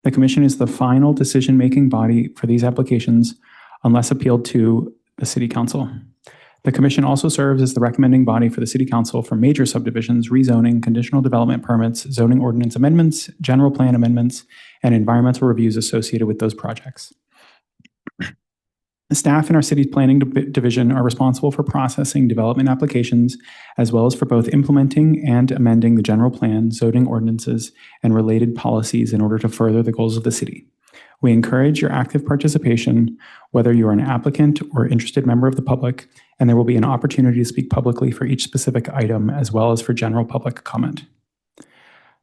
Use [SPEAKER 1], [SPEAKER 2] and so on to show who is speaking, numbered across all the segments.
[SPEAKER 1] The Commission is the final decision-making body for these applications unless appealed to the City Council. The Commission also serves as the recommending body for the City Council for major subdivisions, rezoning, conditional development permits, zoning ordinance amendments, general plan amendments, and environmental reviews associated with those projects. The staff in our city's planning division are responsible for processing development applications, as well as for both implementing and amending the general plan, zoning ordinances, and related policies in order to further the goals of the city. We encourage your active participation, whether you are an applicant or interested member of the public, and there will be an opportunity to speak publicly for each specific item, as well as for general public comment.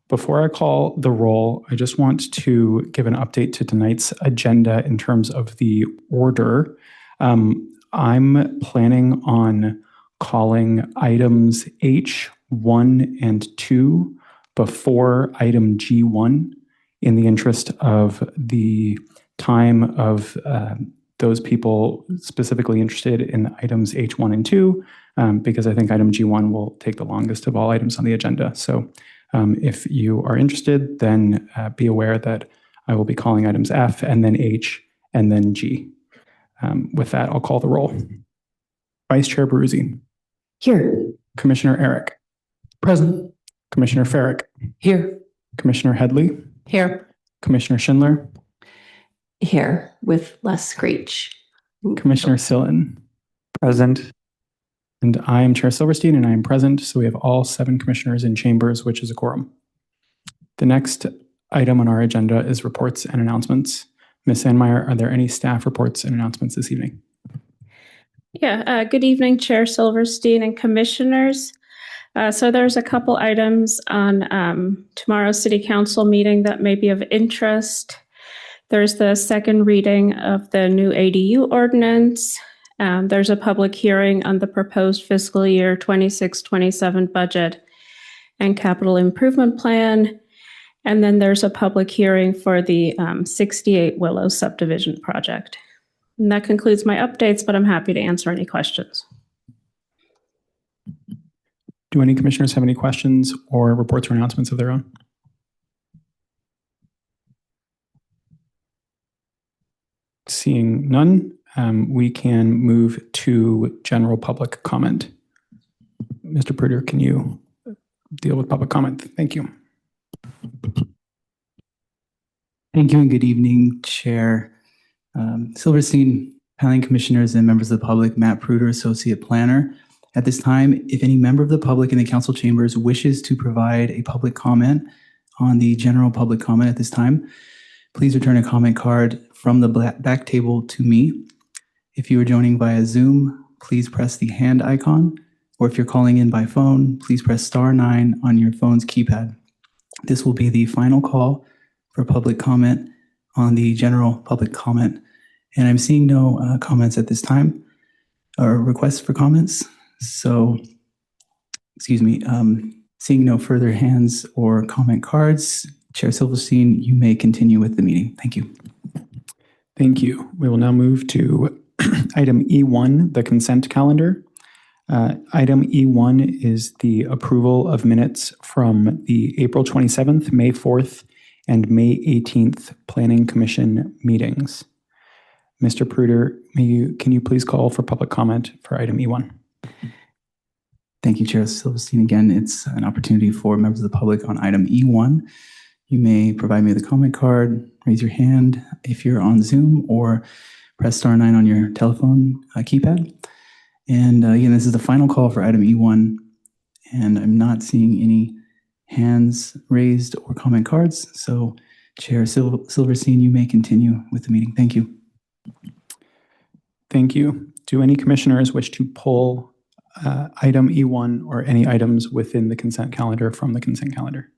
[SPEAKER 1] Before I call the roll, I just want to give an update to tonight's agenda in terms of the order. I'm planning on calling items H1 and 2 before item G1 in the interest of the time of those people specifically interested in items H1 and 2, because I think item G1 will take the longest of all items on the agenda. So if you are interested, then be aware that I will be calling items F and then H and then G. With that, I'll call the roll. Vice Chair Baruzzi.
[SPEAKER 2] Here.
[SPEAKER 1] Commissioner Eric.
[SPEAKER 2] Present.
[SPEAKER 1] Commissioner Farrick.
[SPEAKER 2] Here.
[SPEAKER 1] Commissioner Headley.
[SPEAKER 2] Here.
[SPEAKER 1] Commissioner Schindler.
[SPEAKER 2] Here with less screech.
[SPEAKER 1] Commissioner Sillen. Present. And I am Chair Silverstein, and I am present. So we have all 7 commissioners in chambers, which is a quorum. The next item on our agenda is reports and announcements. Ms. Sandmeyer, are there any staff reports and announcements this evening?
[SPEAKER 3] Yeah, good evening, Chair Silverstein and commissioners. So there's a couple items on tomorrow's City Council meeting that may be of interest. There's the second reading of the new ADU ordinance. There's a public hearing on the proposed fiscal year 26-27 budget and capital improvement plan. And then there's a public hearing for the 68 Willow subdivision project. And that concludes my updates, but I'm happy to answer any questions.
[SPEAKER 1] Do any commissioners have any questions or reports or announcements of their own? Seeing none, we can move to general public comment. Mr. Pruder, can you deal with public comment? Thank you.
[SPEAKER 4] Thank you and good evening, Chair Silverstein, Planning Commissioners, and members of the public. Matt Pruder, Associate Planner. At this time, if any member of the public in the council chambers wishes to provide a public comment on the general public comment at this time, please return a comment card from the back table to me. If you are joining via Zoom, please press the hand icon, or if you're calling in by phone, please press *9 on your phone's keypad. This will be the final call for public comment on the general public comment. And I'm seeing no comments at this time or requests for comments. So, excuse me, seeing no further hands or comment cards, Chair Silverstein, you may continue with the meeting. Thank you.
[SPEAKER 1] Thank you. We will now move to item E1, the consent calendar. Item E1 is the approval of minutes from the April 27th, May 4th, and May 18th Planning Commission meetings. Mr. Pruder, can you please call for public comment for item E1?
[SPEAKER 4] Thank you, Chair Silverstein. Again, it's an opportunity for members of the public on item E1. You may provide me with a comment card, raise your hand if you're on Zoom, or press *9 on your telephone keypad. And again, this is the final call for item E1, and I'm not seeing any hands raised or comment cards. So Chair Silverstein, you may continue with the meeting. Thank you.
[SPEAKER 1] Thank you. Do any commissioners wish to pull item E1 or any items within the consent calendar from the consent calendar?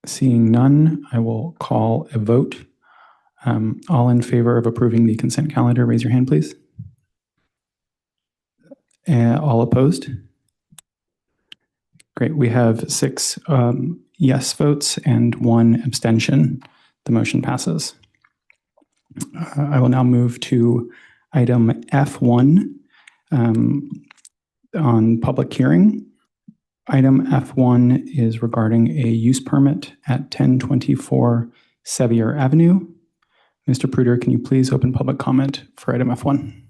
[SPEAKER 1] Seeing none, I will call a vote. All in favor of approving the consent calendar, raise your hand, please. All opposed? Great. We have 6 yes votes and 1 abstention. The motion passes. I will now move to item F1 on public hearing. Item F1 is regarding a use permit at 1024 Sevier Avenue. Mr. Pruder, can you please open public comment for item F1?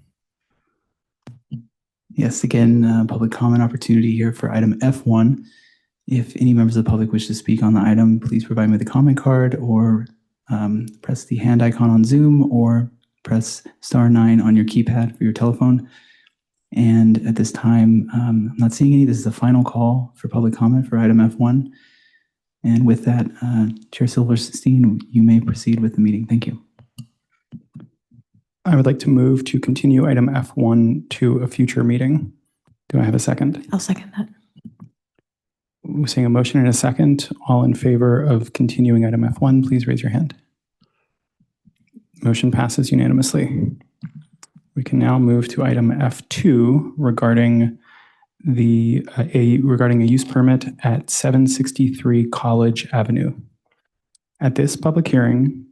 [SPEAKER 4] Yes, again, public comment opportunity here for item F1. If any members of the public wish to speak on the item, please provide me with a comment card or press the hand icon on Zoom or press *9 on your keypad for your telephone. And at this time, I'm not seeing any. This is the final call for public comment for item F1. And with that, Chair Silverstein, you may proceed with the meeting. Thank you.
[SPEAKER 1] I would like to move to continue item F1 to a future meeting. Do I have a second?
[SPEAKER 2] I'll second that.
[SPEAKER 1] We're seeing a motion and a second. All in favor of continuing item F1, please raise your hand. Motion passes unanimously. We can now move to item F2 regarding regarding a use permit at 763 College Avenue. At this public hearing,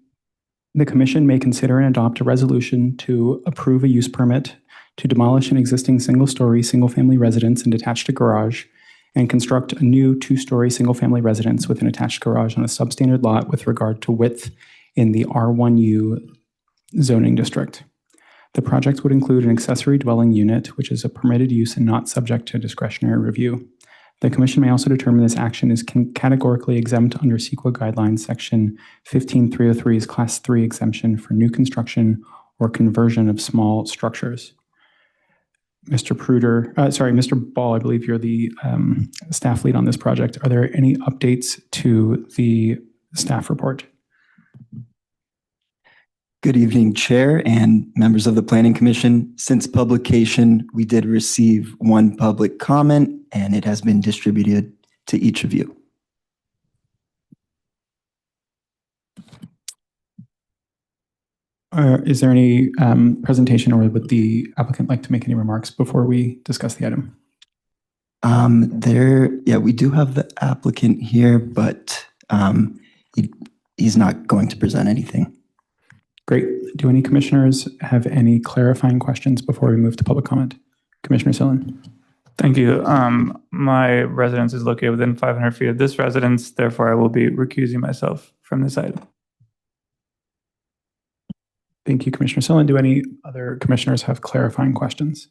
[SPEAKER 1] the Commission may consider and adopt a resolution to approve a use permit to demolish an existing single-story, single-family residence and detached garage and construct a new two-story single-family residence with an attached garage on a substandard lot with regard to width in the R1U zoning district. The project would include an accessory dwelling unit, which is a permitted use and not subject to discretionary review. The Commission may also determine this action is categorically exempt under CEQA guidelines section 15303's Class 3 exemption for new construction or conversion of small structures. Mr. Ball, I believe you're the staff lead on this project. Are there any updates to the staff report?
[SPEAKER 5] Good evening, Chair and members of the Planning Commission. Since publication, we did receive one public comment, and it has been distributed to each of you.
[SPEAKER 1] Is there any presentation, or would the applicant like to make any remarks before we discuss the item?
[SPEAKER 5] We do have the applicant here, but he's not going to present anything.
[SPEAKER 1] Great. Do any commissioners have any clarifying questions before we move to public comment? Commissioner Sillen.
[SPEAKER 6] Thank you. My residence is located within 500 feet of this residence. Therefore, I will be recusing myself from this item.
[SPEAKER 1] Thank you, Commissioner Sillen. Do any other commissioners have clarifying questions?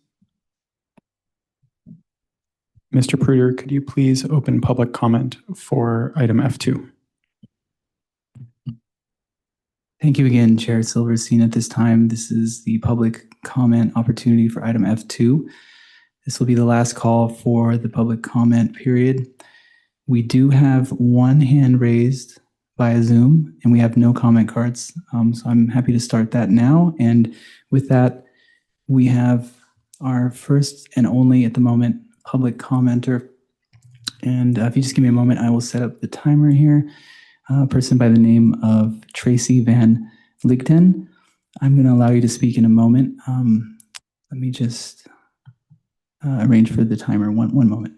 [SPEAKER 1] Mr. Pruder, could you please open public comment for item F2?
[SPEAKER 4] Thank you again, Chair Silverstein. At this time, this is the public comment opportunity for item F2. This will be the last call for the public comment period. We do have one hand raised via Zoom, and we have no comment cards. So I'm happy to start that now. And with that, we have our first and only at the moment public commenter. And if you just give me a moment, I will set up the timer here. A person by the name of Tracy Van Ligten. I'm going to allow you to speak in a moment. Let me just arrange for the timer. One moment.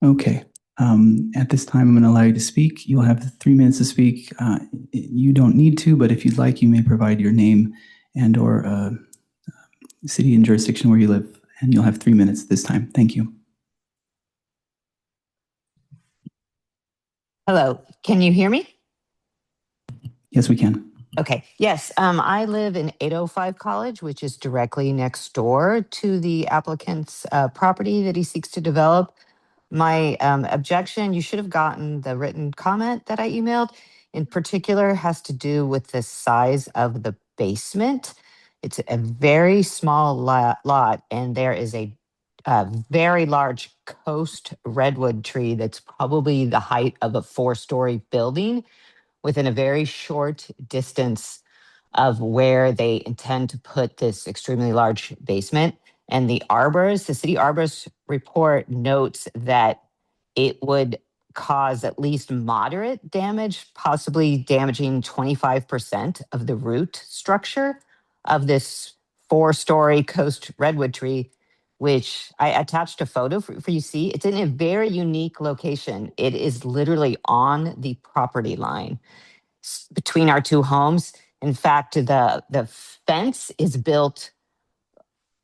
[SPEAKER 4] Okay. At this time, I'm going to allow you to speak. You'll have 3 minutes to speak. You don't need to, but if you'd like, you may provide your name and or city and jurisdiction where you live, and you'll have 3 minutes this time. Thank you.
[SPEAKER 7] Hello, can you hear me?
[SPEAKER 4] Yes, we can.
[SPEAKER 7] Okay, yes, I live in 805 College, which is directly next door to the applicant's property that he seeks to develop. My objection, you should have gotten the written comment that I emailed, in particular has to do with the size of the basement. It's a very small lot, and there is a very large coast redwood tree that's probably the height of a 4-story building within a very short distance of where they intend to put this extremely large basement. And the city arborist report notes that it would cause at least moderate damage, possibly damaging 25% of the root structure of this 4-story coast redwood tree. which I attached a photo for you to see. It's in a very unique location. It is literally on the property line between our two homes. In fact, the fence is built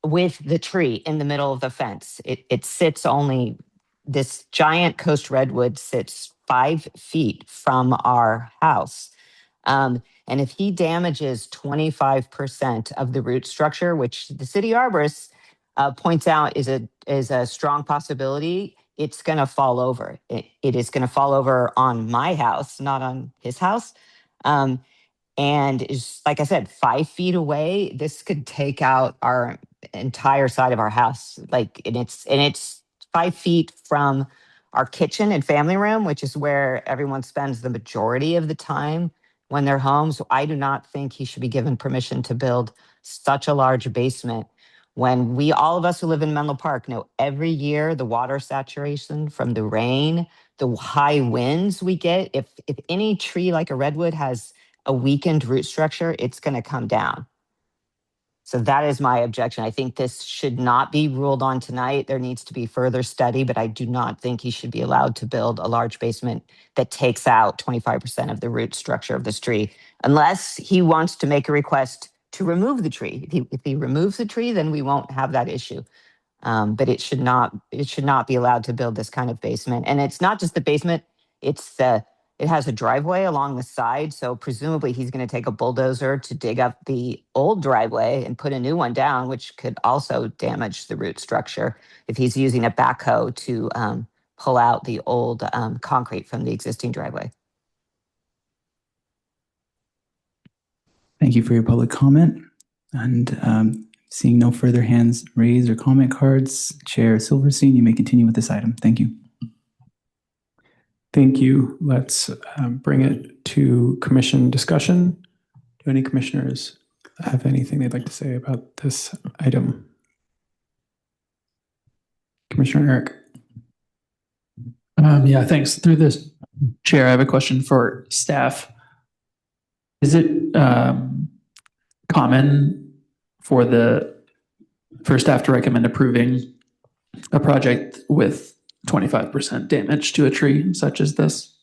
[SPEAKER 7] with the tree in the middle of the fence. It sits only, this giant coast redwood sits 5 feet from our house. And if he damages 25% of the root structure, which the city arborist points out is a strong possibility, it's going to fall over. It is going to fall over on my house, not on his house. And is, like I said, 5 feet away. This could take out our entire side of our house. And it's 5 feet from our kitchen and family room, which is where everyone spends the majority of the time when they're home. So I do not think he should be given permission to build such a large basement when all of us who live in Menlo Park know every year the water saturation from the rain, the high winds we get. If any tree like a redwood has a weakened root structure, it's going to come down. So that is my objection. I think this should not be ruled on tonight. There needs to be further study, but I do not think he should be allowed to build a large basement that takes out 25% of the root structure of this tree, unless he wants to make a request to remove the tree. If he removes the tree, then we won't have that issue. But it should not be allowed to build this kind of basement. And it's not just the basement, it has a driveway along the side. So presumably he's going to take a bulldozer to dig up the old driveway and put a new one down, which could also damage the root structure if he's using a backhoe to pull out the old concrete from the existing driveway.
[SPEAKER 4] Thank you for your public comment. And seeing no further hands raised or comment cards, Chair Silverstein, you may continue with this item. Thank you.
[SPEAKER 1] Thank you. Let's bring it to commission discussion. Do any commissioners have anything they'd like to say about this item? Commissioner Eric.
[SPEAKER 8] Yeah, thanks. Through this chair, I have a question for staff. Is it common for staff to recommend approving a project with 25% damage to a tree such as this?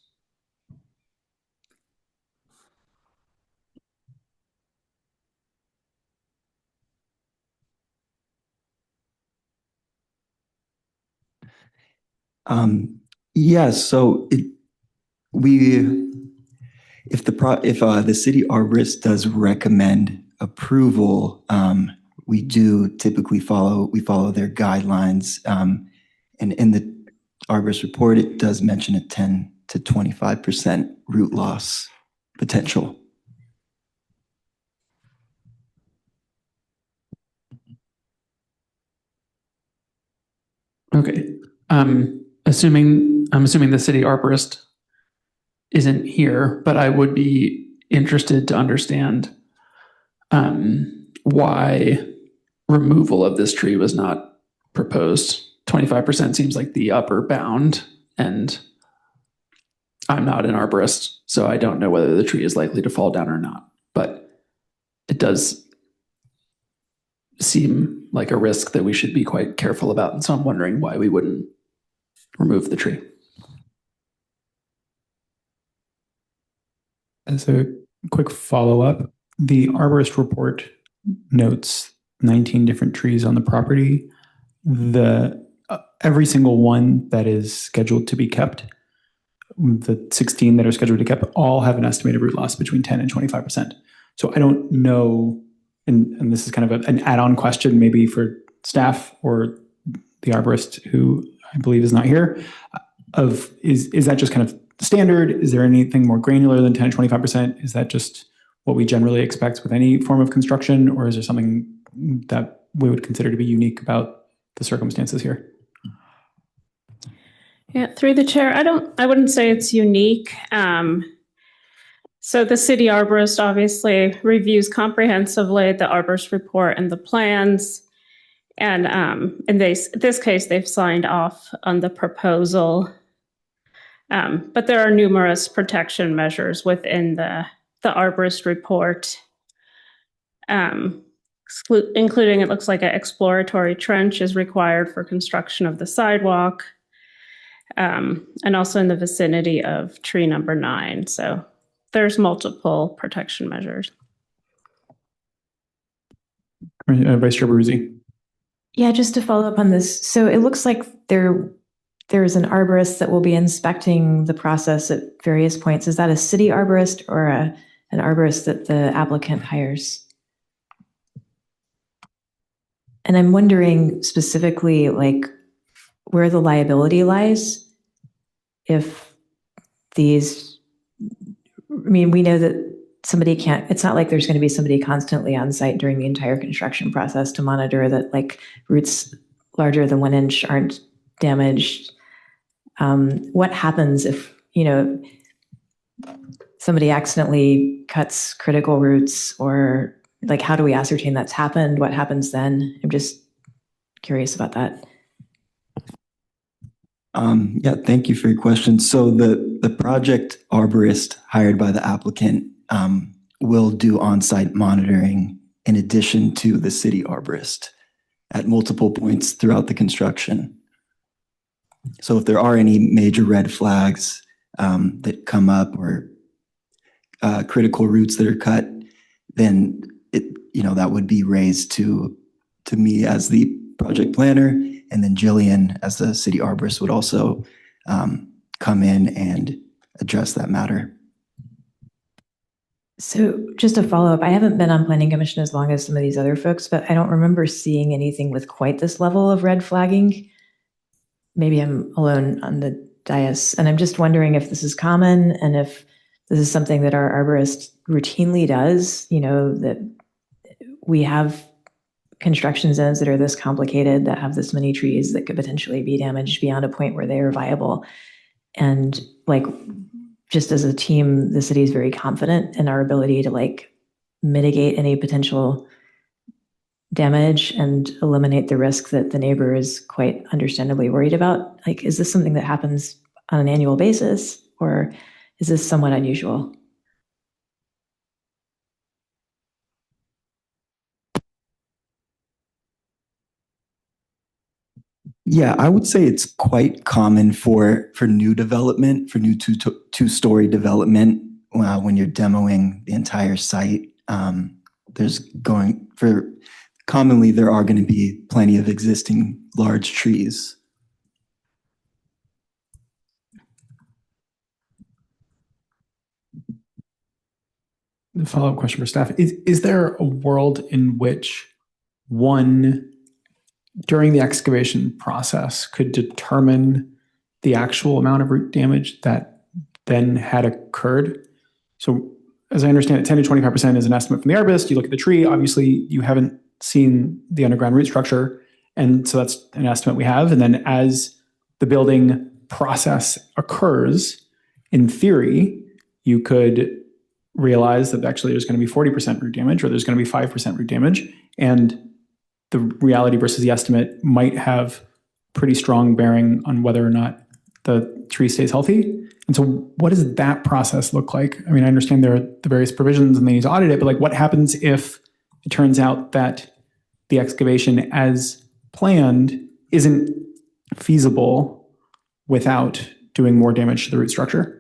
[SPEAKER 5] Yes. So if the city arborist does recommend approval, we do typically follow their guidelines. And in the arborist report, it does mention a 10 to 25% root loss potential.
[SPEAKER 8] Okay. I'm assuming the city arborist isn't here, but I would be interested to understand why removal of this tree was not proposed. 25% seems like the upper bound, and I'm not an arborist, so I don't know whether the tree is likely to fall down or not, but it does seem like a risk that we should be quite careful about, and so I'm wondering why we wouldn't remove the tree.
[SPEAKER 1] As a quick follow-up, the arborist report notes 19 different trees on the property. Every single one that is scheduled to be kept, the 16 that are scheduled to be kept, all have an estimated root loss between 10 and 25%. So I don't know, and this is kind of an add-on question maybe for staff or the arborist, who I believe is not here, is that just kind of standard? Is there anything more granular than 10 and 25%? Is that just what we generally expect with any form of construction, or is there something that we would consider to be unique about the circumstances here?
[SPEAKER 3] Yeah, through the chair, I wouldn't say it's unique. So the city arborist obviously reviews comprehensively the arborist report and the plans. And in this case, they've signed off on the proposal. But there are numerous protection measures within the arborist report. including, it looks like an exploratory trench is required for construction of the sidewalk, and also in the vicinity of tree number 9. So there's multiple protection measures.
[SPEAKER 1] Vice Chair Baruzzi.
[SPEAKER 2] Yeah, just to follow up on this. So it looks like there's an arborist that will be inspecting the process at various points. Is that a city arborist or an arborist that the applicant hires? And I'm wondering specifically, like, where the liability lies if these, I mean, we know that somebody can't, it's not like there's going to be somebody constantly on site during the entire construction process to monitor that, like, roots larger than 1 inch aren't damaged. What happens if, somebody accidentally cuts critical roots, or like, how do we ascertain that's happened? What happens then? I'm just curious about that.
[SPEAKER 5] Yeah, thank you for your question. So the project arborist hired by the applicant will do on-site monitoring in addition to the city arborist at multiple points throughout the construction. So if there are any major red flags that come up, or critical roots that are cut, then that would be raised to me as the project planner, and then Jillian as the city arborist would also come in and address that matter.
[SPEAKER 2] So just a follow up, I haven't been on planning commission as long as some of these other folks, but I don't remember seeing anything with quite this level of red flagging. Maybe I'm alone on the dais, and I'm just wondering if this is common and if this is something that our arborist routinely does, that we have construction zones that are this complicated, that have this many trees that could potentially be damaged beyond a point where they are viable. And like, just as a team, the city is very confident in our ability to like mitigate any potential damage and eliminate the risk that the neighbor is quite understandably worried about. Like, is this something that happens on an annual basis, or is this somewhat unusual?
[SPEAKER 5] Yeah, I would say it's quite common for new development, for new two-story development, when you're demoing the entire site. Commonly there are going to be plenty of existing large trees.
[SPEAKER 1] The follow-up question for staff is there a world in which one, during the excavation process, could determine the actual amount of root damage that then had occurred? So as I understand it, 10 to 25% is an estimate from the arborist. You look at the tree, obviously you haven't seen the underground root structure, and so that's an estimate we have. And then as the building process occurs, in theory, you could realize that actually there's going to be 40% root damage, or there's going to be 5% root damage, and the reality versus the estimate might have pretty strong bearing on whether or not the tree stays healthy. And so what does that process look like? I mean, I understand there are the various provisions and they need to audit it, but like, what happens if it turns out that the excavation as planned isn't feasible without doing more damage to the root structure?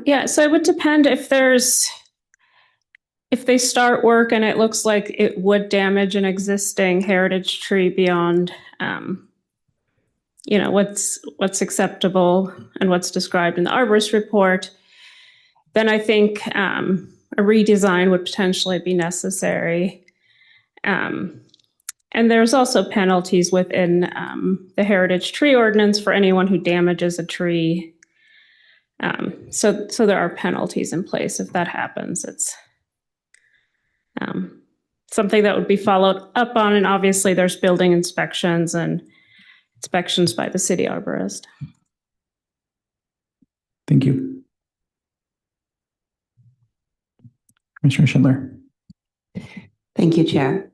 [SPEAKER 3] Yeah, so it would depend if they start work and it looks like it would damage an existing heritage tree beyond, what's acceptable and what's described in the arborist report, then I think a redesign would potentially be necessary. And there's also penalties within the heritage tree ordinance for anyone who damages a tree. So there are penalties in place if that happens. It's something that would be followed up on, and obviously there's building inspections and inspections by the city arborist.
[SPEAKER 1] Thank you. Commissioner Schindler.
[SPEAKER 9] Thank you, Chair.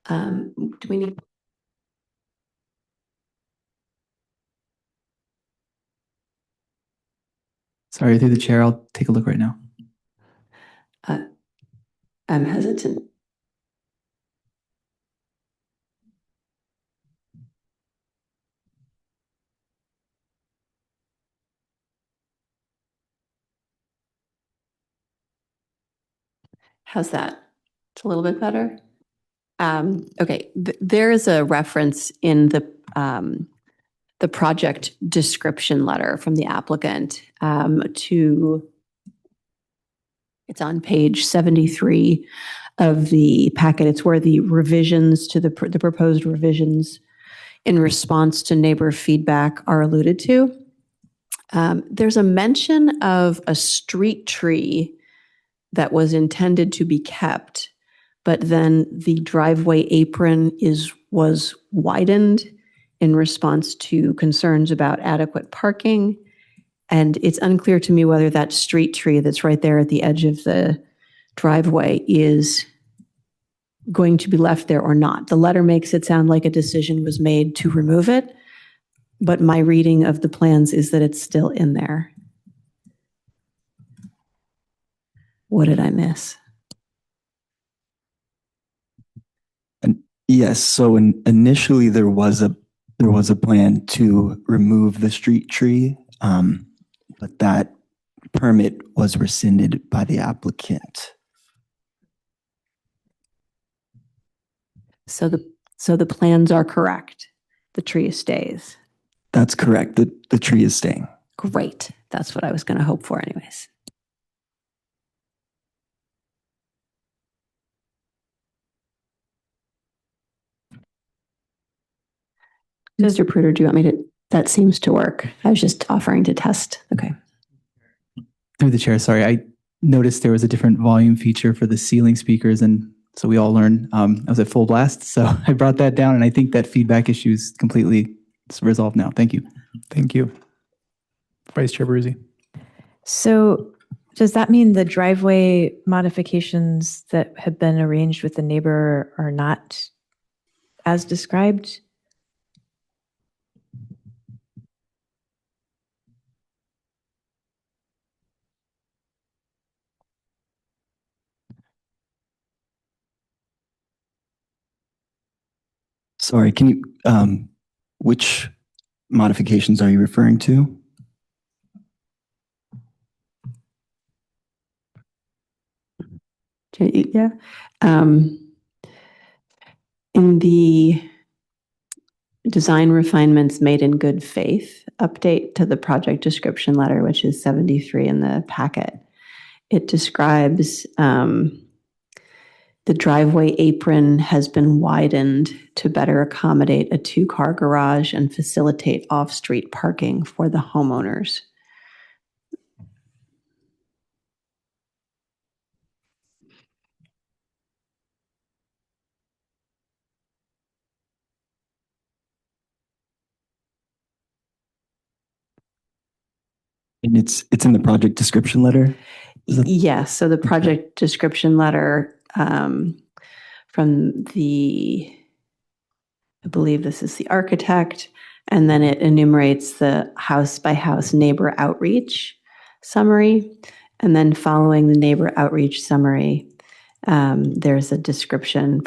[SPEAKER 9] Do we need?
[SPEAKER 4] Sorry, through the chair, I'll take a look right now.
[SPEAKER 9] I'm hesitant. How's that? It's a little bit better. Okay, there is a reference in the project description letter from the applicant to, it's on page 73 of the packet. It's where the revisions to the proposed revisions in response to neighbor feedback are alluded to. There's a mention of a street tree that was intended to be kept, but then the driveway apron was widened in response to concerns about adequate parking. And it's unclear to me whether that street tree that's right there at the edge of the driveway is going to be left there or not. The letter makes it sound like a decision was made to remove it, but my reading of the plans is that it's still in there. What did I miss?
[SPEAKER 5] Yes. So initially there was a plan to remove the street tree, but that permit was rescinded by the applicant.
[SPEAKER 9] So the plans are correct. The tree stays.
[SPEAKER 5] That's correct. The tree is staying.
[SPEAKER 9] Great. That's what I was going to hope for anyways. Mr. Pruder, do you want me to, that seems to work. I was just offering to test. Okay.
[SPEAKER 4] Through the chair, sorry, I noticed there was a different volume feature for the ceiling speakers, and so we all learned I was at full blast, so I brought that down, and I think that feedback issue is completely resolved now. Thank you.
[SPEAKER 1] Thank you. Vice Chair Baruzzi.
[SPEAKER 2] So does that mean the driveway modifications that have been arranged with the neighbor are not as described?
[SPEAKER 5] Sorry, can you, which modifications are you referring to?
[SPEAKER 9] Yeah. In the design refinements made in good faith update to the project description letter, which is 73 in the packet, it describes the driveway apron has been widened to better accommodate a 2-car garage and facilitate off-street parking for the homeowners.
[SPEAKER 5] And it's in the project description letter?
[SPEAKER 9] Yes, so the project description letter from the, I believe this is the architect, and then it enumerates the house by house neighbor outreach summary. And then following the neighbor outreach summary, there's a description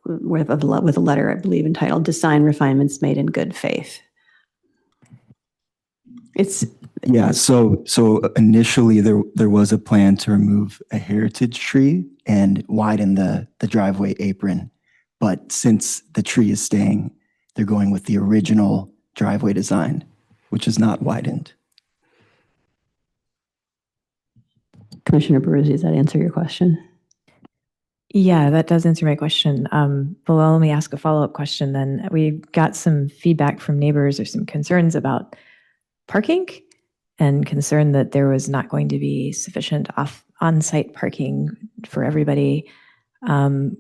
[SPEAKER 9] with a letter, I believe, entitled Design Refinements Made in Good Faith.
[SPEAKER 5] Yeah, so initially there was a plan to remove a heritage tree and widen the driveway apron. But since the tree is staying, they're going with the original driveway design, which is not widened.
[SPEAKER 9] Commissioner Baruzzi, does that answer your question?
[SPEAKER 2] Yeah, that does answer my question. But let me ask a follow-up question then. We got some feedback from neighbors or some concerns about parking and concern that there was not going to be sufficient on-site parking for everybody. Did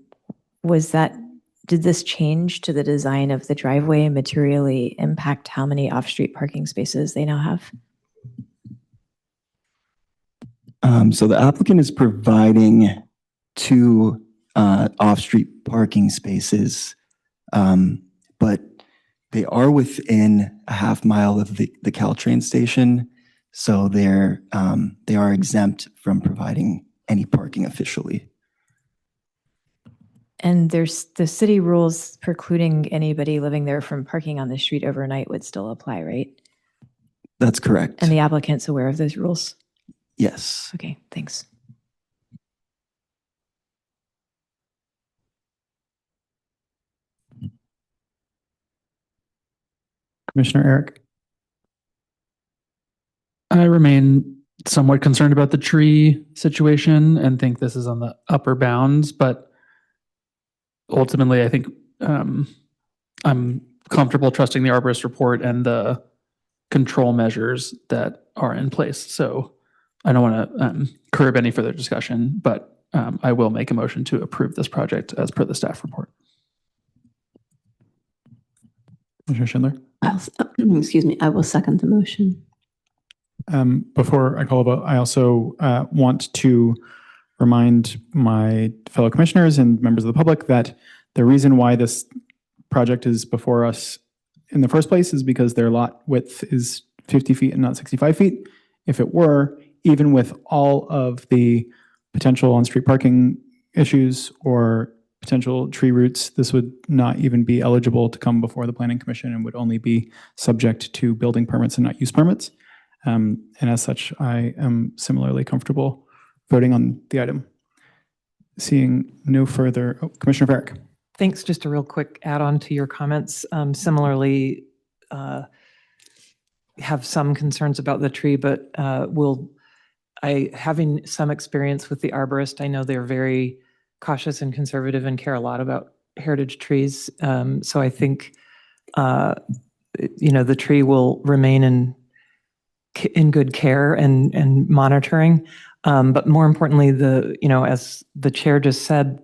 [SPEAKER 2] this change to the design of the driveway materially impact how many off-street parking spaces they now have?
[SPEAKER 5] So the applicant is providing two off-street parking spaces, but they are within a half mile of the Caltrain station, so they are exempt from providing any parking officially.
[SPEAKER 2] And there's the city rules precluding anybody living there from parking on the street overnight would still apply, right?
[SPEAKER 5] That's correct.
[SPEAKER 2] And the applicant's aware of those rules?
[SPEAKER 5] Yes.
[SPEAKER 2] Okay, thanks.
[SPEAKER 1] Commissioner Eric.
[SPEAKER 8] I remain somewhat concerned about the tree situation and think this is on the upper bounds, but ultimately, I think I'm comfortable trusting the arborist report and the control measures that are in place. So I don't want to curb any further discussion, but I will make a motion to approve this project as per the staff report.
[SPEAKER 1] Commissioner Schindler.
[SPEAKER 9] Excuse me, I will second the motion.
[SPEAKER 1] Before I call a vote, I also want to remind my fellow commissioners and members of the public that the reason why this project is before us in the first place is because their lot width is 50 feet and not 65 feet. If it were, even with all of the potential on-street parking issues or potential tree roots, this would not even be eligible to come before the Planning Commission and would only be subject to building permits and not use permits. And as such, I am similarly comfortable voting on the item. Seeing no further, Commissioner Varick.
[SPEAKER 10] Thanks. Just a real quick add-on to your comments. Similarly, have some concerns about the tree, but having some experience with the arborist, I know they're very cautious and conservative and care a lot about heritage trees. So I think, the tree will remain in good care and monitoring. But more importantly, as the chair just said,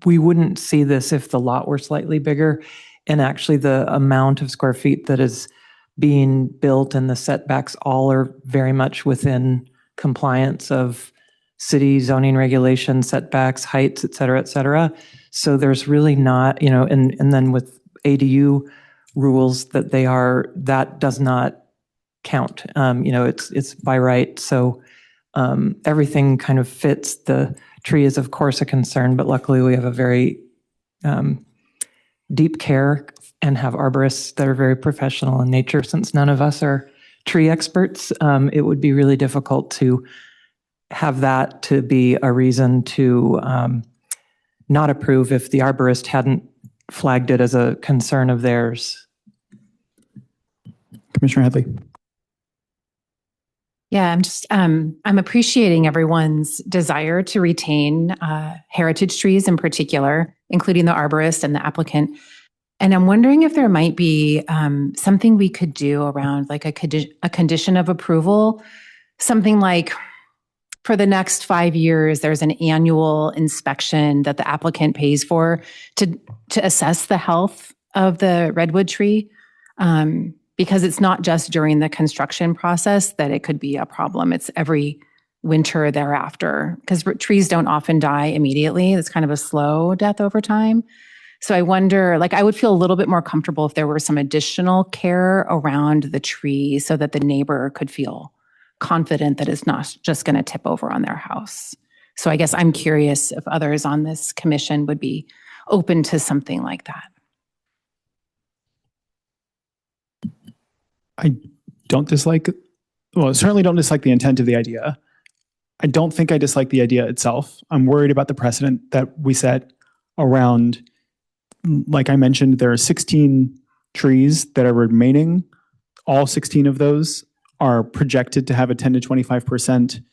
[SPEAKER 10] we wouldn't see this if the lot were slightly bigger. And actually the amount of square feet that is being built and the setbacks all are very much within compliance of city zoning regulations, setbacks, heights, et cetera, et cetera. So there's really not, and then with ADU rules that does not count. It's by right. So everything kind of fits. The tree is, of course, a concern, but luckily we have a very deep care and have arborists that are very professional in nature. Since none of us are tree experts, it would be really difficult to have that to be a reason to not approve if the arborist hadn't flagged it as a concern of theirs.
[SPEAKER 1] Commissioner Headley.
[SPEAKER 11] Yeah, I'm appreciating everyone's desire to retain heritage trees in particular, including the arborist and the applicant. And I'm wondering if there might be something we could do around like a condition of approval, something like for the next 5 years, there's an annual inspection that the applicant pays for to assess the health of the redwood tree. Because it's not just during the construction process that it could be a problem. It's every winter thereafter, because trees don't often die immediately. It's kind of a slow death over time. So I wonder, I would feel a little bit more comfortable if there were some additional care around the tree so that the neighbor could feel confident that it's not just going to tip over on their house. So I guess I'm curious if others on this commission would be open to something like that.
[SPEAKER 1] I certainly don't dislike the intent of the idea. I don't think I dislike the idea itself. I'm worried about the precedent that we set around, like I mentioned, there are 16 trees that are remaining. All 16 of those are projected to have a 10 to 25%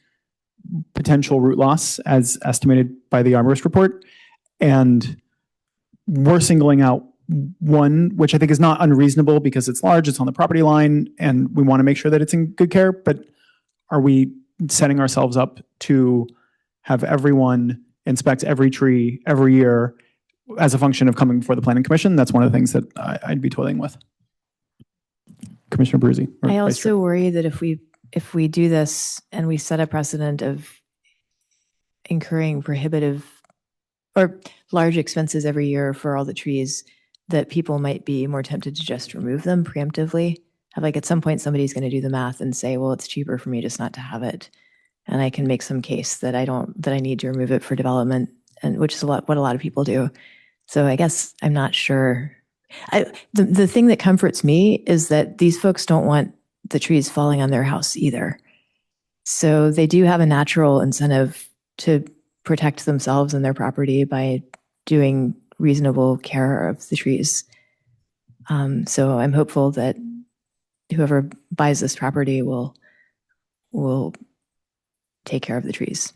[SPEAKER 1] potential root loss as estimated by the arborist report. And we're singling out one, which I think is not unreasonable because it's large, it's on the property line, and we want to make sure that it's in good care. But are we setting ourselves up to have everyone inspect every tree every year as a function of coming before the Planning Commission? That's one of the things that I'd be toiling with. Commissioner Abruzzi.
[SPEAKER 2] I also worry that if we do this and we set a precedent of incurring prohibitive or large expenses every year for all the trees, that people might be more tempted to just remove them preemptively. Like at some point, somebody's going to do the math and say, well, it's cheaper for me just not to have it. And I can make some case that I need to remove it for development, and which is what a lot of people do. So I guess I'm not sure. The thing that comforts me is that these folks don't want the trees falling on their house either. So they do have a natural incentive to protect themselves and their property by doing reasonable care of the trees. So I'm hopeful that whoever buys this property will take care of the trees.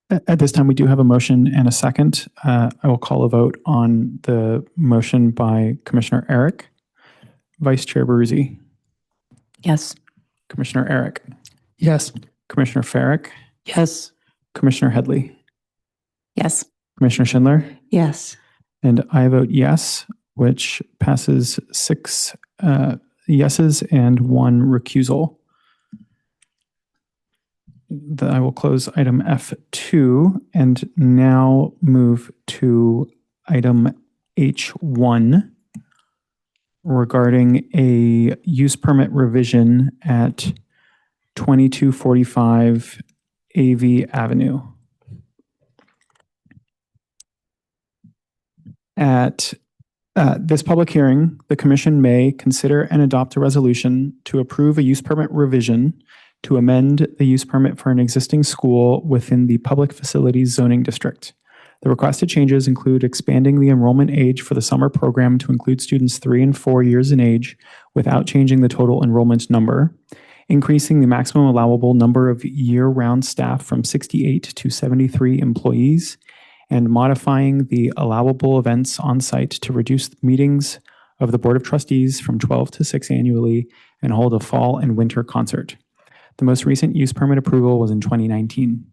[SPEAKER 1] At this time, we do have a motion and a second. I will call a vote on the motion by Commissioner Eric. Vice Chair Baruzzi.
[SPEAKER 2] Yes.
[SPEAKER 1] Commissioner Eric.
[SPEAKER 10] Yes.
[SPEAKER 1] Commissioner Farrick.
[SPEAKER 10] Yes.
[SPEAKER 1] Commissioner Headley.
[SPEAKER 11] Yes.
[SPEAKER 1] Commissioner Schindler.
[SPEAKER 9] Yes.
[SPEAKER 1] And I vote yes, which passes 6 yeses and 1 recusal. I will close item F2 and now move to item H1 regarding a use permit revision at 2245 AV Avenue. At this public hearing, the Commission may consider and adopt a resolution to approve a use permit revision to amend the use permit for an existing school within the Public Facilities Zoning District. The requested changes include expanding the enrollment age for the summer program to include students 3 and 4 years in age without changing the total enrollment number, increasing the maximum allowable number of year-round staff from 68 to 73 employees, and modifying the allowable events on site to reduce meetings of the Board of Trustees from 12 to 6 annually and hold a fall and winter concert. The most recent use permit approval was in 2019.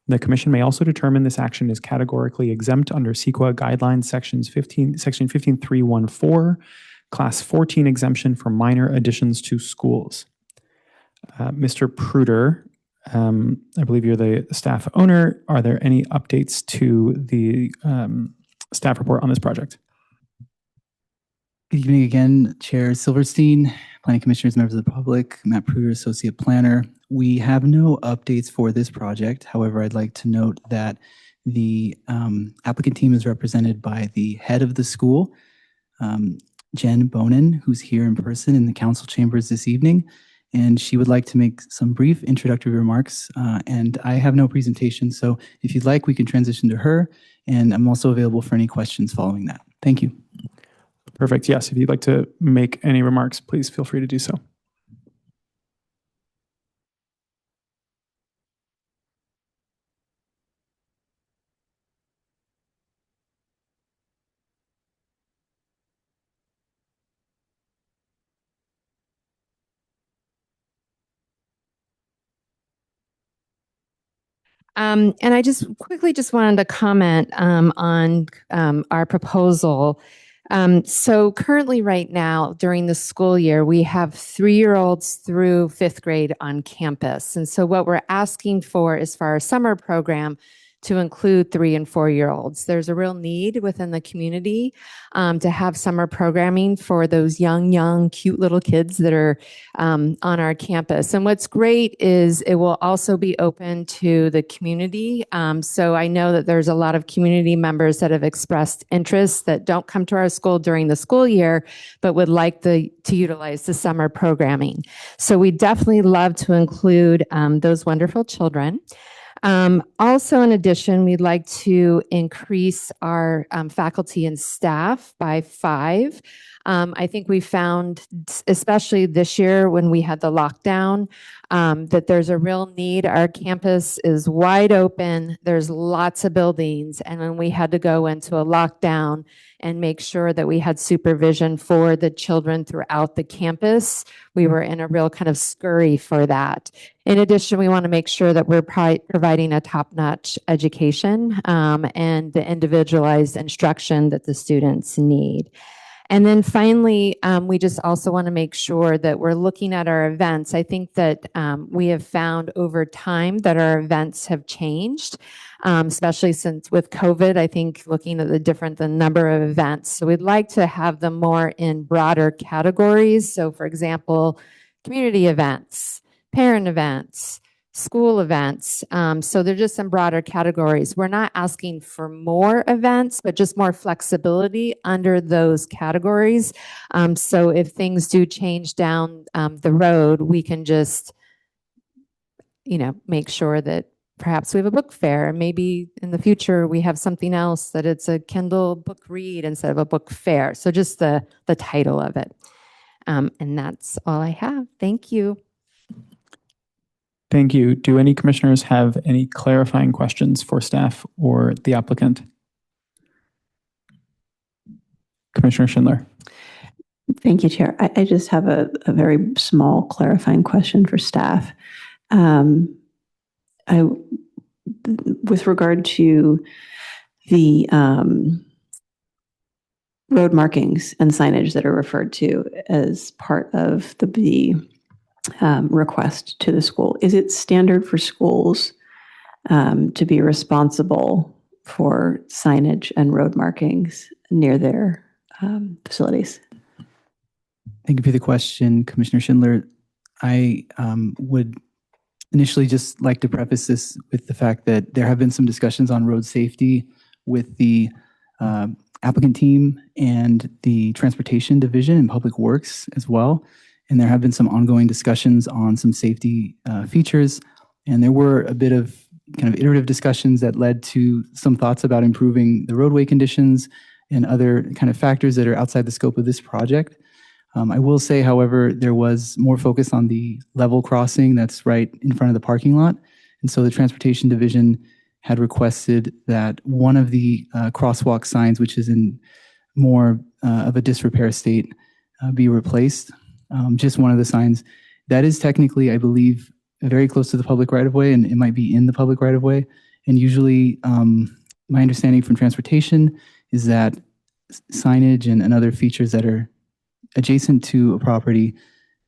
[SPEAKER 1] The Commission may also determine this action is categorically exempt under CEQA guidelines section 15314, class 14 exemption for minor additions to schools. Mr. Pruder, I believe you're the staff owner. Are there any updates to the staff report on this project?
[SPEAKER 4] Good evening again, Chair Silverstein, Planning Commissioners, members of the public, Matt Pruder, Associate Planner. We have no updates for this project. However, I'd like to note that the applicant team is represented by the head of the school, Jen Bonin, who's here in person in the council chambers this evening. And she would like to make some brief introductory remarks. And I have no presentation, so if you'd like, we can transition to her. And I'm also available for any questions following that. Thank you.
[SPEAKER 1] Perfect. Yes, if you'd like to make any remarks, please feel free to do so.
[SPEAKER 12] And I just quickly wanted to comment on our proposal. So currently right now during the school year, we have 3-year-olds through 5th grade on campus. And so what we're asking for is for our summer program to include 3 and 4-year-olds. There's a real need within the community to have summer programming for those young, cute little kids that are on our campus. And what's great is it will also be open to the community. So I know that there's a lot of community members that have expressed interest that don't come to our school during the school year, but would like to utilize the summer programming. So we definitely love to include those wonderful children. Also, in addition, we'd like to increase our faculty and staff by 5. I think we found, especially this year when we had the lockdown, that there's a real need. Our campus is wide open. There's lots of buildings. And when we had to go into a lockdown and make sure that we had supervision for the children throughout the campus, we were in a real kind of scurry for that. In addition, we want to make sure that we're providing a top-notch education and the individualized instruction that the students need. And then finally, we just also want to make sure that we're looking at our events. I think that we have found over time that our events have changed, especially since with COVID, I think looking at the number of events. So we'd like to have them more in broader categories. So for example, community events, parent events, school events. So they're just some broader categories. We're not asking for more events, but just more flexibility under those categories. So if things do change down the road, we can just, make sure that perhaps we have a book fair, and maybe in the future we have something else that it's a Kindle book read instead of a book fair. So just the title of it. And that's all I have. Thank you.
[SPEAKER 1] Thank you. Do any commissioners have any clarifying questions for staff or the applicant? Commissioner Schindler.
[SPEAKER 13] Thank you, Chair. I just have a very small clarifying question for staff. With regard to the road markings and signage that are referred to as part of the request to the school, is it standard for schools to be responsible for signage and road markings near their facilities?
[SPEAKER 4] Thank you for the question, Commissioner Schindler. I would initially just like to preface this with the fact that there have been some discussions on road safety with the applicant team and the Transportation Division and Public Works as well. And there have been some ongoing discussions on some safety features. And there were a bit of kind of iterative discussions that led to some thoughts about improving the roadway conditions and other kind of factors that are outside the scope of this project. I will say, however, there was more focus on the level crossing that's right in front of the parking lot. And so the Transportation Division had requested that one of the crosswalk signs, which is in more of a disrepair state, be replaced. Just one of the signs. That is technically, I believe, very close to the public right-of-way, and it might be in the public right-of-way. And usually, my understanding from transportation is that signage and other features that are adjacent to a property,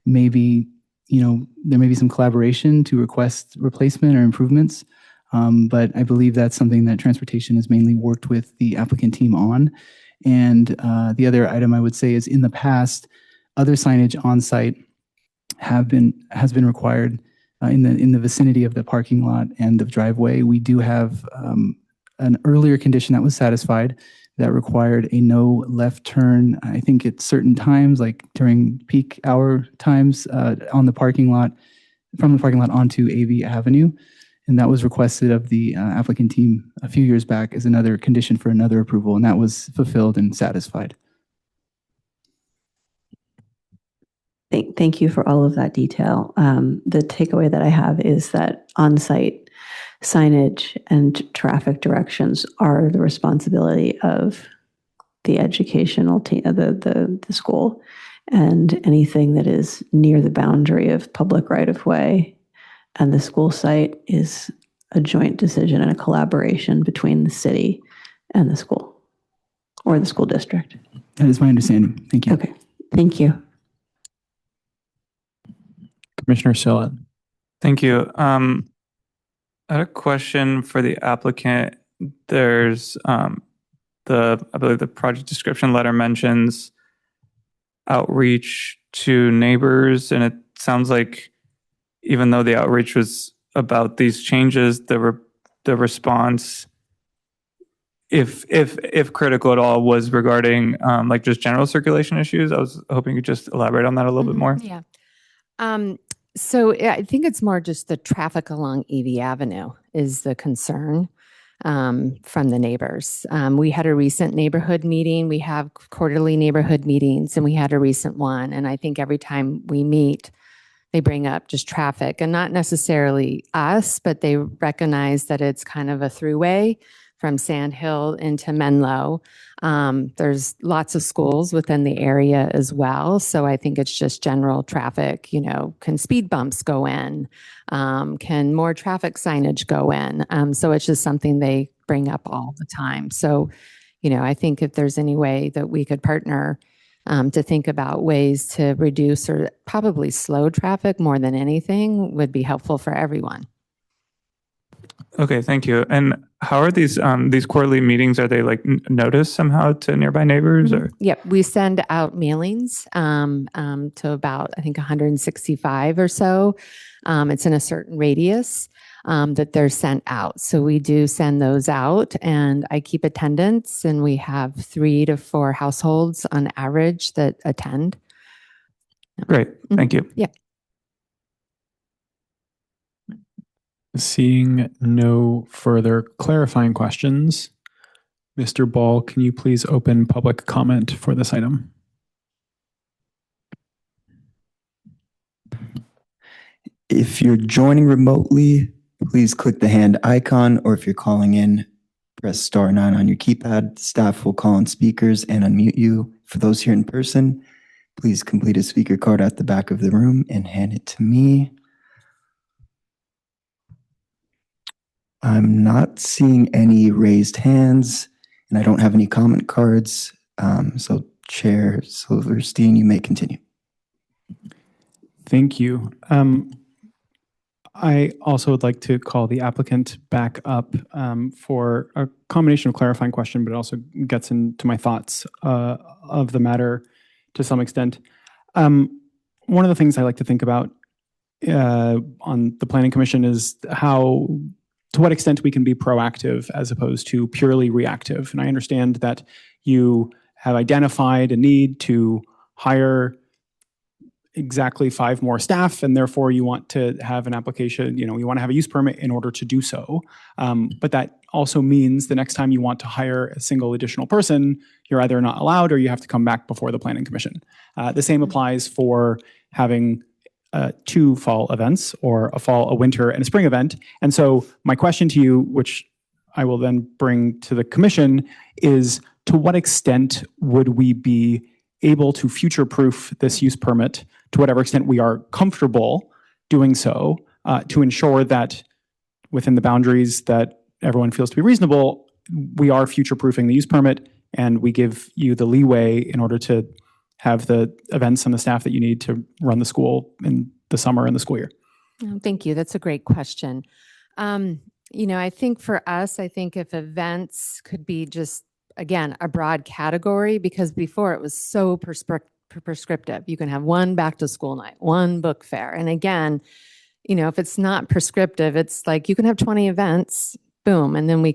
[SPEAKER 4] maybe, there may be some collaboration to request replacement or improvements. But I believe that's something that transportation has mainly worked with the applicant team on. And the other item I would say is in the past, other signage on site has been required in the vicinity of the parking lot and the driveway. We do have an earlier condition that was satisfied that required a no left turn, I think at certain times, like during peak hour times on the parking lot, from the parking lot onto AV Avenue. And that was requested of the applicant team a few years back as another condition for another approval, and that was fulfilled and satisfied.
[SPEAKER 13] Thank you for all of that detail. The takeaway that I have is that on-site signage and traffic directions are the responsibility of the educational team, the school, and anything that is near the boundary of public right-of-way and the school site is a joint decision and a collaboration between the city and the school or the school district.
[SPEAKER 4] That is my understanding. Thank you.
[SPEAKER 13] Okay, thank you.
[SPEAKER 1] Commissioner Silla.
[SPEAKER 6] Thank you. I had a question for the applicant. There's I believe the project description letter mentions outreach to neighbors, and it sounds like even though the outreach was about these changes, the response, if critical at all, was regarding like just general circulation issues. I was hoping you could just elaborate on that a little bit more.
[SPEAKER 12] Yeah. So I think it's more just the traffic along AV Avenue is the concern from the neighbors. We had a recent neighborhood meeting. We have quarterly neighborhood meetings, and we had a recent one. And I think every time we meet, they bring up just traffic, and not necessarily us, but they recognize that it's kind of a throughway from Sand Hill into Menlo. There's lots of schools within the area as well. So I think it's just general traffic, can speed bumps go in? Can more traffic signage go in? So it's just something they bring up all the time. So, I think if there's any way that we could partner to think about ways to reduce or probably slow traffic more than anything would be helpful for everyone.
[SPEAKER 6] Okay, thank you. And how are these quarterly meetings? Are they like noticed somehow to nearby neighbors or?
[SPEAKER 12] Yep, we send out mailings to about, I think, 165 or so. It's in a certain radius that they're sent out. So we do send those out, and I keep attendance, and we have 3 to 4 households on average that attend.
[SPEAKER 6] Great, thank you.
[SPEAKER 12] Yeah.
[SPEAKER 1] Seeing no further clarifying questions, Mr. Ball, can you please open public comment for this item?
[SPEAKER 5] If you're joining remotely, please click the hand icon, or if you're calling in, press *9 on your keypad. Staff will call on speakers and unmute you. For those here in person, please complete a speaker card at the back of the room and hand it to me. I'm not seeing any raised hands, and I don't have any comment cards. So Chair Silverstein, you may continue.
[SPEAKER 1] Thank you. I also would like to call the applicant back up for a combination of clarifying question, but it also gets into my thoughts of the matter to some extent. One of the things I like to think about on the Planning Commission is to what extent we can be proactive as opposed to purely reactive. And I understand that you have identified a need to hire exactly 5 more staff, and therefore you want to have an application, you want to have a use permit in order to do so. But that also means the next time you want to hire a single additional person, you're either not allowed or you have to come back before the Planning Commission. The same applies for having 2 fall events, or a fall, a winter, and a spring event. And so my question to you, which I will then bring to the commission, is to what extent would we be able to future-proof this use permit, to whatever extent we are comfortable doing so, to ensure that within the boundaries that everyone feels to be reasonable, we are future-proofing the use permit, and we give you the leeway in order to have the events and the staff that you need to run the school in the summer and the school year?
[SPEAKER 12] Thank you. That's a great question. I think for us, if events could be just, again, a broad category, because before it was so prescriptive. You can have 1 back to school night, 1 book fair. And again, if it's not prescriptive, it's like you can have 20 events, boom. And then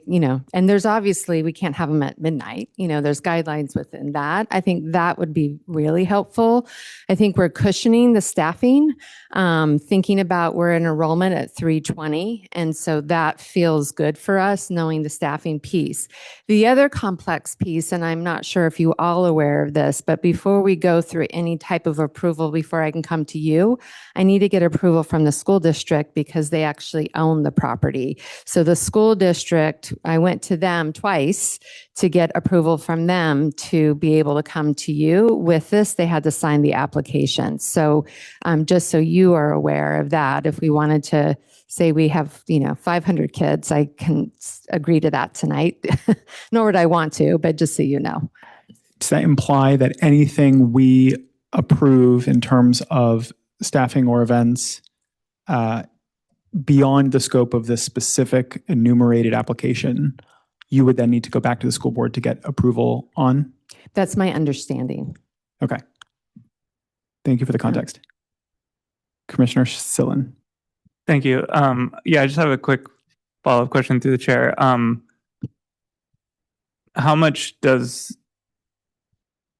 [SPEAKER 12] and there's obviously, we can't have them at midnight. There's guidelines within that. I think that would be really helpful. I think we're cushioning the staffing, thinking about we're in enrollment at 320. And so that feels good for us, knowing the staffing piece. The other complex piece, and I'm not sure if you all are aware of this, but before we go through any type of approval, before I can come to you, I need to get approval from the school district because they actually own the property. So the school district, I went to them twice to get approval from them to be able to come to you with this. They had to sign the application. So just so you are aware of that, if we wanted to say we have 500 kids, I can agree to that tonight. Nor would I want to, but just so you know.
[SPEAKER 1] Does that imply that anything we approve in terms of staffing or events beyond the scope of this specific enumerated application, you would then need to go back to the school board to get approval on?
[SPEAKER 12] That's my understanding.
[SPEAKER 1] Okay. Thank you for the context. Commissioner Sillen.
[SPEAKER 6] Thank you. I just have a quick follow-up question through the chair.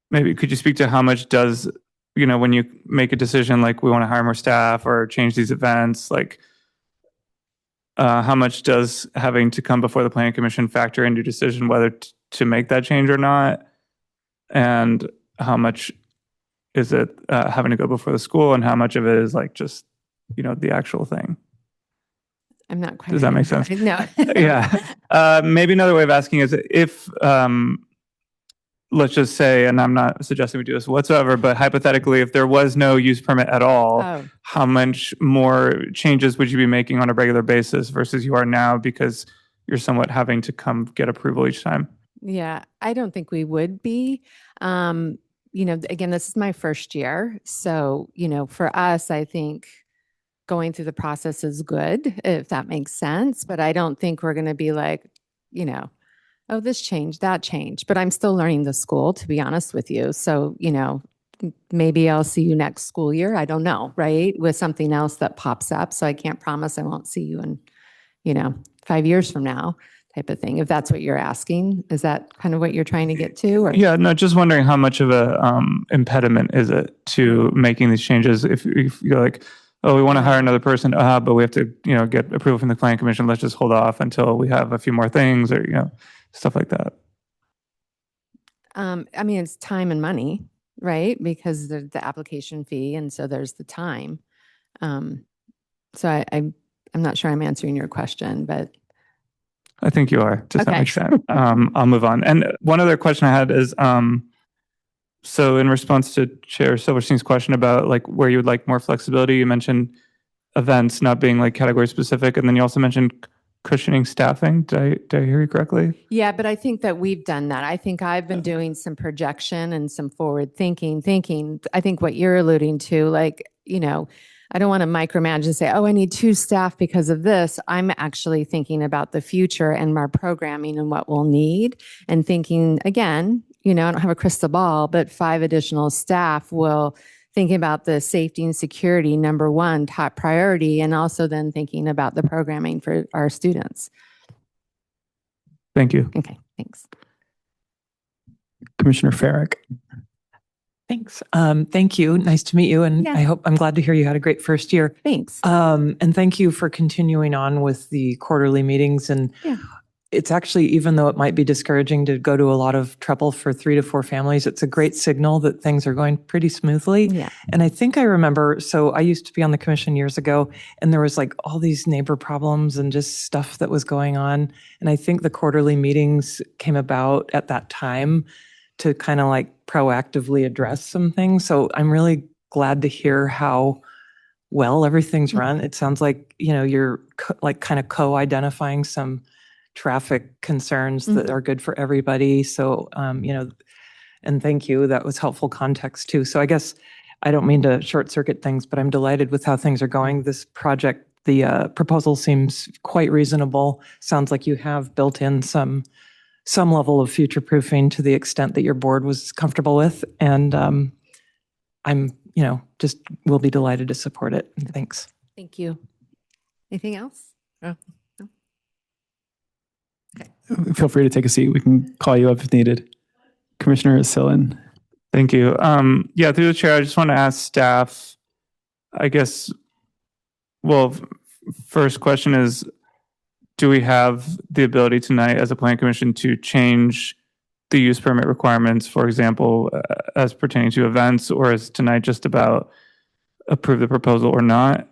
[SPEAKER 6] Maybe could you speak to how much does, when you make a decision like we want to hire more staff or change these events, like how much does having to come before the Planning Commission factor into your decision whether to make that change or not? And how much is it having to go before the school, and how much of it is like just, the actual thing?
[SPEAKER 12] I'm not quite.
[SPEAKER 6] Does that make sense?
[SPEAKER 12] No.
[SPEAKER 6] Yeah. Maybe another way of asking is if, let's just say, and I'm not suggesting we do this whatsoever, but hypothetically, if there was no use permit at all, how much more changes would you be making on a regular basis versus you are now, because you're somewhat having to come get approval each time?
[SPEAKER 12] Yeah, I don't think we would be. again, this is my first year. So, for us, I think going through the process is good, if that makes sense. But I don't think we're going to be like, oh, this changed, that changed. But I'm still learning the school, to be honest with you. So, maybe I'll see you next school year. I don't know, right? With something else that pops up. So I can't promise I won't see you in, 5 years from now type of thing. If that's what you're asking, is that kind of what you're trying to get to? Or?
[SPEAKER 6] Yeah, no, just wondering how much of a impediment is it to making these changes? If you're like, oh, we want to hire another person, but we have to, get approval from the planning commission. Let's just hold off until we have a few more things, or stuff like that.
[SPEAKER 12] It's time and money, right? Because the application fee, and so there's the time. So I'm not sure I'm answering your question, but
[SPEAKER 6] I think you are, to some
[SPEAKER 12] Okay.
[SPEAKER 6] extent. I'll move on. And one other question I had is, so in response to Chair Silverstein's question about like where you would like more flexibility, you mentioned events not being like category specific, and then you also mentioned cushioning staffing. Did I hear you correctly?
[SPEAKER 12] yeah, but I think that we've done that. I think I've been doing some projection and some forward thinking. I think what you're alluding to, like, I don't want to micromanage and say, oh, I need 2 staff because of this. I'm actually thinking about the future and our programming and what we'll need, and thinking again, I don't have a crystal ball, but 5 additional staff will think about the safety and security, number 1, top priority, and also then thinking about the programming for our students.
[SPEAKER 6] Thank you.
[SPEAKER 12] Okay, thanks.
[SPEAKER 1] Commissioner Farrick.
[SPEAKER 10] Thanks. Thank you. Nice to meet you. And
[SPEAKER 12] Yeah.
[SPEAKER 10] I'm glad to hear you had a great first year.
[SPEAKER 12] Thanks.
[SPEAKER 10] And thank you for continuing on with the quarterly meetings. And
[SPEAKER 12] Yeah.
[SPEAKER 10] it's actually, even though it might be discouraging to go to a lot of trouble for 3 to 4 families, it's a great signal that things are going pretty smoothly.
[SPEAKER 12] Yeah.
[SPEAKER 10] And I think I remember, so I used to be on the commission years ago, and there was like all these neighbor problems and just stuff that was going on. And I think the quarterly meetings came about at that time to kind of like proactively address some things. So I'm really glad to hear how well everything's run. It sounds like, you're kind of co-identifying some traffic concerns that are good for everybody. So, and thank you. That was helpful context too. So I guess I don't mean to short circuit things, but I'm delighted with how things are going. This project, the proposal seems quite reasonable. Sounds like you have built in some level of future proofing to the extent that your board was comfortable with. And I'm, just will be delighted to support it. Thanks.
[SPEAKER 12] Thank you. Anything else? Oh.
[SPEAKER 1] Feel free to take a seat. We can call you up if needed. Commissioner Sillen.
[SPEAKER 6] Thank you. Yeah, through the chair, I just want to ask staff, I guess, well, first question is, do we have the ability tonight as a planning commission to change the use permit requirements, for example, as pertaining to events, or is tonight just about approve the proposal or not?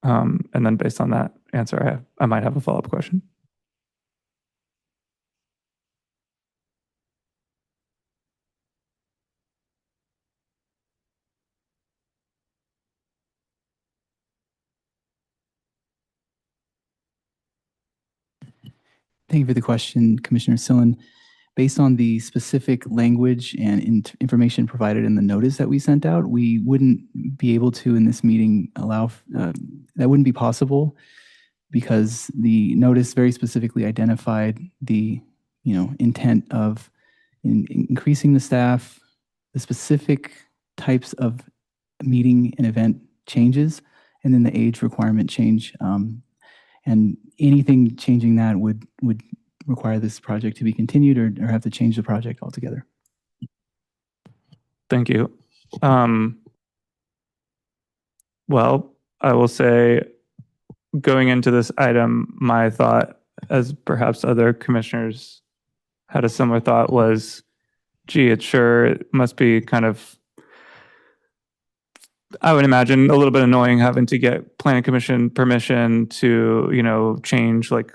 [SPEAKER 6] And then based on that answer, I might have a follow-up question.
[SPEAKER 4] Thank you for the question, Commissioner Sillen. Based on the specific language and information provided in the notice that we sent out, we wouldn't be able to in this meeting allow, that wouldn't be possible because the notice very specifically identified the, intent of increasing the staff, the specific types of meeting and event changes, and then the age requirement change. And anything changing that would require this project to be continued or have to change the project altogether.
[SPEAKER 6] Thank you. Well, I will say going into this item, my thought, as perhaps other commissioners had a similar thought, was, gee, it must be kind of, I would imagine, a little bit annoying having to get planning commission permission to, change like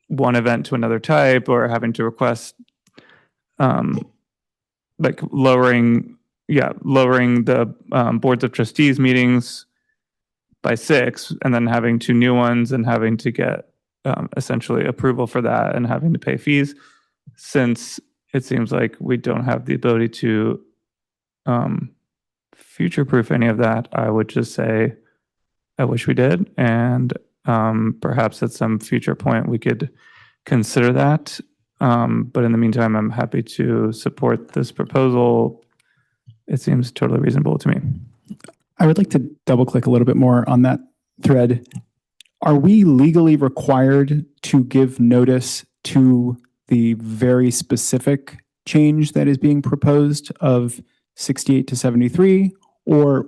[SPEAKER 6] one event to another type, or having to request like lowering the boards of trustees meetings by 6, and then having 2 new ones and having to get essentially approval for that and having to pay fees, since it seems like we don't have the ability to future-proof any of that, I would just say, I wish we did. And perhaps at some future point, we could consider that. But in the meantime, I'm happy to support this proposal. It seems totally reasonable to me.
[SPEAKER 1] I would like to double click a little bit more on that thread. Are we legally required to give notice to the very specific change that is being proposed of 68 to 73? Or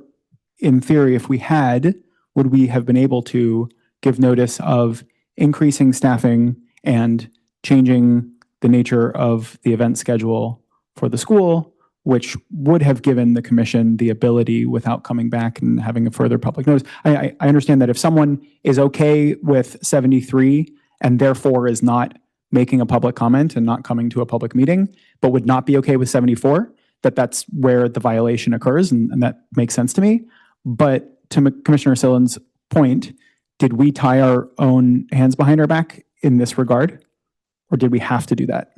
[SPEAKER 1] in theory, if we had, would we have been able to give notice of increasing staffing and changing the nature of the event schedule for the school, which would have given the commission the ability without coming back and having a further public notice? I understand that if someone is okay with 73 and therefore is not making a public comment and not coming to a public meeting, but would not be okay with 74, that's where the violation occurs, and that makes sense to me. But to Commissioner Sillen's point, did we tie our own hands behind our back in this regard? Or did we have to do that?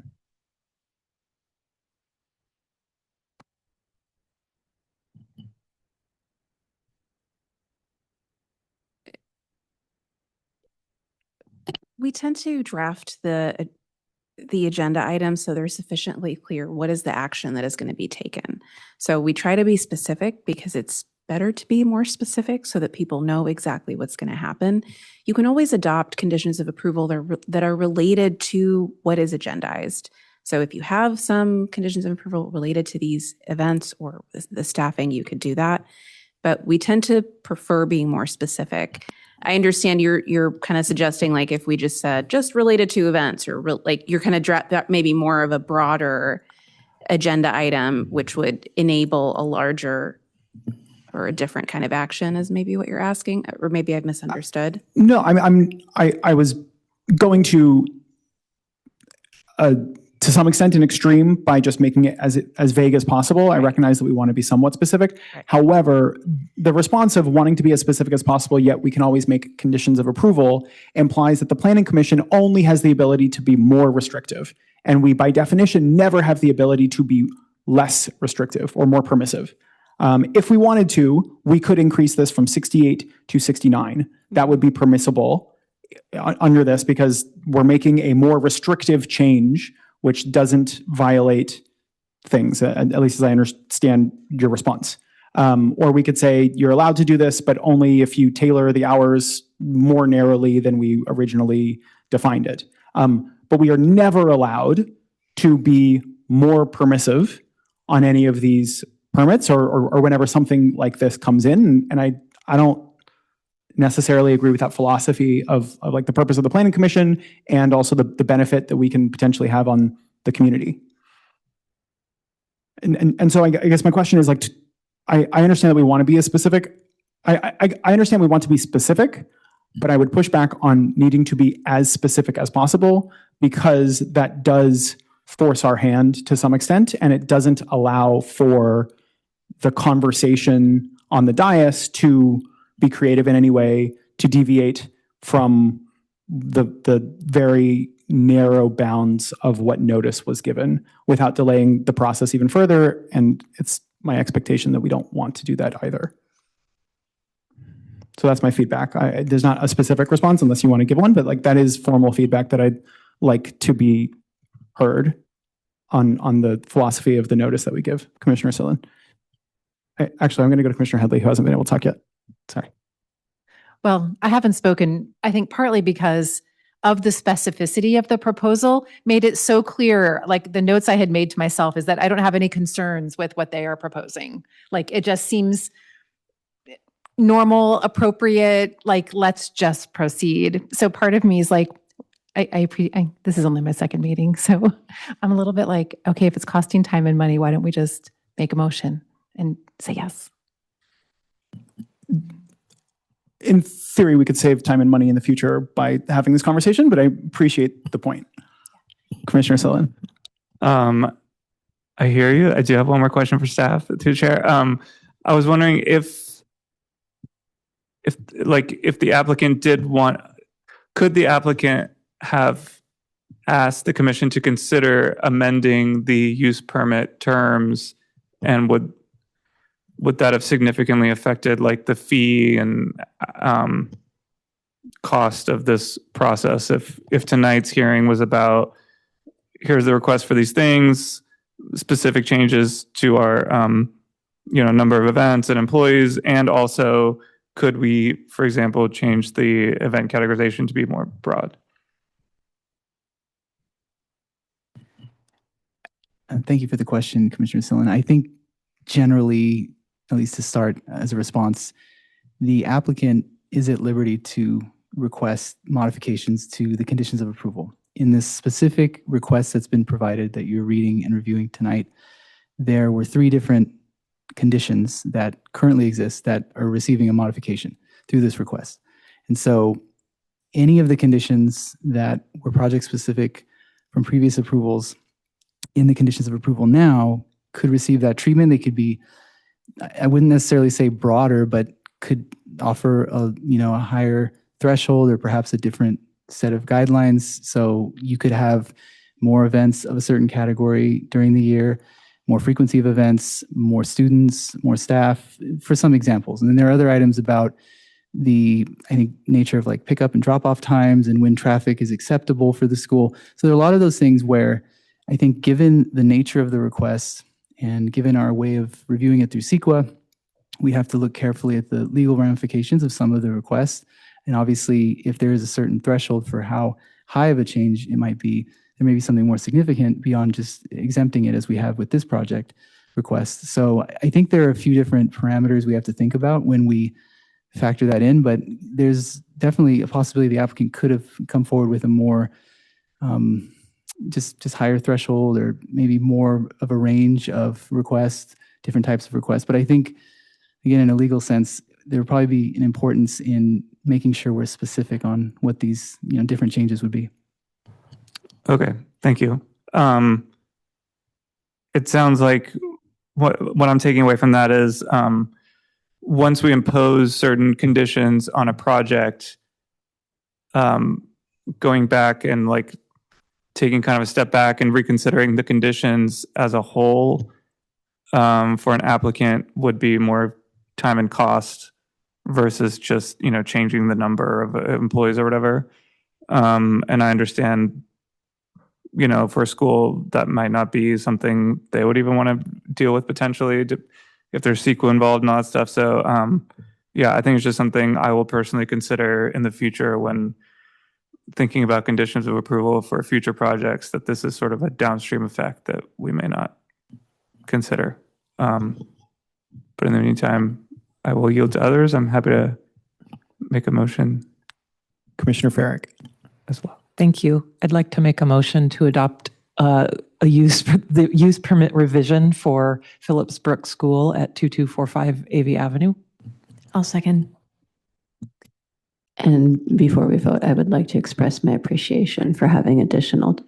[SPEAKER 14] We tend to draft the agenda items so they're sufficiently clear what is the action that is going to be taken. So we try to be specific because it's better to be more specific so that people know exactly what's going to happen. You can always adopt conditions of approval that are related to what is agendized. So if you have some conditions of approval related to these events or the staffing, you could do that. But we tend to prefer being more specific. I understand you're kind of suggesting like if we just said just related to events or like you're kind of that maybe more of a broader agenda item, which would enable a larger or a different kind of action is maybe what you're asking, or maybe I've misunderstood.
[SPEAKER 1] No, I was going to some extent an extreme by just making it as vague as possible. I recognize that we want to be somewhat specific. Right. However, the response of wanting to be as specific as possible, yet we can always make conditions of approval, implies that the Planning Commission only has the ability to be more restrictive. And we, by definition, never have the ability to be less restrictive or more permissive. If we wanted to, we could increase this from 68 to 69. That would be permissible under this because we're making a more restrictive change which doesn't violate things, at least as I understand your response. Or we could say you're allowed to do this, but only if you tailor the hours more narrowly than we originally defined it. But we are never allowed to be more permissive on any of these permits or whenever something like this comes in. And I don't necessarily agree with that philosophy of like the purpose of the Planning Commission and also the benefit that we can potentially have on the community. And so I guess my question is like, I understand that we want to be as specific. I understand we want to be specific, but I would push back on needing to be as specific as possible because that does force our hand to some extent and it doesn't allow for the conversation on the dais to be creative in any way to deviate from the very narrow bounds of what notice was given without delaying the process even further. And it's my expectation that we don't want to do that either. So that's my feedback. There's not a specific response unless you want to give one, but like that is formal feedback that I'd like to be heard on the philosophy of the notice that we give. Commissioner Sillen. Actually, I'm going to go to Commissioner Headley, who hasn't been able to talk yet. Sorry.
[SPEAKER 11] Well, I haven't spoken, I think partly because of the specificity of the proposal made it so clear, like the notes I had made to myself is that I don't have any concerns with what they are proposing. Like it just seems normal, appropriate, like let's just proceed. So part of me is like, this is only my second meeting, so I'm a little bit like, okay, if it's costing time and money, why don't we just make a motion and say yes?
[SPEAKER 1] In theory, we could save time and money in the future by having this conversation, but I appreciate the point. Commissioner Sillen.
[SPEAKER 6] I hear you. I do have one more question for staff, through Chair. I was wondering if the applicant did want, could the applicant have asked the commission to consider amending the use permit terms, and would would that have significantly affected like the fee and cost of this process? If tonight's hearing was about, here's the request for these things, specific changes to our number of events and employees, and also could we, for example, change the event categorization to be more broad?
[SPEAKER 4] Thank you for the question, Commissioner Sillen. I think generally, at least to start as a response, the applicant is at liberty to request modifications to the conditions of approval. In this specific request that's been provided that you're reading and reviewing tonight, there were 3 different conditions that currently exist that are receiving a modification through this request. And so any of the conditions that were project specific from previous approvals in the conditions of approval now could receive that treatment. They could be, I wouldn't necessarily say broader, but could offer a higher threshold or perhaps a different set of guidelines. So you could have more events of a certain category during the year, more frequency of events, more students, more staff, for some examples. And then there are other items about the, I think, nature of like pickup and drop off times and when traffic is acceptable for the school. So there are a lot of those things where I think given the nature of the request and given our way of reviewing it through CEQA, we have to look carefully at the legal ramifications of some of the requests. And obviously, if there is a certain threshold for how high of a change it might be, there may be something more significant beyond just exempting it as we have with this project request. So I think there are a few different parameters we have to think about when we factor that in, but there's definitely a possibility the applicant could have come forward with a more just higher threshold or maybe more of a range of requests, different types of requests. But I think, again, in a legal sense, there would probably be an importance in making sure we're specific on what these different changes would be.
[SPEAKER 6] Okay, thank you. It sounds like what I'm taking away from that is once we impose certain conditions on a project, going back and like taking kind of a step back and reconsidering the conditions as a whole for an applicant would be more time and cost versus just changing the number of employees or whatever. And I understand, for a school that might not be something they would even want to deal with potentially if there's CEQA involved and all that stuff. So yeah, I think it's just something I will personally consider in the future when thinking about conditions of approval for future projects, that this is sort of a downstream effect that we may not consider. But in the meantime, I will yield to others. I'm happy to make a motion.
[SPEAKER 1] Commissioner Farrick
[SPEAKER 6] as well.
[SPEAKER 10] Thank you. I'd like to make a motion to adopt the use permit revision for Phillips Brook School at 2245 AV Avenue.
[SPEAKER 2] I'll second.
[SPEAKER 13] And before we vote, I would like to express my appreciation for having additional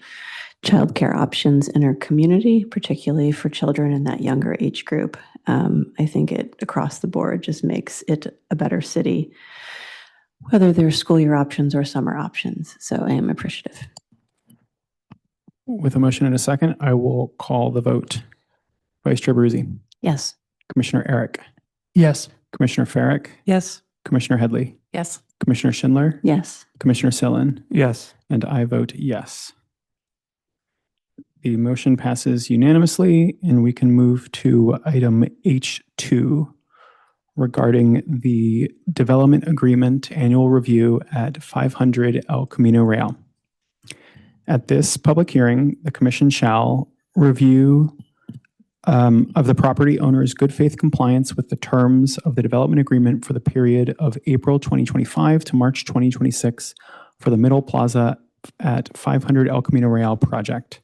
[SPEAKER 13] childcare options in our community, particularly for children in that younger age group. I think it across the board just makes it a better city, whether they're school year options or summer options. So I am appreciative.
[SPEAKER 1] With a motion and a second, I will call the vote. Vice Chair Bruzzi.
[SPEAKER 2] Yes.
[SPEAKER 1] Commissioner Eric.
[SPEAKER 8] Yes.
[SPEAKER 1] Commissioner Farrick.
[SPEAKER 10] Yes.
[SPEAKER 1] Commissioner Headley.
[SPEAKER 11] Yes.
[SPEAKER 1] Commissioner Schindler.
[SPEAKER 13] Yes.
[SPEAKER 1] Commissioner Sillen.
[SPEAKER 6] Yes.
[SPEAKER 1] And I vote yes. The motion passes unanimously, and we can move to item H2 regarding the development agreement annual review at 500 El Camino Real. At this public hearing, the commission shall review of the property owner's good faith compliance with the terms of the development agreement for the period of April 2025 to March 2026 for the Middle Plaza at 500 El Camino Real project.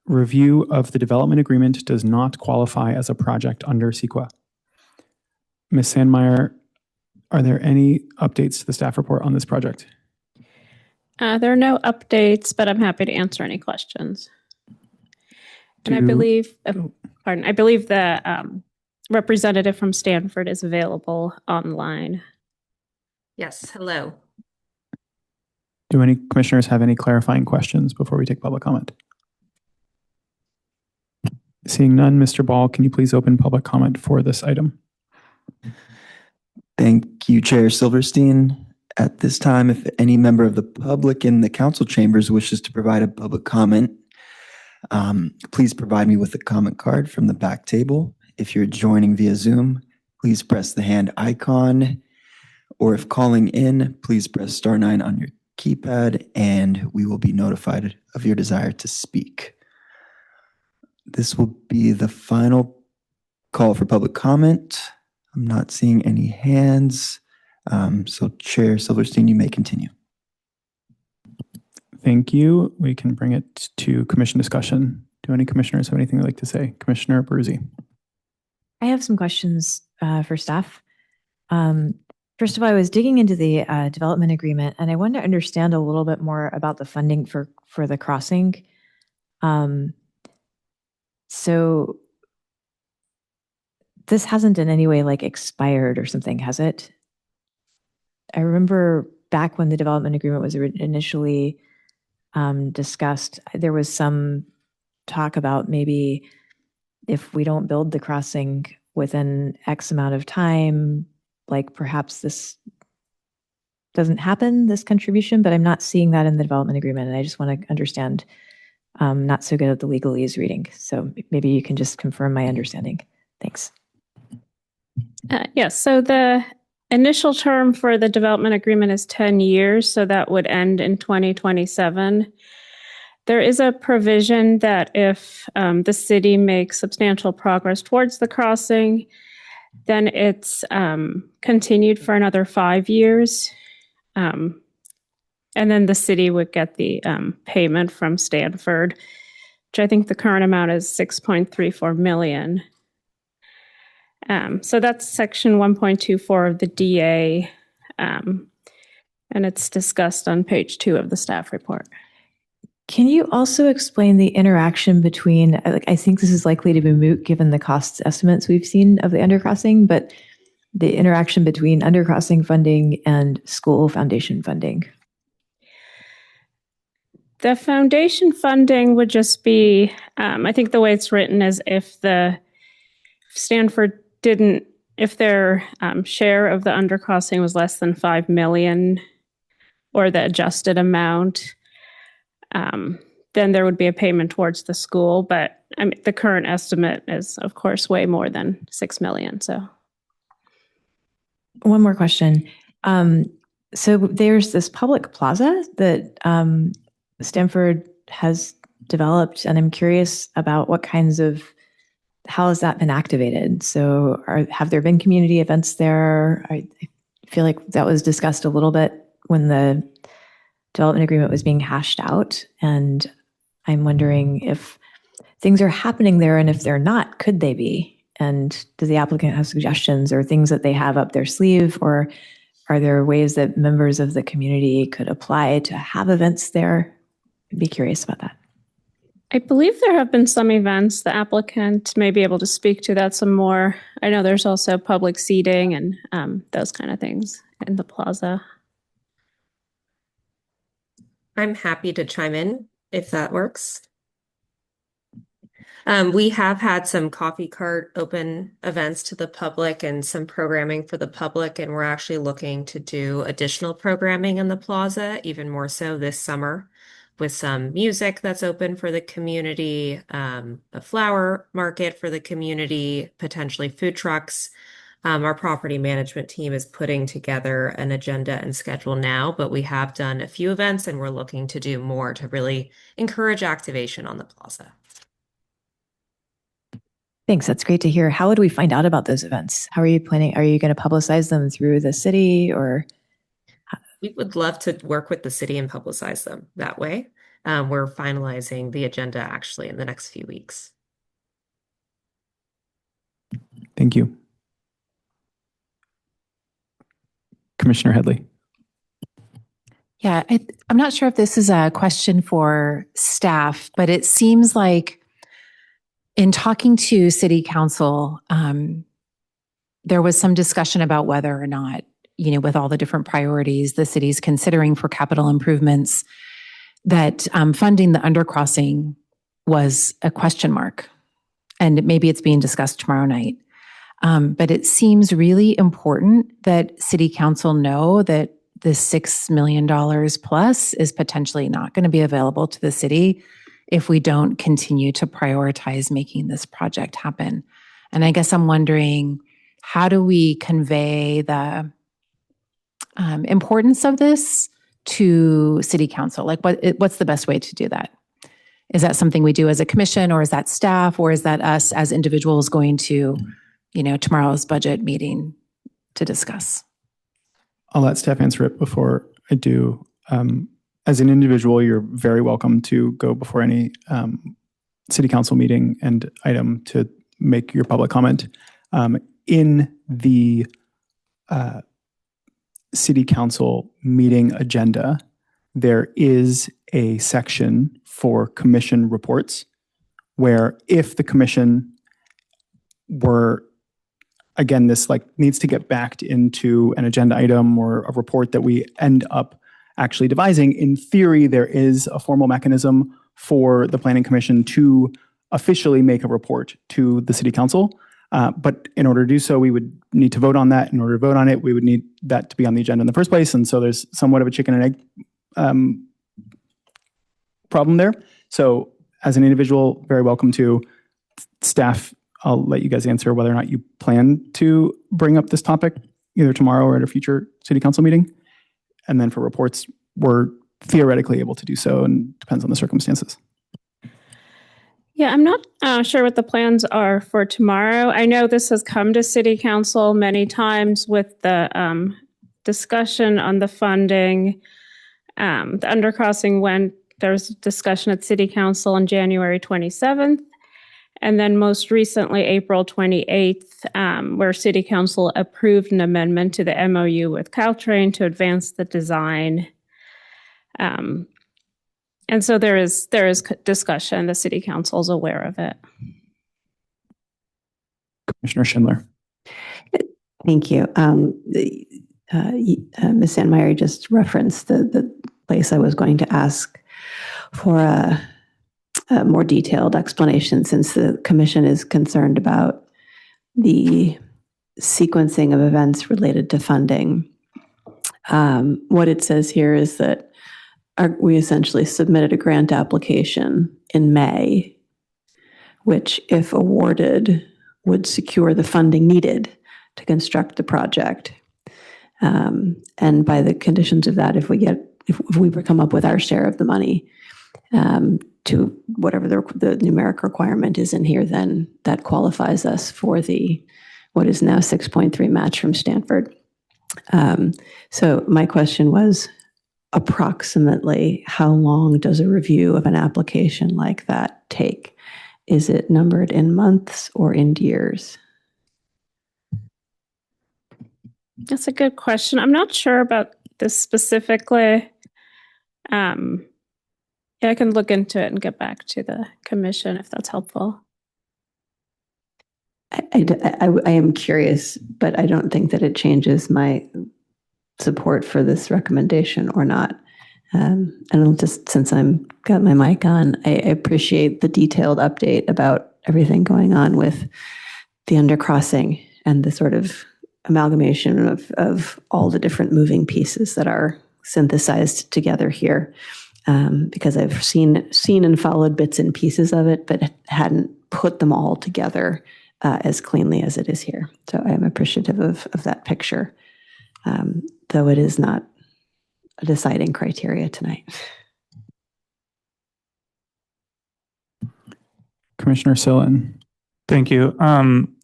[SPEAKER 1] Review of the development agreement does not qualify as a project under CEQA. Ms. Sandmeyer, are there any updates to the staff report on this project?
[SPEAKER 3] There are no updates, but I'm happy to answer any questions. And I believe, I believe the representative from Stanford is available online.
[SPEAKER 15] Yes, hello.
[SPEAKER 1] Do any commissioners have any clarifying questions before we take public comment? Seeing none, Mr. Ball, can you please open public comment for this item?
[SPEAKER 5] Thank you, Chair Silverstein. At this time, if any member of the public in the council chambers wishes to provide a public comment, please provide me with a comment card from the back table. If you're joining via Zoom, please press the hand icon, or if calling in, please press *9 on your keypad and we will be notified of your desire to speak. This will be the final call for public comment. I'm not seeing any hands. So Chair Silverstein, you may continue.
[SPEAKER 1] Thank you. We can bring it to commission discussion. Do any commissioners have anything they'd like to say? Commissioner Abruzzi.
[SPEAKER 2] I have some questions for staff. First of all, I was digging into the development agreement, and I wanted to understand a little bit more about the funding for the crossing. So this hasn't in any way like expired or something, has it? I remember back when the development agreement was initially discussed, there was some talk about maybe if we don't build the crossing within X amount of time, like perhaps this doesn't happen, this contribution, but I'm not seeing that in the development agreement. And I just want to understand, not so good at the legalese reading. So maybe you can just confirm my understanding. Thanks.
[SPEAKER 3] Yes, so the initial term for the development agreement is 10 years, so that would end in 2027. There is a provision that if the city makes substantial progress towards the crossing, then it's continued for another 5 years. And then the city would get the payment from Stanford, which I think the current amount is $6.34 million. So that's section 1.24 of the DA, and it's discussed on page 2 of the staff report.
[SPEAKER 2] Can you also explain the interaction between, I think this is likely to be moot given the cost estimates we've seen of the undercrossing, but the interaction between undercrossing funding and school foundation funding?
[SPEAKER 3] The foundation funding would just be, I think the way it's written is if Stanford if their share of the undercrossing was less than $5 million or the adjusted amount, then there would be a payment towards the school. But I mean, the current estimate is, of course, way more than $6 million. So,
[SPEAKER 2] one more question. So there's this public plaza that Stanford has developed, and I'm curious about how has that been activated? So have there been community events there? I feel like that was discussed a little bit when the development agreement was being hashed out. And I'm wondering if things are happening there, and if they're not, could they be? And does the applicant have suggestions or things that they have up their sleeve, or are there ways that members of the community could apply to have events there? I'd be curious about that.
[SPEAKER 3] I believe there have been some events. The applicant may be able to speak to that some more. I know there's also public seating and those kind of things in the plaza.
[SPEAKER 15] I'm happy to chime in if that works. We have had some coffee cart open events to the public and some programming for the public, and we're actually looking to do additional programming in the plaza, even more so this summer, with some music that's open for the community, a flower market for the community, potentially food trucks. Our property management team is putting together an agenda and schedule now, but we have done a few events and we're looking to do more to really encourage activation on the plaza.
[SPEAKER 2] Thanks. That's great to hear. How would we find out about those events? How are you planning? Are you going to publicize them through the city, or?
[SPEAKER 15] We would love to work with the city and publicize them that way. We're finalizing the agenda actually in the next few weeks.
[SPEAKER 1] Thank you. Commissioner Headley.
[SPEAKER 11] Yeah, I'm not sure if this is a question for staff, but it seems like in talking to City Council, there was some discussion about whether or not, with all the different priorities the city's considering for capital improvements, that funding the undercrossing was a question mark. and maybe it's being discussed tomorrow night. But it seems really important that City Council know that the $6 million plus is potentially not going to be available to the city if we don't continue to prioritize making this project happen. And I guess I'm wondering, how do we convey the importance of this to City Council? Like, what's the best way to do that? Is that something we do as a commission, or is that staff, or is that us as individuals going to, tomorrow's budget meeting to discuss?
[SPEAKER 1] I'll let staff answer it before I do. As an individual, you're very welcome to go before any city council meeting and item to make your public comment. In the city council meeting agenda, there is a section for commission reports where if the commission were, again, this needs to get backed into an agenda item or a report that we end up actually devising. In theory, there is a formal mechanism for the planning commission to officially make a report to the city council. But in order to do so, we would need to vote on that. In order to vote on it, we would need that to be on the agenda in the first place. And so there's somewhat of a chicken and egg problem there. So as an individual, very welcome to. Staff, I'll let you guys answer whether or not you plan to bring up this topic either tomorrow or at a future city council meeting. And then for reports, we're theoretically able to do so, and depends on the circumstances.
[SPEAKER 3] Yeah, I'm not sure what the plans are for tomorrow. I know this has come to City Council many times with the discussion on the funding. The undercrossing there was discussion at City Council on January 27th. And then most recently, April 28th, where City Council approved an amendment to the MOU with Caltrain to advance the design. And so there is discussion. The City Council is aware of it.
[SPEAKER 1] Commissioner Schindler.
[SPEAKER 13] Thank you. Ms. Sandmeyer just referenced the place I was going to ask for a more detailed explanation, since the commission is concerned about the sequencing of events related to funding. What it says here is that we essentially submitted a grant application in May, which, if awarded, would secure the funding needed to construct the project. And by the conditions of that, if we come up with our share of the money, to whatever the numeric requirement is in here, then that qualifies us for what is now 6.3 match from Stanford. So my question was, approximately how long does a review of an application like that take? Is it numbered in months or in years?
[SPEAKER 3] That's a good question. I'm not sure about this specifically. Yeah, I can look into it and get back to the commission if that's helpful.
[SPEAKER 13] I am curious, but I don't think that it changes my support for this recommendation or not. And just since I'm got my mic on, I appreciate the detailed update about everything going on with the undercrossing and the sort of amalgamation of all the different moving pieces that are synthesized together here. Because I've seen and followed bits and pieces of it, but hadn't put them all together as cleanly as it is here. So I am appreciative of that picture, though it is not a deciding criteria tonight.
[SPEAKER 1] Commissioner Sillen.
[SPEAKER 6] Thank you.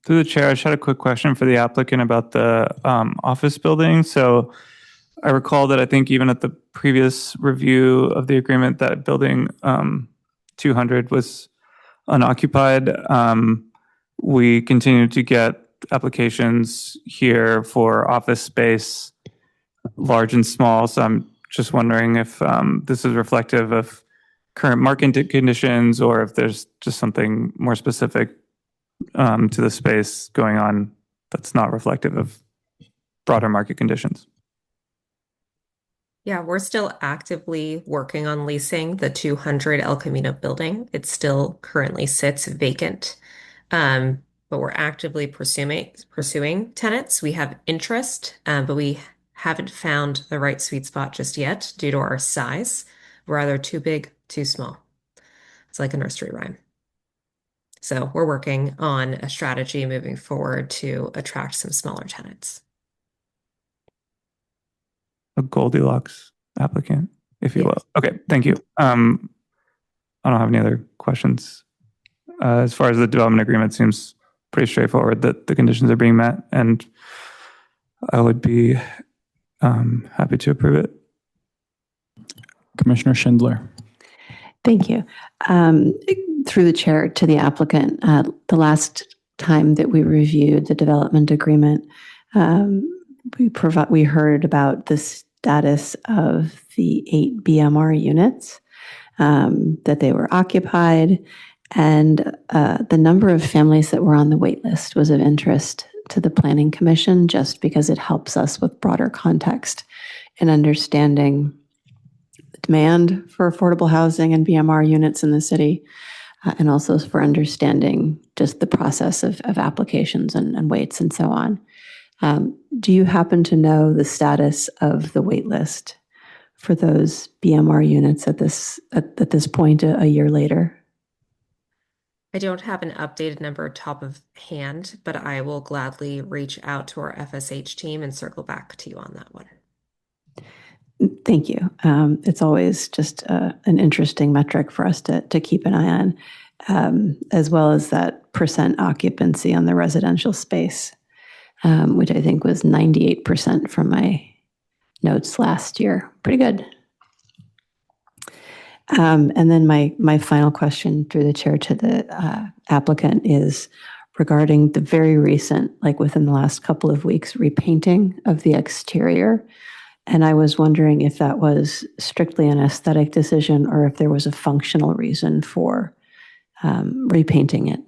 [SPEAKER 6] Through the chair, I just had a quick question for the applicant about the office building. So I recall that I think even at the previous review of the agreement, that building 200 was unoccupied. We continue to get applications here for office space, large and small. So I'm just wondering if this is reflective of current market conditions, or if there's just something more specific to the space going on that's not reflective of broader market conditions.
[SPEAKER 15] Yeah, we're still actively working on leasing the 200 El Camino building. It still currently sits vacant. But we're actively pursuing tenants. We have interest, but we haven't found the right sweet spot just yet due to our size. We're either too big, too small. It's like a nursery rhyme. So we're working on a strategy moving forward to attract some smaller tenants.
[SPEAKER 6] A Goldilocks applicant, if you will. Okay, thank you. I don't have any other questions. As far as the development agreement, seems pretty straightforward that the conditions are being met, and I would be happy to approve it.
[SPEAKER 1] Commissioner Schindler.
[SPEAKER 13] Thank you. Through the chair to the applicant, the last time that we reviewed the development agreement, we heard about the status of the 8 BMR units, that they were occupied, and the number of families that were on the wait list was of interest to the Planning Commission, just because it helps us with broader context in understanding the demand for affordable housing and BMR units in the city, and also for understanding just the process of applications and waits and so on. Do you happen to know the status of the wait list for those BMR units at this point a year later?
[SPEAKER 15] I don't have an updated number top of hand, but I will gladly reach out to our FSH team and circle back to you on that one.
[SPEAKER 13] Thank you. It's always just an interesting metric for us to keep an eye on, as well as that percent occupancy on the residential space, which I think was 98% from my notes last year. Pretty good. And then my final question through the chair to the applicant is regarding the very recent, like within the last couple of weeks, repainting of the exterior. And I was wondering if that was strictly an aesthetic decision or if there was a functional reason for repainting it.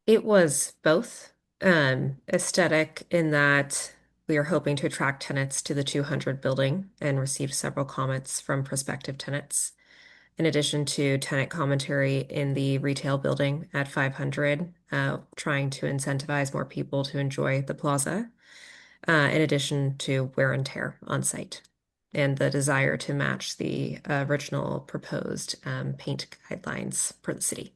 [SPEAKER 15] It was both aesthetic in that we are hoping to attract tenants to the 200 building and received several comments from prospective tenants. In addition to tenant commentary in the retail building at 500, trying to incentivize more people to enjoy the plaza, in addition to wear and tear on site, and the desire to match the original proposed paint guidelines for the city.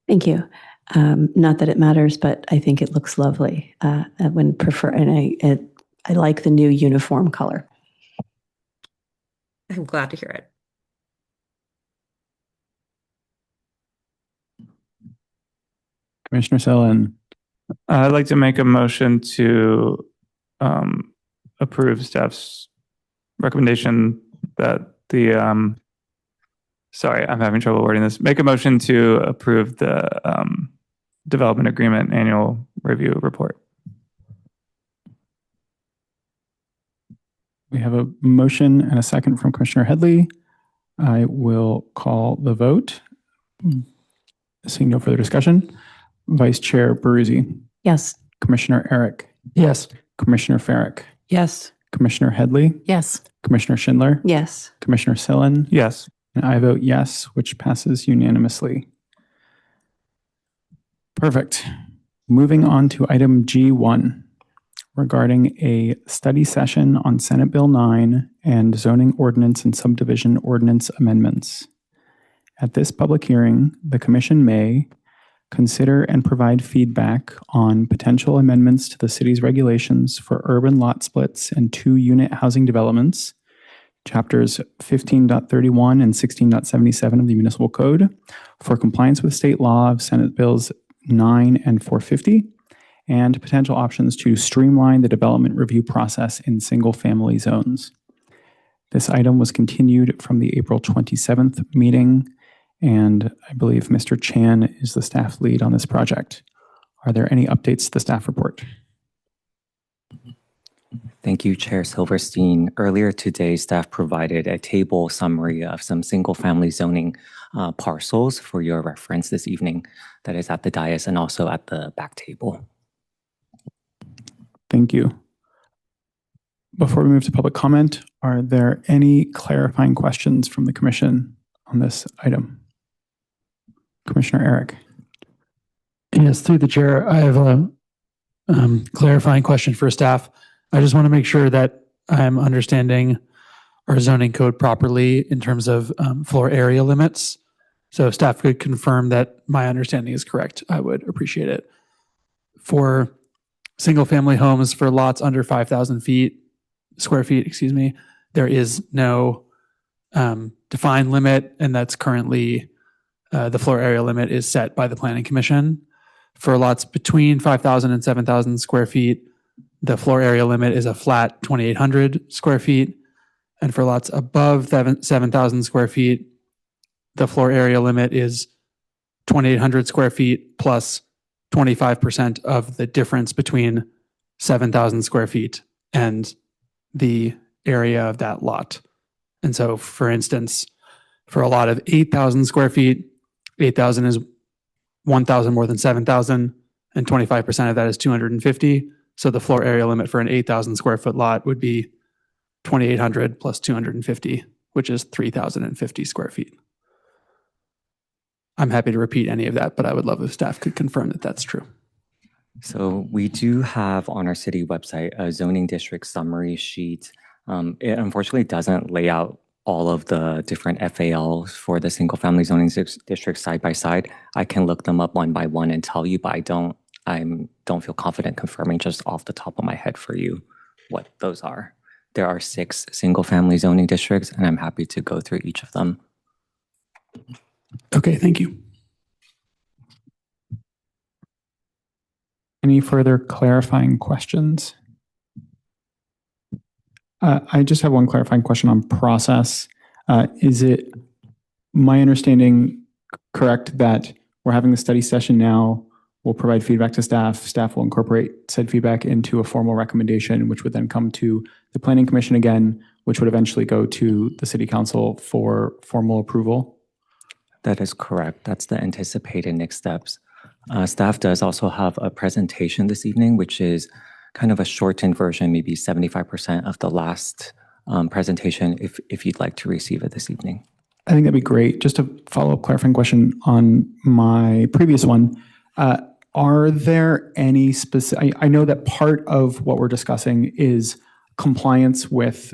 [SPEAKER 13] Thank you. Not that it matters, but I think it looks lovely. I like the new uniform color.
[SPEAKER 15] I'm glad to hear it.
[SPEAKER 1] Commissioner Sellen.
[SPEAKER 6] I'd like to make a motion to approve staff's recommendation that the sorry, I'm having trouble wording this. Make a motion to approve the development agreement annual review report.
[SPEAKER 1] We have a motion and a second from Commissioner Headley. I will call the vote. Seeing no further discussion. Vice Chair Baruzzi.
[SPEAKER 13] Yes.
[SPEAKER 1] Commissioner Eric.
[SPEAKER 8] Yes.
[SPEAKER 1] Commissioner Farrick.
[SPEAKER 10] Yes.
[SPEAKER 1] Commissioner Headley.
[SPEAKER 11] Yes.
[SPEAKER 1] Commissioner Schindler.
[SPEAKER 13] Yes.
[SPEAKER 1] Commissioner Sellen.
[SPEAKER 6] Yes.
[SPEAKER 1] And I vote yes, which passes unanimously. Perfect. Moving on to item G1 regarding a study session on Senate Bill 9 and zoning ordinance and subdivision ordinance amendments. At this public hearing, the Commission may consider and provide feedback on potential amendments to the city's regulations for urban lot splits and 2-unit housing developments, chapters 15.31 and 16.77 of the Municipal Code, for compliance with state law of Senate Bills 9 and 450, and potential options to streamline the development review process in single-family zones. This item was continued from the April 27th meeting, and I believe Mr. Chan is the staff lead on this project. Are there any updates to the staff report?
[SPEAKER 16] Thank you, Chair Silverstein. Earlier today, staff provided a table summary of some single-family zoning parcels for your reference this evening. That is at the dais and also at the back table.
[SPEAKER 1] Thank you. Before we move to public comment, are there any clarifying questions from the Commission on this item? Commissioner Eric.
[SPEAKER 17] Yes, through the chair, I have a clarifying question for staff. I just want to make sure that I'm understanding our zoning code properly in terms of floor area limits. So if staff could confirm that my understanding is correct, I would appreciate it. For single-family homes for lots under 5,000 square feet, there is no defined limit, and that's currently the floor area limit is set by the Planning Commission. For lots between 5,000 and 7,000 square feet, the floor area limit is a flat 2,800 square feet. And for lots above 7,000 square feet, the floor area limit is 2,800 square feet plus 25% of the difference between 7,000 square feet and the area of that lot. And so, for instance, for a lot of 8,000 square feet, 8,000 is 1,000 more than 7,000, and 25% of that is 250. So the floor area limit for an 8,000 square foot lot would be 2,800 plus 250, which is 3,050 square feet. I'm happy to repeat any of that, but I would love if staff could confirm that that's true.
[SPEAKER 16] So we do have on our city website a zoning district summary sheet. It unfortunately doesn't lay out all of the different FALs for the single family zoning district side by side. I can look them up one by one and tell you, but I don't feel confident confirming just off the top of my head for you what those are. There are 6 single family zoning districts, and I'm happy to go through each of them.
[SPEAKER 17] Okay, thank you.
[SPEAKER 1] Any further clarifying questions? I just have one clarifying question on process. Is it my understanding correct that we're having the study session now? We'll provide feedback to staff. Staff will incorporate said feedback into a formal recommendation, which would then come to the Planning Commission again, which would eventually go to the City Council for formal approval?
[SPEAKER 16] That is correct. That's the anticipated next steps. Staff does also have a presentation this evening, which is kind of a shortened version, maybe 75% of the last presentation, if you'd like to receive it this evening.
[SPEAKER 1] I think that'd be great. Just a follow-up clarifying question on my previous one. Are there any specific, I know that part of what we're discussing is compliance with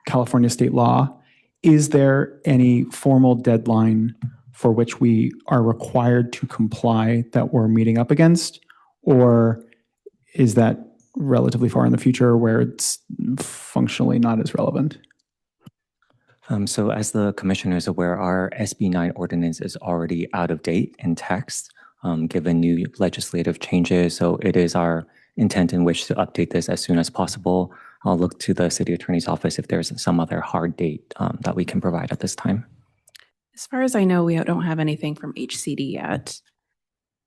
[SPEAKER 1] California state law. Is there any formal deadline for which we are required to comply that we're meeting up against? Or is that relatively far in the future where it's functionally not as relevant?
[SPEAKER 16] So as the commissioner is aware, our SB 9 ordinance is already out of date in text, given new legislative changes. So it is our intent and wish to update this as soon as possible. I'll look to the city attorney's office if there's some other hard date that we can provide at this time.
[SPEAKER 14] As far as I know, we don't have anything from HCD yet,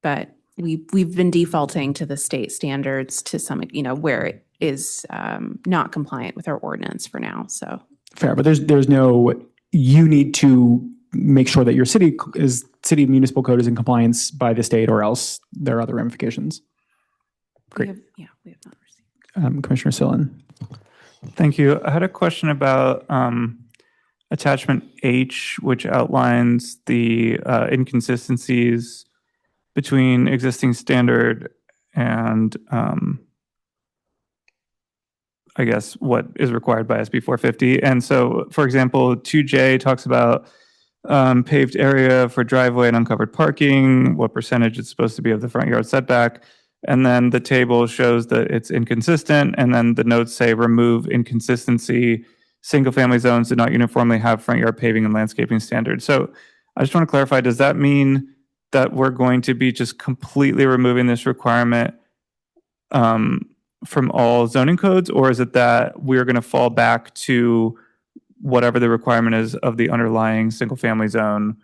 [SPEAKER 14] but we've been defaulting to the state standards to some, where it is not compliant with our ordinance for now. So
[SPEAKER 1] Fair, but there's no, you need to make sure that your city municipal code is in compliance by the state, or else there are other ramifications. Great.
[SPEAKER 14] we have not received.
[SPEAKER 1] Commissioner Sillen.
[SPEAKER 6] Thank you. I had a question about attachment H, which outlines the inconsistencies between existing standard and I guess what is required by SB 450. And so, for example, 2J talks about paved area for driveway and uncovered parking, what percentage it's supposed to be of the front yard setback. And then the table shows that it's inconsistent. And then the notes say remove inconsistency. Single family zones do not uniformly have front yard paving and landscaping standards. So I just want to clarify, does that mean that we're going to be just completely removing this requirement from all zoning codes, or is it that we're going to fall back to whatever the requirement is of the underlying single family zone,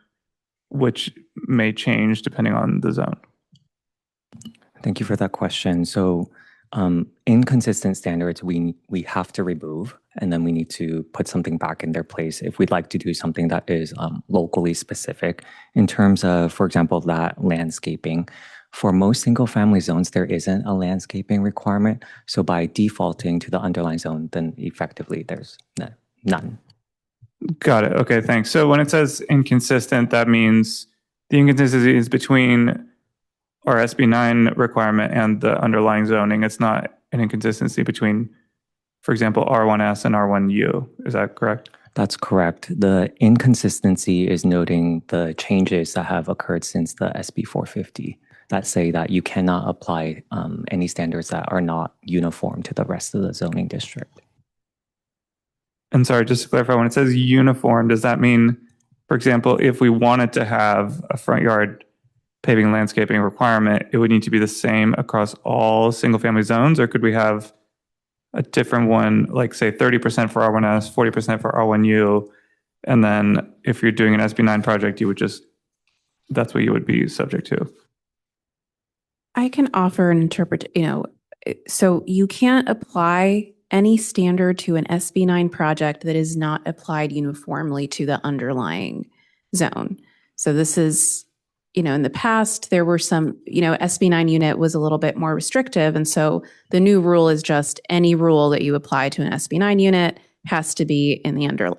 [SPEAKER 6] which may change depending on the zone?
[SPEAKER 16] Thank you for that question. So inconsistent standards we have to remove, and then we need to put something back in their place if we'd like to do something that is locally specific. In terms of, for example, that landscaping, for most single family zones, there isn't a landscaping requirement. So by defaulting to the underlying zone, then effectively there's none.
[SPEAKER 6] Got it. Okay, thanks. So when it says inconsistent, that means the inconsistency is between our SB9 requirement and the underlying zoning. It's not an inconsistency between, for example, R1S and R1U. Is that correct?
[SPEAKER 16] That's correct. The inconsistency is noting the changes that have occurred since the SB 450 that say that you cannot apply any standards that are not uniform to the rest of the zoning district.
[SPEAKER 6] And sorry, just to clarify, when it says uniform, does that mean, for example, if we wanted to have a front yard paving and landscaping requirement, it would need to be the same across all single family zones? Or could we have a different one, like say 30% for R1S, 40% for R1U, and then if you're doing an SB9 project, you would just, that's what you would be subject to?
[SPEAKER 14] I can offer an so you can't apply any standard to an SB9 project that is not applied uniformly to the underlying zone. So this is, in the past, there were some, SB9 unit was a little bit more restrictive. And so the new rule is just any rule that you apply to an SB9 unit has to be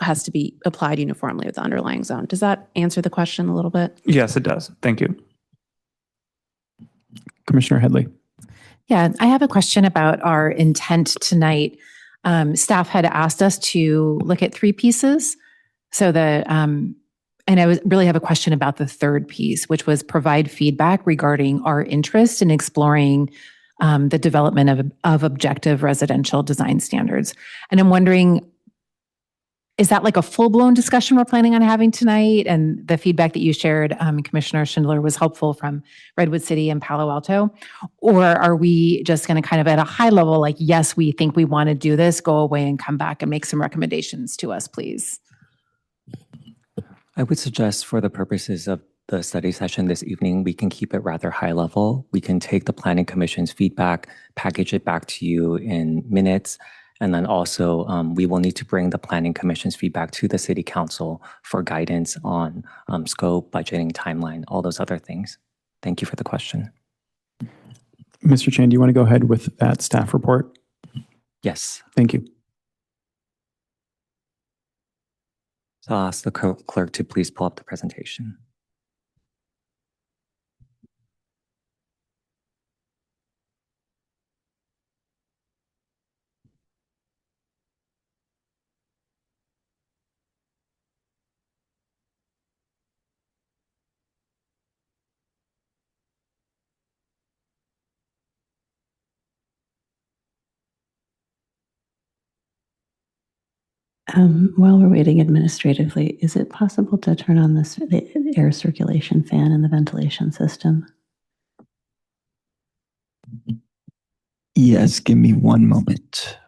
[SPEAKER 14] has to be applied uniformly with the underlying zone. Does that answer the question a little bit?
[SPEAKER 6] Yes, it does. Thank you.
[SPEAKER 1] Commissioner Headley.
[SPEAKER 11] Yeah, I have a question about our intent tonight. Staff had asked us to look at 3 pieces. So and I really have a question about the third piece, which was provide feedback regarding our interest in exploring the development of objective residential design standards. And I'm wondering, is that like a full-blown discussion we're planning on having tonight? And the feedback that you shared, Commissioner Schindler, was helpful from Redwood City and Palo Alto? Or are we just going to kind of at a high level, like, yes, we think we want to do this, go away and come back and make some recommendations to us, please?
[SPEAKER 16] I would suggest for the purposes of the study session this evening, we can keep it rather high level. We can take the Planning Commission's feedback, package it back to you in minutes, and then also we will need to bring the Planning Commission's feedback to the City Council for guidance on scope, budgeting, timeline, all those other things. Thank you for the question.
[SPEAKER 1] Mr. Chan, do you want to go ahead with that staff report?
[SPEAKER 16] Yes.
[SPEAKER 1] Thank you.
[SPEAKER 16] So I'll ask the clerk to please pull up the presentation.
[SPEAKER 13] While we're waiting administratively, is it possible to turn on the air circulation fan in the ventilation system?
[SPEAKER 5] Yes, give me one moment.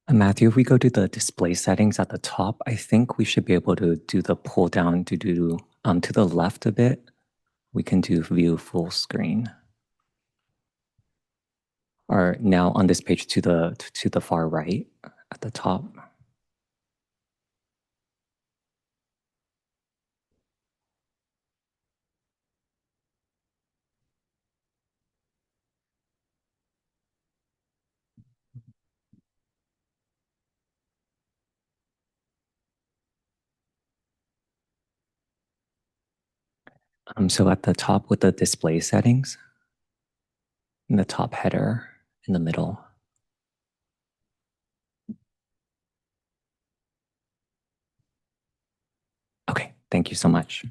[SPEAKER 16] Matthew, if we go to the display settings at the top, I think we should be able to do the pull down to the left a bit. We can do view full screen. Or now on this page to the far right at the top. So at the top with the display settings, in the top header, in the middle. Okay, thank you so much.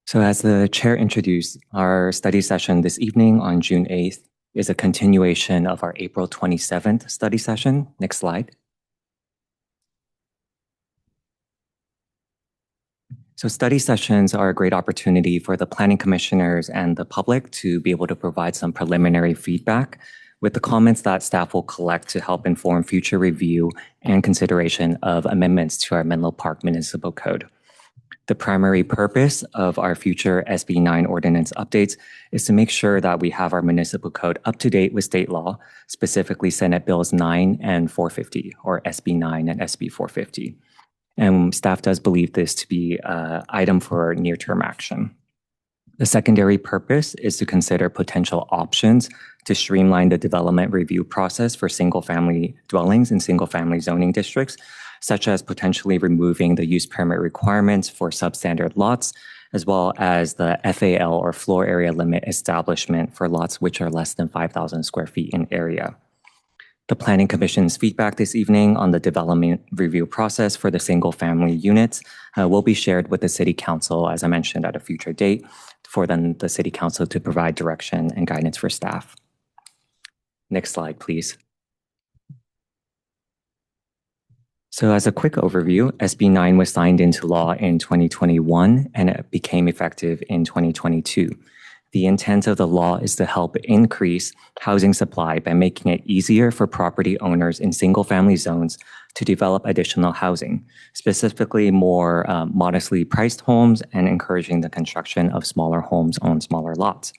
[SPEAKER 16] So as the chair introduced, our study session this evening on June 8th is a continuation of our April 27th study session. Next slide. So study sessions are a great opportunity for the planning commissioners and the public to be able to provide some preliminary feedback with the comments that staff will collect to help inform future review and consideration of amendments to our Menlo Park Municipal Code. The primary purpose of our future SB 9 ordinance updates is to make sure that we have our municipal code up to date with state law, specifically Senate Bills 9 and 450, or SB 9 and SB 450. and staff does believe this to be an item for near-term action. The secondary purpose is to consider potential options to streamline the development review process for single-family dwellings in single-family zoning districts, such as potentially removing the use permit requirements for substandard lots, as well as the FAL or floor area limit establishment for lots which are less than 5,000 square feet in area. The Planning Commission's feedback this evening on the development review process for the single-family units will be shared with the City Council, as I mentioned, at a future date, for then the City Council to provide direction and guidance for staff. Next slide, please. So as a quick overview, SB 9 was signed into law in 2021 and it became effective in 2022. The intent of the law is to help increase housing supply by making it easier for property owners in single-family zones to develop additional housing, specifically more modestly priced homes and encouraging the construction of smaller homes on smaller lots.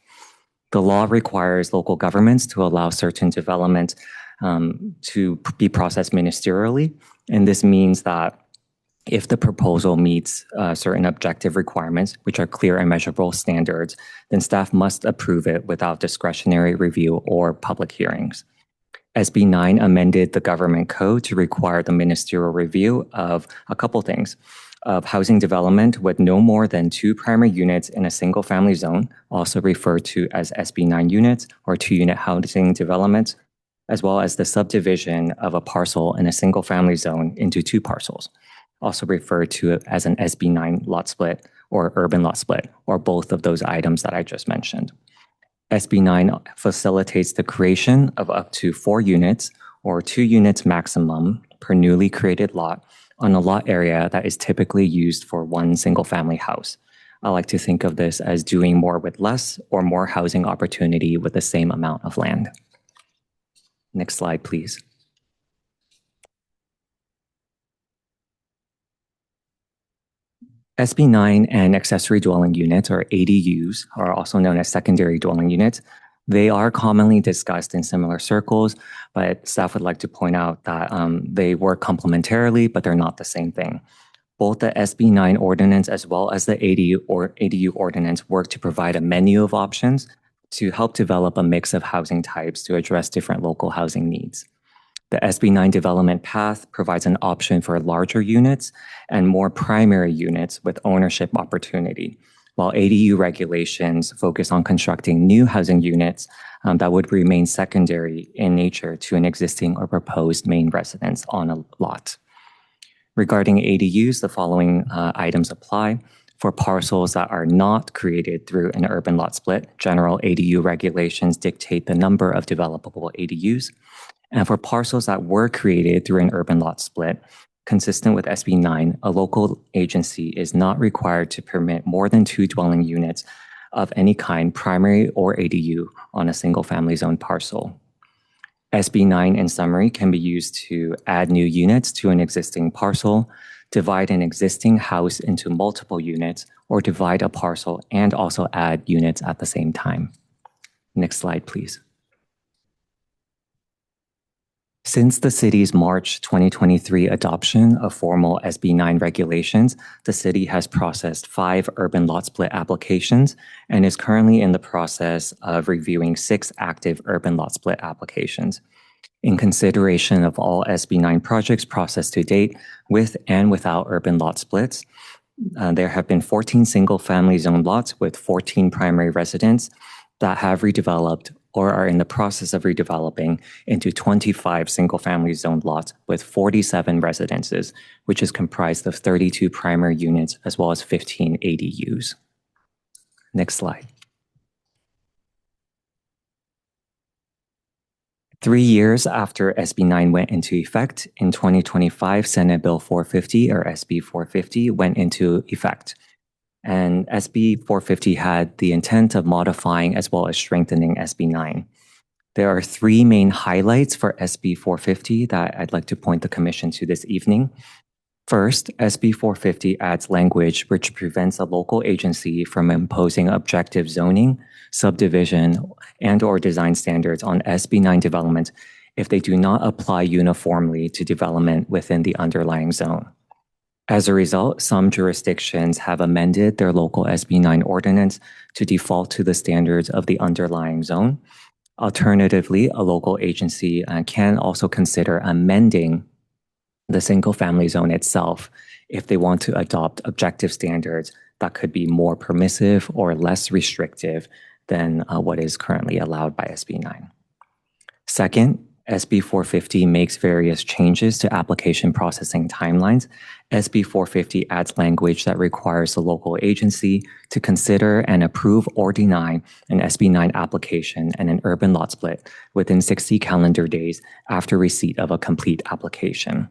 [SPEAKER 16] The law requires local governments to allow certain development to be processed ministerially, and this means that if the proposal meets certain objective requirements, which are clear and measurable standards, then staff must approve it without discretionary review or public hearings. SB 9 amended the government code to require the ministerial review of a couple things, of housing development with no more than 2 primary units in a single family zone, also referred to as SB 9 units or 2-unit housing development, as well as the subdivision of a parcel in a single family zone into 2 parcels, also referred to as an SB 9 lot split or urban lot split, or both of those items that I just mentioned. SB 9 facilitates the creation of up to 4 units or 2 units maximum per newly created lot on a lot area that is typically used for one single family house. I like to think of this as doing more with less or more housing opportunity with the same amount of land. Next slide, please. SB 9 and accessory dwelling units, or ADUs, are also known as secondary dwelling units. They are commonly discussed in similar circles, but staff would like to point out that they work complementarily, but they're not the same thing. Both the SB 9 ordinance as well as the ADU ordinance work to provide a menu of options to help develop a mix of housing types to address different local housing needs. The SB 9 development path provides an option for larger units and more primary units with ownership opportunity, while ADU regulations focus on constructing new housing units that would remain secondary in nature to an existing or proposed main residence on a lot. Regarding ADUs, the following items apply. For parcels that are not created through an urban lot split, general ADU regulations dictate the number of developable ADUs. And for parcels that were created through an urban lot split, consistent with SB 9, a local agency is not required to permit more than 2 dwelling units of any kind, primary or ADU, on a single family zone parcel. SB 9, in summary, can be used to add new units to an existing parcel, divide an existing house into multiple units, or divide a parcel and also add units at the same time. Next slide, please. Since the city's March 2023 adoption of formal SB 9 regulations, the city has processed 5 urban lot split applications and is currently in the process of reviewing 6 active urban lot split applications. In consideration of all SB 9 projects processed to date, with and without urban lot splits, there have been 14 single-family zone lots with 14 primary residents that have redeveloped or are in the process of redeveloping into 25 single-family zone lots with 47 residences, which is comprised of 32 primary units as well as 15 ADUs. Next slide. 3 years after SB 9 went into effect, in 2025, Senate Bill 450, or SB 450, went into effect. And SB 450 had the intent of modifying as well as strengthening SB 9. There are 3 main highlights for SB 450 that I'd like to point the Commission to this evening. First, SB 450 adds language which prevents a local agency from imposing objective zoning, subdivision, and/or design standards on SB 9 development if they do not apply uniformly to development within the underlying zone. As a result, some jurisdictions have amended their local SB 9 ordinance to default to the standards of the underlying zone. Alternatively, a local agency can also consider amending the single-family zone itself if they want to adopt objective standards that could be more permissive or less restrictive than what is currently allowed by SB 9. Second, SB 450 makes various changes to application processing timelines. SB 450 adds language that requires the local agency to consider and approve or deny an SB 9 application and an urban lot split within 60 calendar days after receipt of a complete application.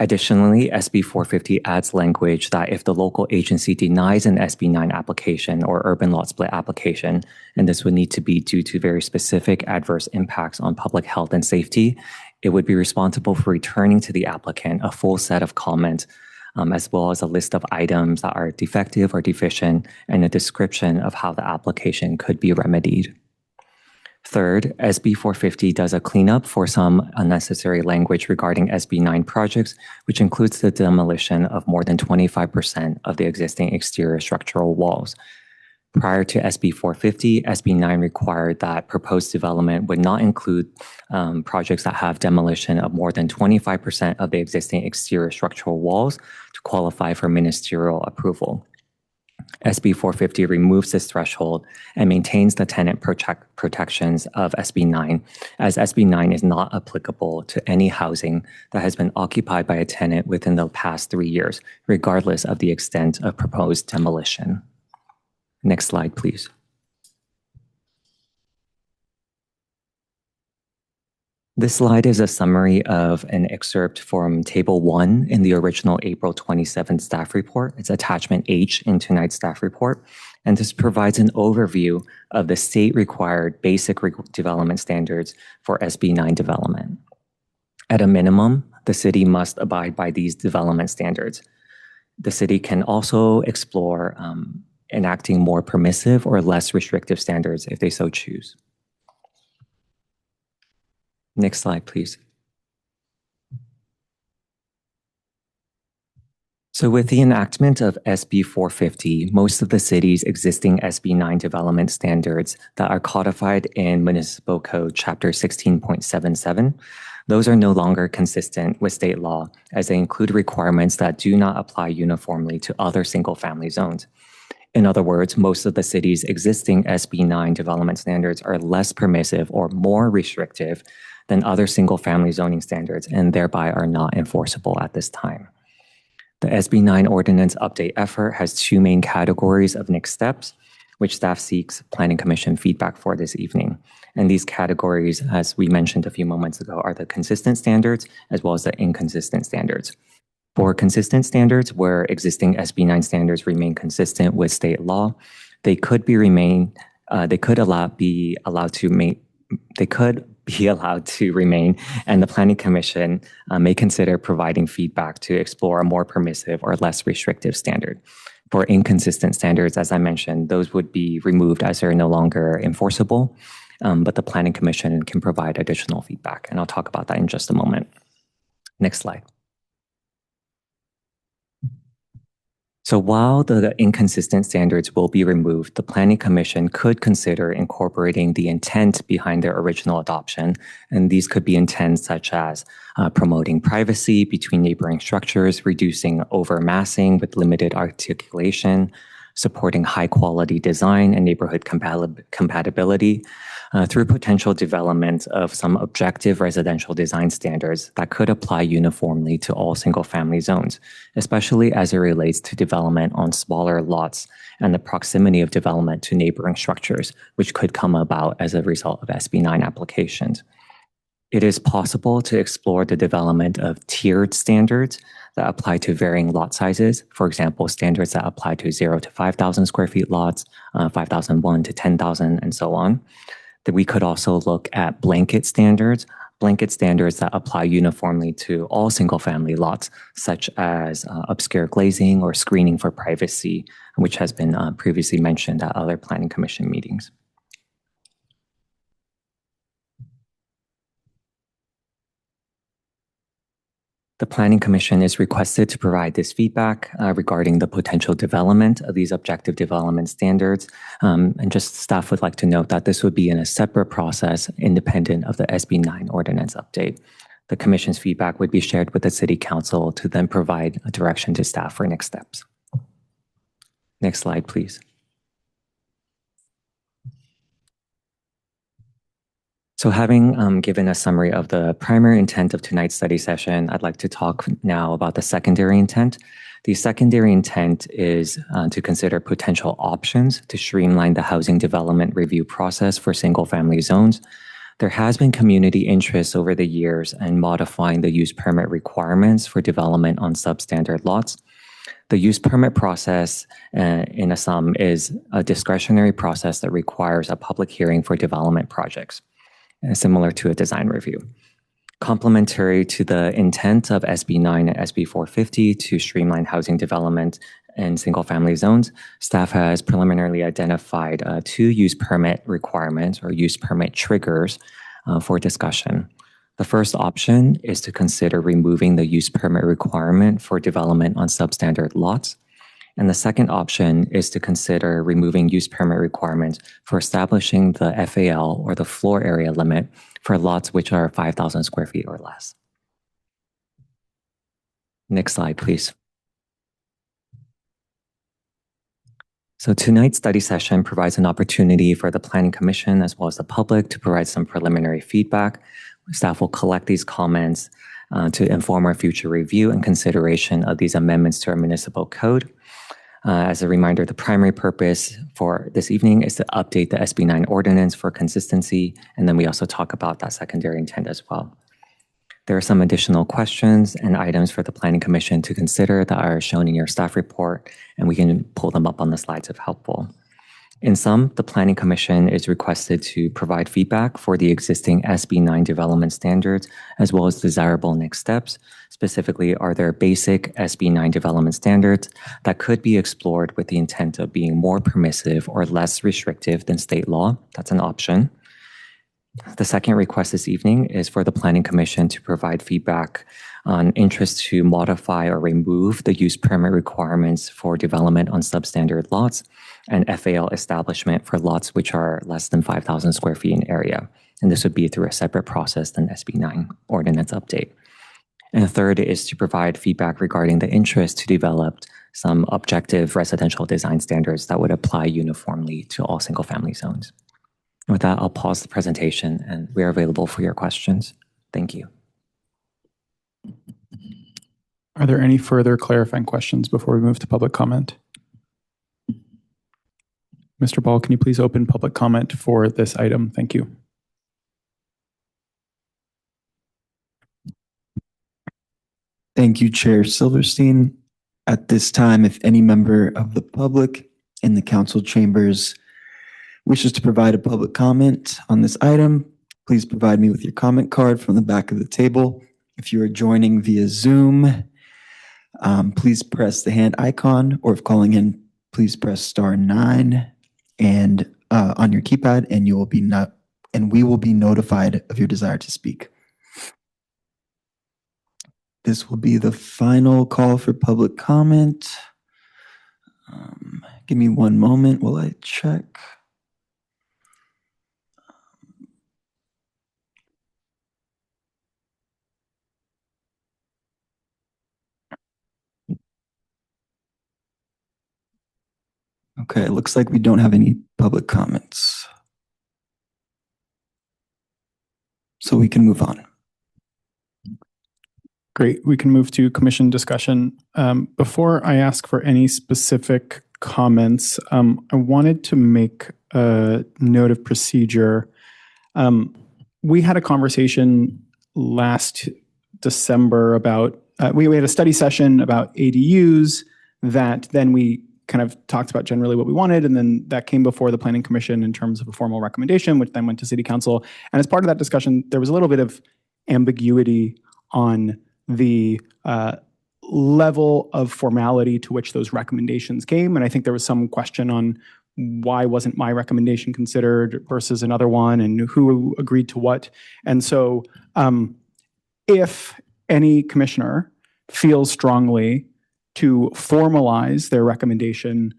[SPEAKER 16] Additionally, SB 450 adds language that if the local agency denies an SB 9 application or urban lot split application, and this would need to be due to very specific adverse impacts on public health and safety, it would be responsible for returning to the applicant a full set of comments, as well as a list of items that are defective or deficient and a description of how the application could be remedied. Third, SB 450 does a cleanup for some unnecessary language regarding SB 9 projects, which includes the demolition of more than 25% of the existing exterior structural walls. Prior to SB 450, SB 9 required that proposed development would not include projects that have demolition of more than 25% of the existing exterior structural walls to qualify for ministerial approval. SB 450 removes this threshold and maintains the tenant protections of SB 9, as SB 9 is not applicable to any housing that has been occupied by a tenant within the past 3 years, regardless of the extent of proposed demolition. Next slide, please. This slide is a summary of an excerpt from Table 1 in the original April 27th staff report. It's attachment H in tonight's staff report. And this provides an overview of the state-required basic development standards for SB 9 development. At a minimum, the city must abide by these development standards. The city can also explore enacting more permissive or less restrictive standards if they so choose. Next slide, please. So with the enactment of SB 450, most of the city's existing SB 9 development standards that are codified in Municipal Code Chapter 16.77, those are no longer consistent with state law, as they include requirements that do not apply uniformly to other single-family zones. In other words, most of the city's existing SB 9 development standards are less permissive or more restrictive than other single-family zoning standards, and thereby are not enforceable at this time. The SB 9 ordinance update effort has two main categories of next steps, which staff seeks Planning Commission feedback for this evening. And these categories, as we mentioned a few moments ago, are the consistent standards as well as the inconsistent standards. For consistent standards, where existing SB 9 standards remain consistent with state law, they could be allowed to remain, and the Planning Commission may consider providing feedback to explore a more permissive or less restrictive standard. For inconsistent standards, as I mentioned, those would be removed as they're no longer enforceable, but the Planning Commission can provide additional feedback, and I'll talk about that in just a moment. Next slide. So while the inconsistent standards will be removed, the Planning Commission could consider incorporating the intent behind their original adoption. And these could be intents such as promoting privacy between neighboring structures, reducing overmassing with limited articulation, supporting high quality design and neighborhood compatibility, through potential development of some objective residential design standards that could apply uniformly to all single-family zones, especially as it relates to development on smaller lots and the proximity of development to neighboring structures, which could come about as a result of SB 9 applications. It is possible to explore the development of tiered standards that apply to varying lot sizes. For example, standards that apply to 0 to 5,000 square feet lots, 5,001 to 10,000, and so on. That we could also look at blanket standards that apply uniformly to all single-family lots, such as obscure glazing or screening for privacy, which has been previously mentioned at other Planning Commission meetings. The Planning Commission is requested to provide this feedback regarding the potential development of these objective development standards. And just staff would like to note that this would be in a separate process independent of the SB 9 ordinance update. The Commission's feedback would be shared with the City Council to then provide a direction to staff for next steps. Next slide, please. So having given a summary of the primary intent of tonight's study session, I'd like to talk now about the secondary intent. The secondary intent is to consider potential options to streamline the housing development review process for single-family zones. There has been community interest over the years in modifying the use permit requirements for development on substandard lots. The use permit process, in a sum, is a discretionary process that requires a public hearing for development projects, similar to a design review. Complementary to the intent of SB 9 and SB 450 to streamline housing development in single-family zones, staff has preliminarily identified 2 use permit requirements or use permit triggers for discussion. The first option is to consider removing the use permit requirement for development on substandard lots. And the second option is to consider removing use permit requirements for establishing the FAL or the floor area limit for lots which are 5,000 square feet or less. Next slide, please. So tonight's study session provides an opportunity for the Planning Commission as well as the public to provide some preliminary feedback. Staff will collect these comments to inform our future review and consideration of these amendments to our municipal code. As a reminder, the primary purpose for this evening is to update the SB 9 ordinance for consistency, and then we also talk about that secondary intent as well. There are some additional questions and items for the Planning Commission to consider that are shown in your staff report, and we can pull them up on the slides if helpful. In sum, the Planning Commission is requested to provide feedback for the existing SB 9 development standards, as well as desirable next steps. Specifically, are there basic SB 9 development standards that could be explored with the intent of being more permissive or less restrictive than state law? That's an option. The second request this evening is for the Planning Commission to provide feedback on interest to modify or remove the use permit requirements for development on substandard lots and FAL establishment for lots which are less than 5,000 square feet in area. And this would be through a separate process than SB 9 ordinance update. And the third is to provide feedback regarding the interest to develop some objective residential design standards that would apply uniformly to all single-family zones. With that, I'll pause the presentation and we are available for your questions. Thank you.
[SPEAKER 1] Are there any further clarifying questions before we move to public comment? Mr. Ball, can you please open public comment for this item? Thank you.
[SPEAKER 5] Thank you, Chair Silverstein. At this time, if any member of the public in the council chambers wishes to provide a public comment on this item, please provide me with your comment card from the back of the table. If you are joining via Zoom, please press the hand icon, or if calling in, please press *9 and on your keypad, and we will be notified of your desire to speak. This will be the final call for public comment. Give me one moment while I check. Okay, it looks like we don't have any public comments. So we can move on.
[SPEAKER 1] Great, we can move to commission discussion. Before I ask for any specific comments, I wanted to make a note of procedure. We had a conversation last December about, we had a study session about ADUs that then we kind of talked about generally what we wanted, and then that came before the Planning Commission in terms of a formal recommendation, which then went to City Council. And as part of that discussion, there was a little bit of ambiguity on the level of formality to which those recommendations came. And I think there was some question on why wasn't my recommendation considered versus another one, and who agreed to what. And so if any commissioner feels strongly to formalize their recommendation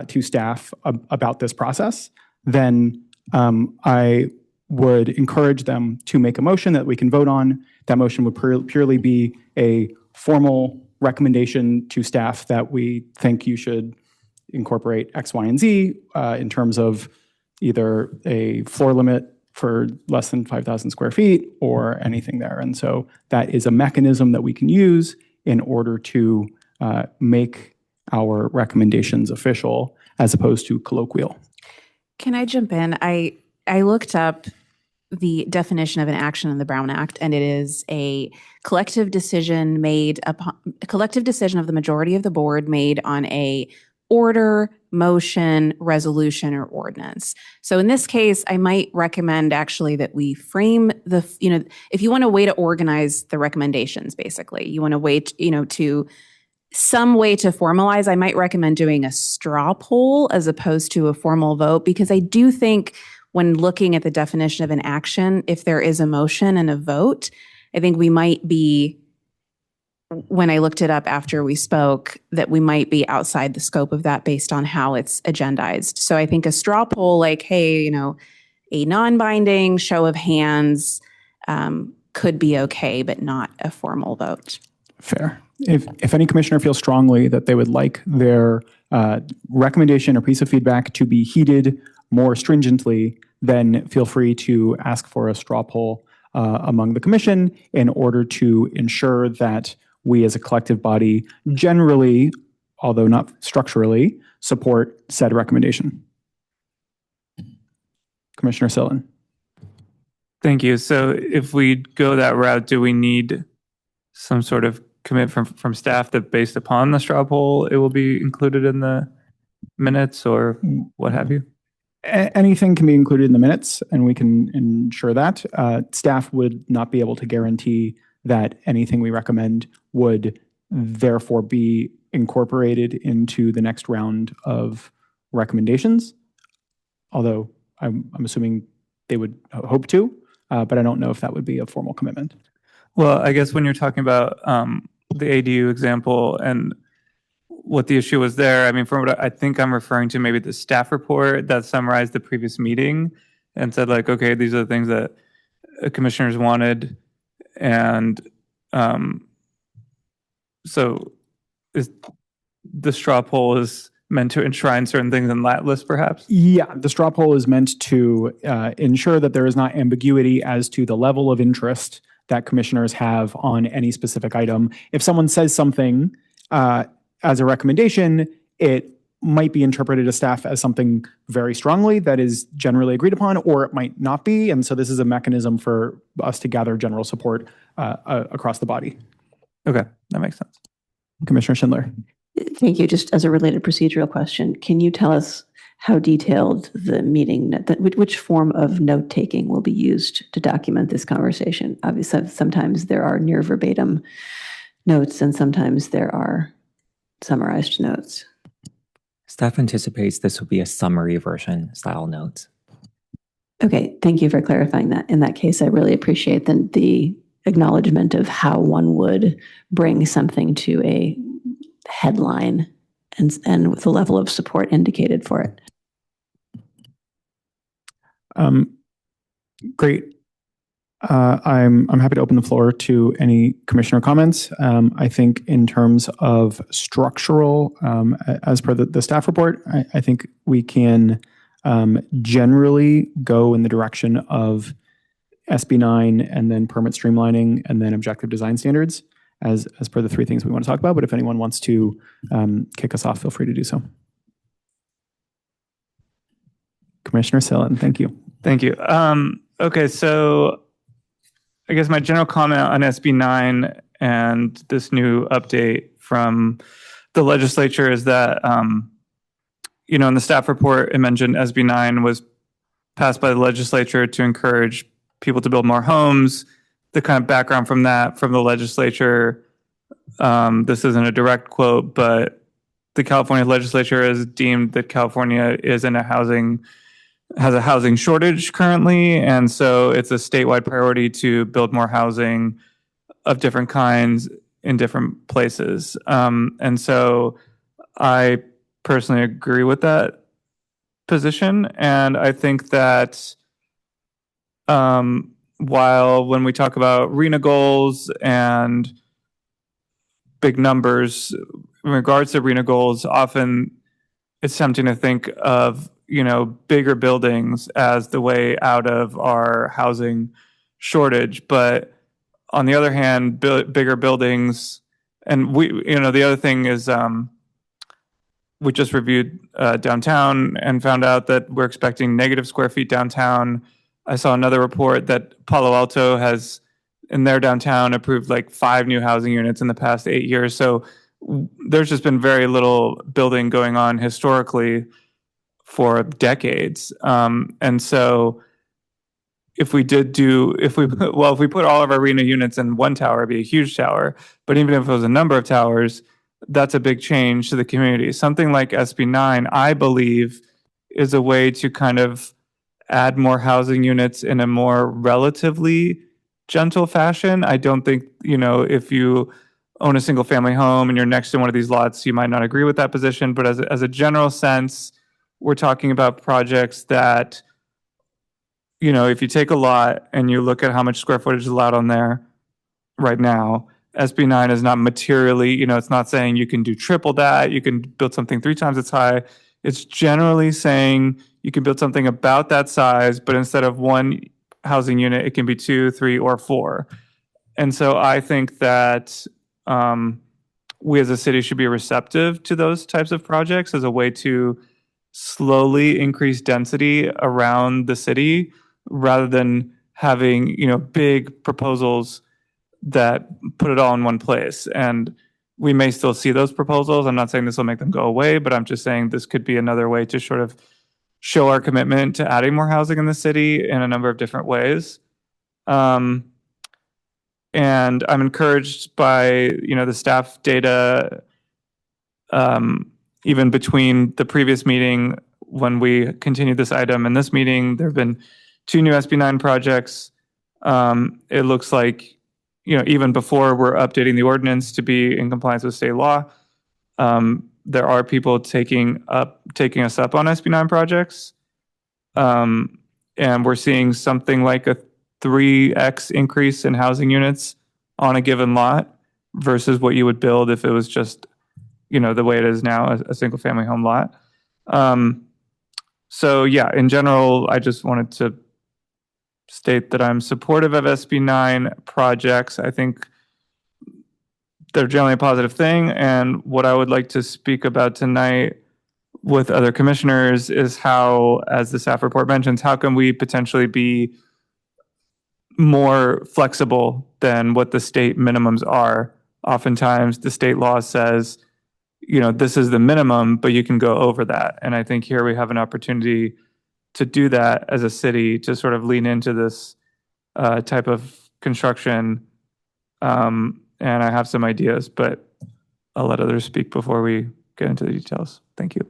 [SPEAKER 1] to staff about this process, then I would encourage them to make a motion that we can vote on. That motion would purely be a formal recommendation to staff that we think you should incorporate X, Y, and Z in terms of either a floor limit for less than 5,000 square feet or anything there. And so that is a mechanism that we can use in order to make our recommendations official as opposed to colloquial.
[SPEAKER 14] Can I jump in? I looked up the definition of an action in the Brown Act, and it is a collective decision of the majority of the board made on a order, motion, resolution, or ordinance. So in this case, I might recommend actually that we frame if you want a way to organize the recommendations, basically, you want a way to some way to formalize, I might recommend doing a straw poll as opposed to a formal vote, because I do think when looking at the definition of an action, if there is a motion and a vote, I think we might be, when I looked it up after we spoke, that we might be outside the scope of that based on how it's agendized. So I think a straw poll, like, hey, a non-binding show of hands could be okay, but not a formal vote.
[SPEAKER 1] Fair. If any commissioner feels strongly that they would like their recommendation or piece of feedback to be heeded more stringently, then feel free to ask for a straw poll among the commission in order to ensure that we as a collective body generally, although not structurally, support said recommendation. Commissioner Sillen.
[SPEAKER 6] Thank you. So if we go that route, do we need some sort of commitment from staff that based upon the straw poll, it will be included in the minutes or what have you?
[SPEAKER 1] Anything can be included in the minutes, and we can ensure that. Staff would not be able to guarantee that anything we recommend would therefore be incorporated into the next round of recommendations, although I'm assuming they would hope to, but I don't know if that would be a formal commitment.
[SPEAKER 6] Well, I guess when you're talking about the ADU example and what the issue was there, I mean, from what I think I'm referring to, maybe the staff report that summarized the previous meeting and said, like, okay, these are the things that commissioners wanted. And so the straw poll is meant to enshrine certain things in that list, perhaps?
[SPEAKER 1] Yeah, the straw poll is meant to ensure that there is not ambiguity as to the level of interest that commissioners have on any specific item. If someone says something as a recommendation, it might be interpreted as staff as something very strongly that is generally agreed upon, or it might not be. And so this is a mechanism for us to gather general support across the body.
[SPEAKER 6] Okay, that makes sense.
[SPEAKER 1] Commissioner Schindler.
[SPEAKER 13] Thank you. Just as a related procedural question, can you tell us how detailed the meeting, which form of note taking will be used to document this conversation? Obviously, sometimes there are near verbatim notes and sometimes there are summarized notes.
[SPEAKER 16] Staff anticipates this will be a summary version style notes.
[SPEAKER 13] Okay, thank you for clarifying that. In that case, I really appreciate the acknowledgement of how one would bring something to a headline and with the level of support indicated for it.
[SPEAKER 1] Great. I'm happy to open the floor to any commissioner comments. I think in terms of structural, as per the staff report, I think we can generally go in the direction of SB 9 and then permit streamlining and then objective design standards as per the three things we want to talk about. But if anyone wants to kick us off, feel free to do so. Commissioner Sillen, thank you.
[SPEAKER 6] Thank you. Okay, so I guess my general comment on SB 9 and this new update from the legislature is that, in the staff report, it mentioned SB 9 was passed by the legislature to encourage people to build more homes. The kind of background from that, from the legislature, this isn't a direct quote, but the California legislature has deemed that California is in has a housing shortage currently, and so it's a statewide priority to build more housing. of different kinds in different places. And so I personally agree with that position. And I think that while when we talk about RENA goals and big numbers in regards to RENA goals, often it's tempting to think of, bigger buildings as the way out of our housing shortage. But on the other hand, bigger buildings, and the other thing is, we just reviewed downtown and found out that we're expecting negative square feet downtown. I saw another report that Palo Alto has, in their downtown, approved like 5 new housing units in the past 8 years. So there's just been very little building going on historically for decades. And so if we put all of our RENA units in one tower, it'd be a huge tower. But even if it was a number of towers, that's a big change to the community. Something like SB9, I believe, is a way to kind of add more housing units in a more relatively gentle fashion. I don't think, if you own a single family home and you're next to one of these lots, you might not agree with that position. But as a general sense, we're talking about projects that, if you take a lot and you look at how much square footage is allowed on there right now, SB9 is not materially, it's not saying you can do triple that, you can build something 3 times its high. It's generally saying you can build something about that size, but instead of 1 housing unit, it can be 2, 3, or 4. And so I think that we as a city should be receptive to those types of projects as a way to slowly increase density around the city rather than having, big proposals that put it all in one place. And we may still see those proposals. I'm not saying this will make them go away, but I'm just saying this could be another way to sort of show our commitment to adding more housing in the city in a number of different ways. And I'm encouraged by, the staff data, even between the previous meeting when we continued this item and this meeting, there have been 2 new SB9 projects. It looks like, even before we're updating the ordinance to be in compliance with state law, there are people taking us up on SB9 projects. And we're seeing something like a 3x increase in housing units on a given lot versus what you would build if it was just, the way it is now, a single family home lot. So yeah, in general, I just wanted to state that I'm supportive of SB9 projects. I think they're generally a positive thing. And what I would like to speak about tonight with other commissioners is how, as the staff report mentions, how can we potentially be more flexible than what the state minimums are? Oftentimes the state law says, this is the minimum, but you can go over that. And I think here we have an opportunity to do that as a city, to sort of lean into this type of construction. And I have some ideas, but I'll let others speak before we get into the details. Thank you.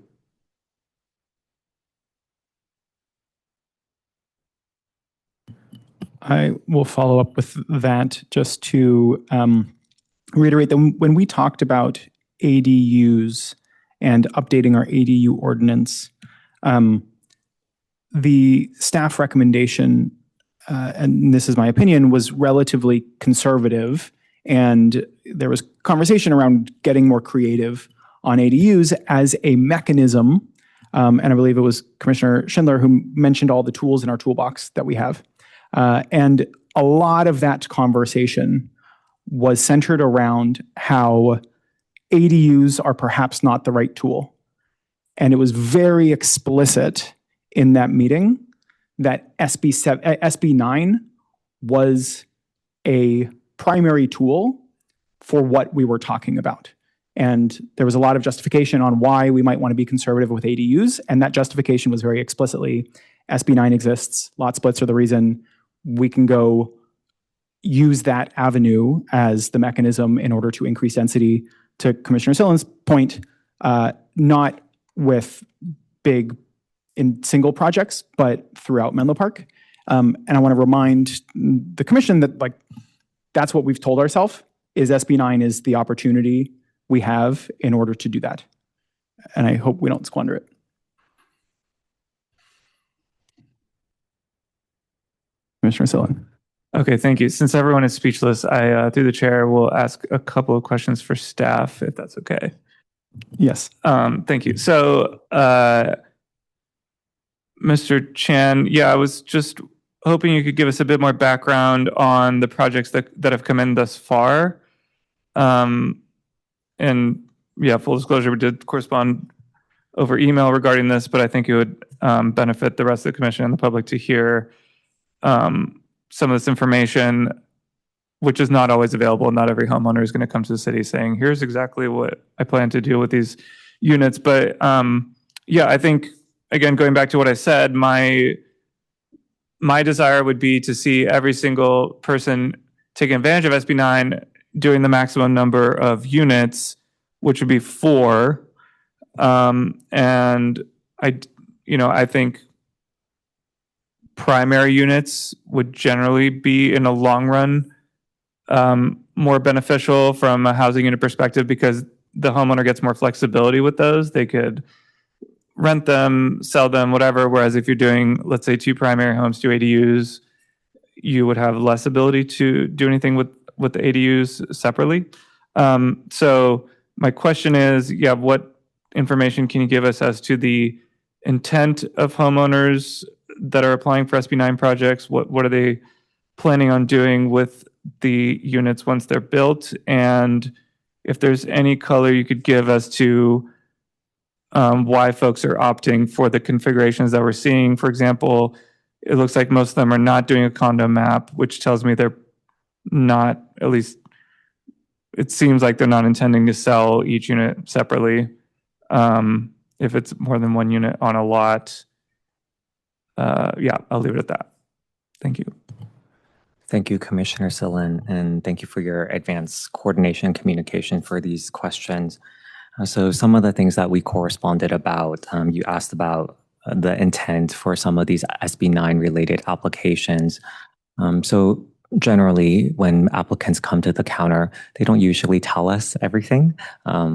[SPEAKER 1] I will follow up with that just to reiterate that when we talked about ADUs and updating our ADU ordinance, the staff recommendation, and this is my opinion, was relatively conservative. And there was conversation around getting more creative on ADUs as a mechanism. And I believe it was Commissioner Schindler who mentioned all the tools in our toolbox that we have. And a lot of that conversation was centered around how ADUs are perhaps not the right tool. And it was very explicit in that meeting that SB9 was a primary tool for what we were talking about. And there was a lot of justification on why we might want to be conservative with ADUs. And that justification was very explicitly, SB9 exists, lot splits are the reason. We can go use that avenue as the mechanism in order to increase density. To Commissioner Sillen's point, not with big in single projects, but throughout Menlo Park. And I want to remind the commission that that's what we've told ourselves is SB 9 is the opportunity we have in order to do that. And I hope we don't squander it. Commissioner Sillen.
[SPEAKER 6] Okay, thank you. Since everyone is speechless, I, through the chair, will ask a couple of questions for staff, if that's okay.
[SPEAKER 1] Yes.
[SPEAKER 6] Thank you. So, Mr. Chan, yeah, I was just hoping you could give us a bit more background on the projects that have come in thus far. And yeah, full disclosure, we did correspond over email regarding this, but I think it would benefit the rest of the commission and the public to hear some of this information, which is not always available. Not every homeowner is going to come to the city saying, here's exactly what I plan to do with these units. But yeah, I think, again, going back to what I said, my desire would be to see every single person taking advantage of SB 9 doing the maximum number of units, which would be 4. And I think primary units would generally be, in the long run, more beneficial from a housing unit perspective because the homeowner gets more flexibility with those. They could rent them, sell them, whatever. Whereas if you're doing, let's say, 2 primary homes, 2 ADUs, you would have less ability to do anything with the ADUs separately. So my question is, yeah, what information can you give us as to the intent of homeowners that are applying for SB 9 projects? What are they planning on doing with the units once they're built? And if there's any color you could give as to why folks are opting for the configurations that we're seeing. For example, it looks like most of them are not doing a condo map, which tells me they're not, at least it seems like they're not intending to sell each unit separately. If it's more than 1 unit on a lot, yeah, I'll leave it at that. Thank you.
[SPEAKER 16] Thank you, Commissioner Sillen, and thank you for your advanced coordination and communication for these questions. So some of the things that we corresponded about, you asked about the intent for some of these SB 9 related applications. So generally, when applicants come to the counter, they don't usually tell us everything,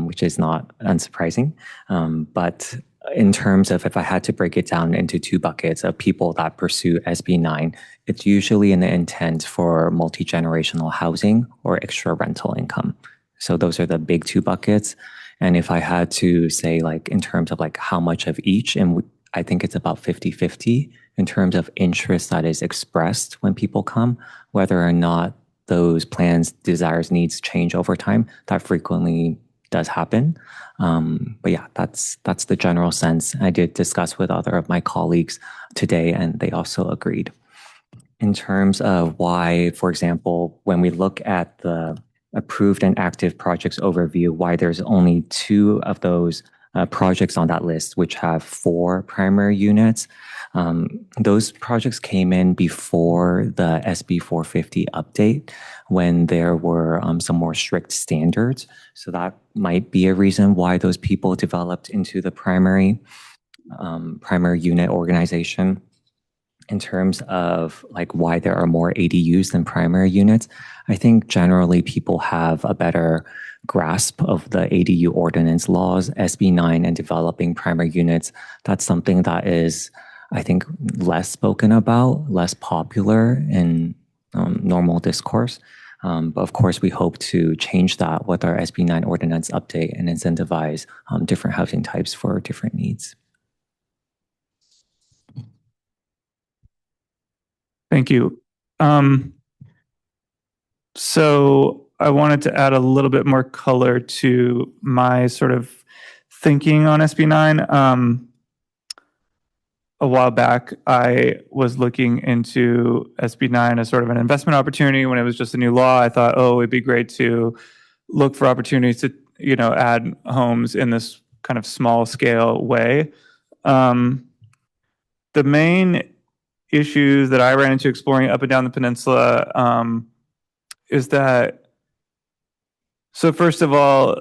[SPEAKER 16] which is not unsurprising. But in terms of if I had to break it down into 2 buckets of people that pursue SB 9, it's usually in the intent for multi-generational housing or extra rental income. So those are the big 2 buckets. And if I had to say, like, in terms of like how much of each, and I think it's about 50-50 in terms of interest that is expressed when people come, whether or not those plans, desires, needs change over time, that frequently does happen. But yeah, that's the general sense. I did discuss with other of my colleagues today, and they also agreed. In terms of why, for example, when we look at the approved and active projects overview, why there's only 2 of those projects on that list, which have 4 primary units. Those projects came in before the SB 450 update when there were some more strict standards. So that might be a reason why those people developed into the primary unit organization. In terms of like why there are more ADUs than primary units, I think generally people have a better grasp of the ADU ordinance laws, SB 9, and developing primary units. That's something that is, I think, less spoken about, less popular in normal discourse. But of course, we hope to change that with our SB 9 ordinance update and incentivize different housing types for different needs.
[SPEAKER 6] Thank you. So I wanted to add a little bit more color to my sort of thinking on SB 9. A while back, I was looking into SB 9 as sort of an investment opportunity. When it was just a new law, I thought, oh, it'd be great to look for opportunities to, add homes in this kind of small scale way. The main issues that I ran into exploring up and down the peninsula is that, so first of all,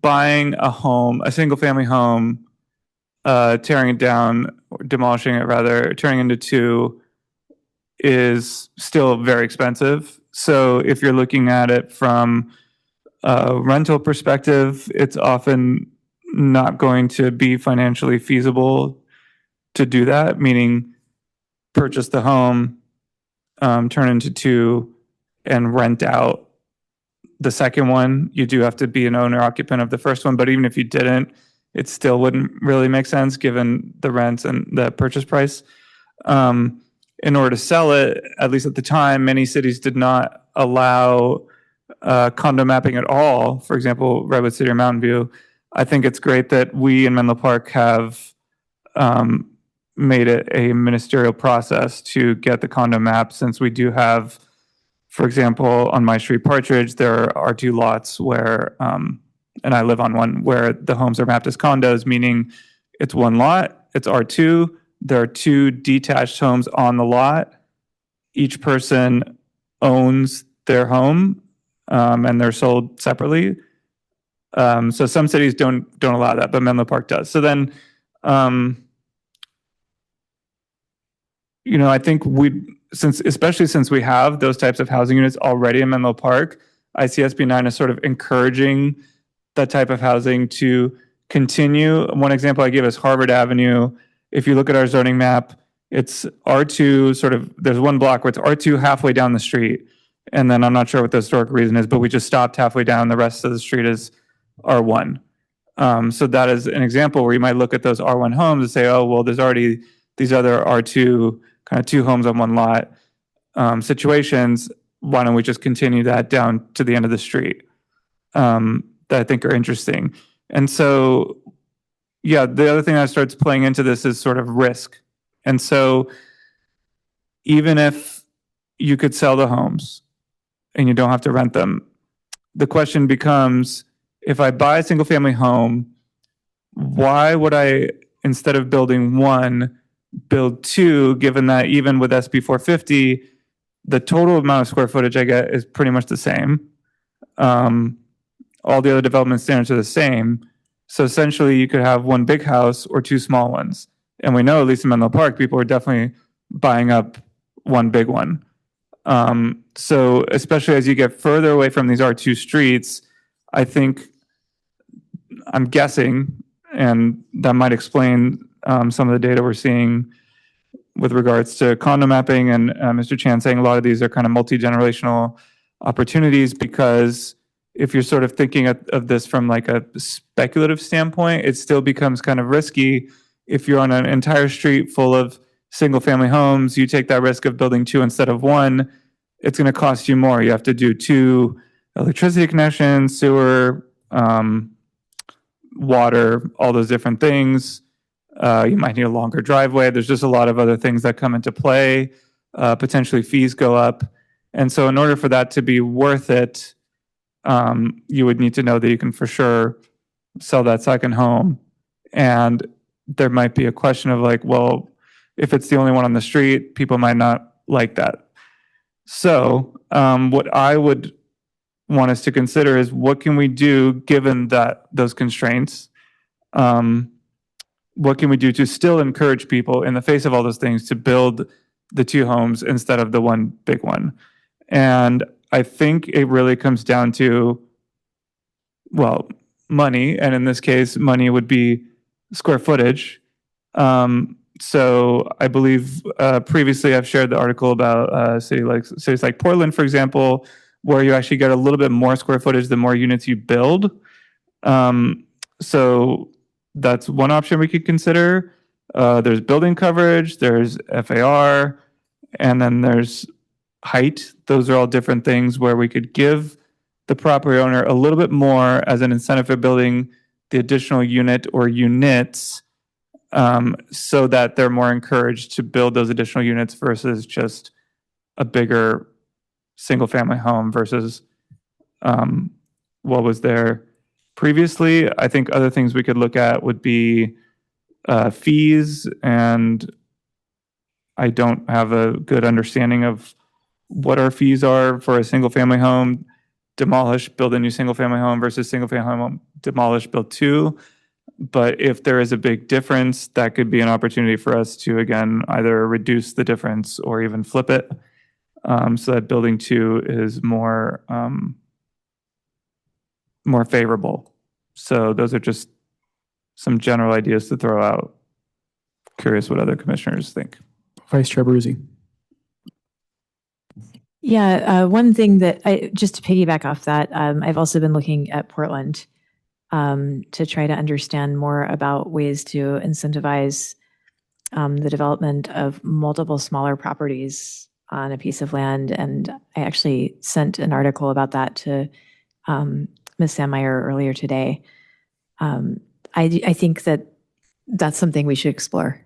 [SPEAKER 6] buying a home, a single family home, tearing it down, or demolishing it rather, turning into 2, is still very expensive. So if you're looking at it from a rental perspective, it's often not going to be financially feasible to do that, meaning purchase the home, turn into two, and rent out the second one. You do have to be an owner occupant of the first one, but even if you didn't, it still wouldn't really make sense given the rents and the purchase price. In order to sell it, at least at the time, many cities did not allow condo mapping at all. For example, Redwood City or Mountain View. I think it's great that we in Menlo Park have made it a ministerial process to get the condo map, since we do have, for example, on my street Partridge, there are two lots where, and I live on one, where the homes are mapped as condos, meaning it's one lot, it's R2, there are two detached homes on the lot. Each person owns their home, and they're sold separately. So some cities don't allow that, but Menlo Park does. So then, I think especially since we have those types of housing units already in Menlo Park, I see SB 9 as sort of encouraging that type of housing to continue. One example I give is Harvard Avenue. If you look at our zoning map, it's R2 there's one block where it's R2 halfway down the street. And then I'm not sure what the historic reason is, but we just stopped halfway down. The rest of the street is R1. So that is an example where you might look at those R1 homes and say, oh, well, there's already these other R2, kind of two homes on one lot situations. Why don't we just continue that down to the end of the street? That I think are interesting. And so, yeah, the other thing that starts playing into this is sort of risk. And so even if you could sell the homes and you don't have to rent them, the question becomes, if I buy a single family home, why would I, instead of building one, build two, given that even with SB 450, the total amount of square footage I get is pretty much the same. All the other development standards are the same. So essentially you could have one big house or two small ones. And we know, at least in Menlo Park, people are definitely buying up one big one. So especially as you get further away from these R2 streets, I think, I'm guessing, and that might explain some of the data we're seeing with regards to condo mapping, and Mr. Chan saying a lot of these are kind of multi-generational opportunities, because if you're sort of thinking of this from like a speculative standpoint, it still becomes kind of risky. If you're on an entire street full of single family homes, you take that risk of building two instead of one, it's going to cost you more. You have to do two electricity connections, sewer, water, all those different things. You might need a longer driveway. There's just a lot of other things that come into play. Potentially fees go up. And so in order for that to be worth it, you would need to know that you can for sure sell that second home. And there might be a question of like, well, if it's the only one on the street, people might not like that. So what I would want us to consider is, what can we do given that those constraints? What can we do to still encourage people in the face of all those things to build the two homes instead of the one big one? And I think it really comes down to, well, money. And in this case, money would be square footage. So I believe previously I've shared the article about cities like Portland, for example, where you actually get a little bit more square footage the more units you build. So that's one option we could consider. There's building coverage, there's FAR, and then there's height. Those are all different things where we could give the property owner a little bit more as an incentive for building the additional unit or units, so that they're more encouraged to build those additional units versus just a bigger single family home versus what was there previously. I think other things we could look at would be fees, and I don't have a good understanding of what our fees are for a single family home. Demolish, build a new single family home versus single family home, demolish, build two. But if there is a big difference, that could be an opportunity for us to, again, either reduce the difference or even flip it, so that building 2 is more favorable. So those are just some general ideas to throw out. Curious what other commissioners think.
[SPEAKER 1] Vice Chair Baruzzi.
[SPEAKER 2] Yeah, one thing that just to piggyback off that, I've also been looking at Portland to try to understand more about ways to incentivize the development of multiple smaller properties on a piece of land. And I actually sent an article about that to Ms. Sandmeyer earlier today. I think that that's something we should explore,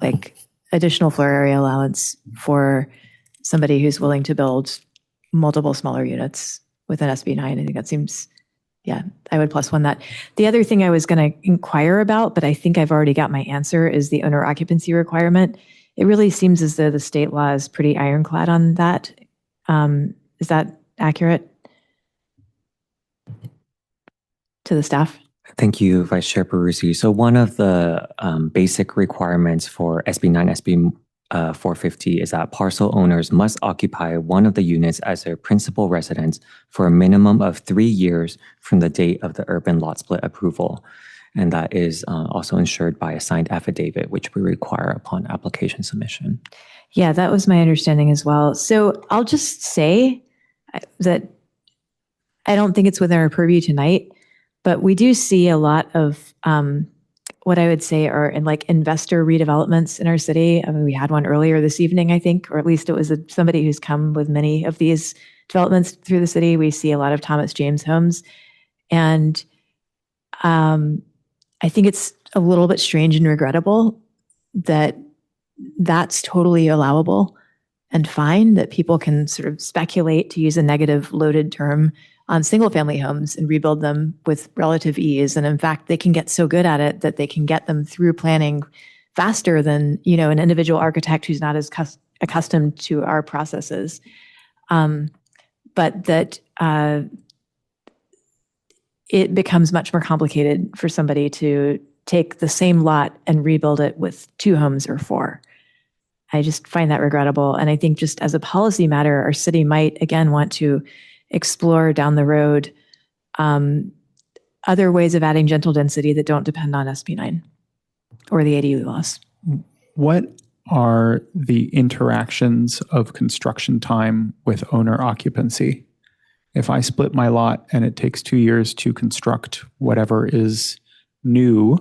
[SPEAKER 2] like additional floor area allowance for somebody who's willing to build multiple smaller units within SB 9. I think that seems, yeah, I would +1 that. The other thing I was going to inquire about, but I think I've already got my answer, is the owner occupancy requirement. It really seems as though the state law is pretty ironclad on that. Is that accurate to the staff?
[SPEAKER 16] Thank you, Vice Chair Baruzzi. So one of the basic requirements for SB 9, SB 450 is that parcel owners must occupy one of the units as their principal residence for a minimum of 3 years from the date of the urban lot split approval. And that is also ensured by a signed affidavit, which we require upon application submission.
[SPEAKER 2] Yeah, that was my understanding as well. So I'll just say that I don't think it's within our purview tonight, but we do see a lot of what I would say are in like investor redevelopments in our city. I mean, we had one earlier this evening, I think, or at least it was somebody who's come with many of these developments through the city. We see a lot of Thomas James homes. And I think it's a little bit strange and regrettable that that's totally allowable and fine, that people can sort of speculate, to use a negative loaded term, on single family homes and rebuild them with relative ease. And in fact, they can get so good at it that they can get them through planning faster than, you know, an individual architect who's not as accustomed to our processes. But that it becomes much more complicated for somebody to take the same lot and rebuild it with 2 homes or 4. I just find that regrettable. And I think just as a policy matter, our city might, again, want to explore down the road other ways of adding gentle density that don't depend on SB 9 or the ADU laws.
[SPEAKER 1] What are the interactions of construction time with owner occupancy? If I split my lot and it takes 2 years to construct whatever is new,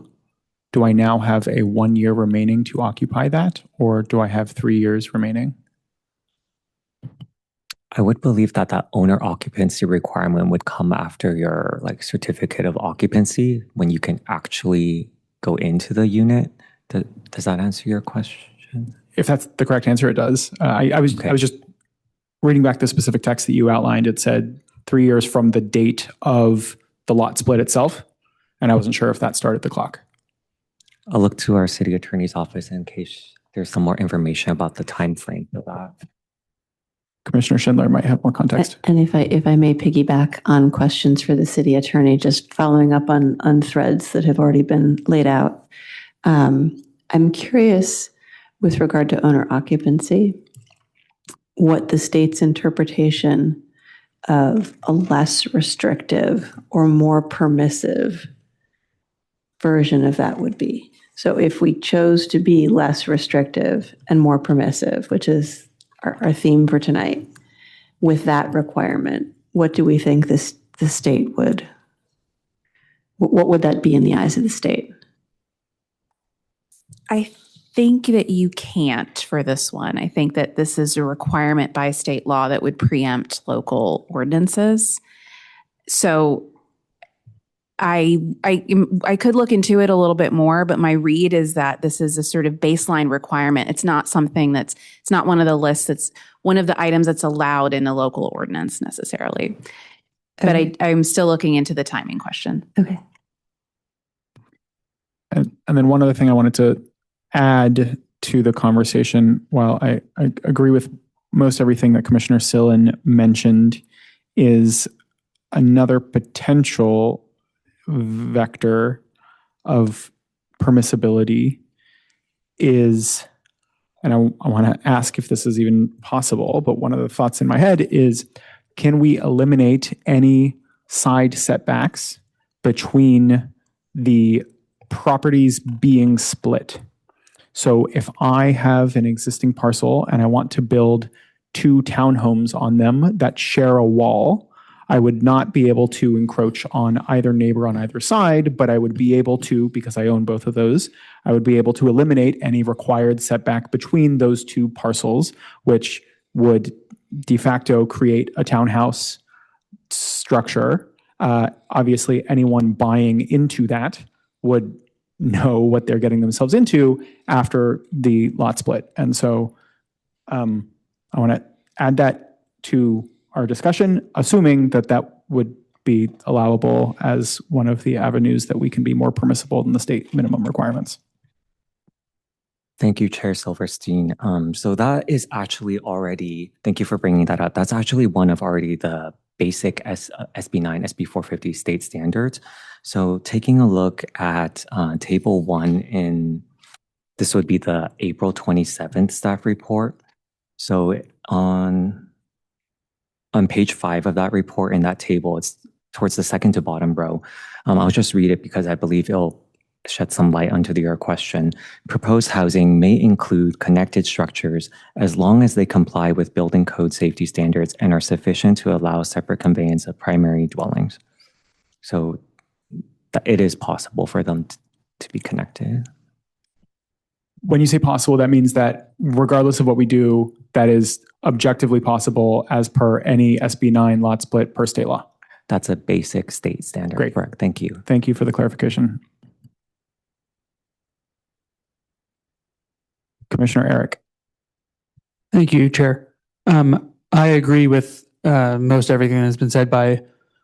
[SPEAKER 1] do I now have a 1 year remaining to occupy that, or do I have 3 years remaining?
[SPEAKER 16] I would believe that that owner occupancy requirement would come after your like certificate of occupancy, when you can actually go into the unit. Does that answer your question?
[SPEAKER 1] If that's the correct answer, it does. I was just reading back the specific text that you outlined. It said 3 years from the date of the lot split itself, and I wasn't sure if that started the clock.
[SPEAKER 16] I'll look to our city attorney's office in case there's some more information about the time frame for that.
[SPEAKER 1] Commissioner Schindler might have more context.
[SPEAKER 13] And if I may piggyback on questions for the city attorney, just following up on threads that have already been laid out. I'm curious with regard to owner occupancy, what the state's interpretation of a less restrictive or more permissive version of that would be. So if we chose to be less restrictive and more permissive, which is our theme for tonight, with that requirement, what do we think the state would, what would that be in the eyes of the state?
[SPEAKER 14] I think that you can't for this one. I think that this is a requirement by state law that would preempt local ordinances. So I could look into it a little bit more, but my read is that this is a sort of baseline requirement. It's not something it's not one of the lists that's one of the items that's allowed in a local ordinance necessarily.
[SPEAKER 13] Okay.
[SPEAKER 14] But I'm still looking into the timing question.
[SPEAKER 13] Okay.
[SPEAKER 1] And then one other thing I wanted to add to the conversation, while I agree with most everything that Commissioner Sillen mentioned, is another potential vector of permissibility is, and I want to ask if this is even possible, but one of the thoughts in my head is, can we eliminate any side setbacks between the properties being split? So if I have an existing parcel and I want to build 2 townhomes on them that share a wall, I would not be able to encroach on either neighbor on either side, but I would be able to, because I own both of those, I would be able to eliminate any required setback between those 2 parcels, which would de facto create a townhouse structure. Obviously, anyone buying into that would know what they're getting themselves into after the lot split. And so I want to add that to our discussion, assuming that that would be allowable as one of the avenues that we can be more permissible than the state minimum requirements.
[SPEAKER 16] Thank you, Chair Silverstein. So that is actually already, thank you for bringing that up. That's actually one of already the basic SB9, SB 450 state standards. So taking a look at table 1 in, this would be the April 27th staff report. So on page 5 of that report in that table, it's towards the second to bottom row. I'll just read it because I believe it'll shed some light onto your question. Proposed housing may include connected structures as long as they comply with building code safety standards and are sufficient to allow separate conveyance of primary dwellings. So it is possible for them to be connected.
[SPEAKER 1] When you say possible, that means that regardless of what we do, that is objectively possible as per any SB9 lot split per state law.
[SPEAKER 16] That's a basic state standard.
[SPEAKER 1] Great.
[SPEAKER 16] Correct. Thank you.
[SPEAKER 1] Thank you for the clarification. Commissioner Eric.
[SPEAKER 17] Thank you, Chair. I agree with most everything that has been said by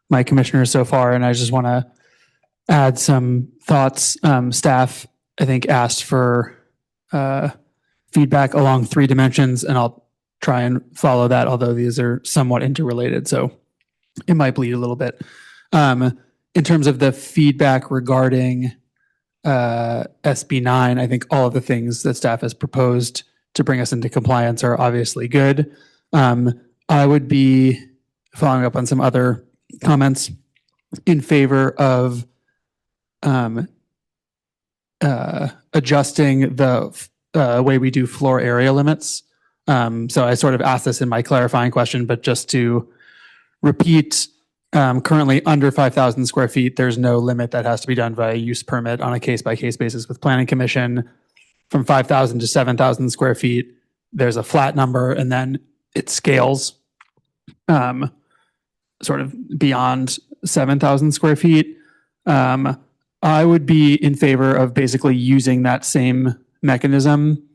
[SPEAKER 17] my commissioners so far, and I just want to add some thoughts. Staff, I think, asked for feedback along 3 dimensions, and I'll try and follow that, although these are somewhat interrelated, so it might bleed a little bit. In terms of the feedback regarding SB9, I think all of the things that staff has proposed to bring us into compliance are obviously good. I would be, following up on some other comments, in favor of adjusting the way we do floor area limits. So I sort of asked this in my clarifying question, but just to repeat, currently under 5,000 square feet, there's no limit that has to be done via use permit on a case-by-case basis with Planning Commission. From 5,000 to 7,000 square feet, there's a flat number, and then it scales sort of beyond 7,000 square feet. I would be in favor of basically using that same mechanism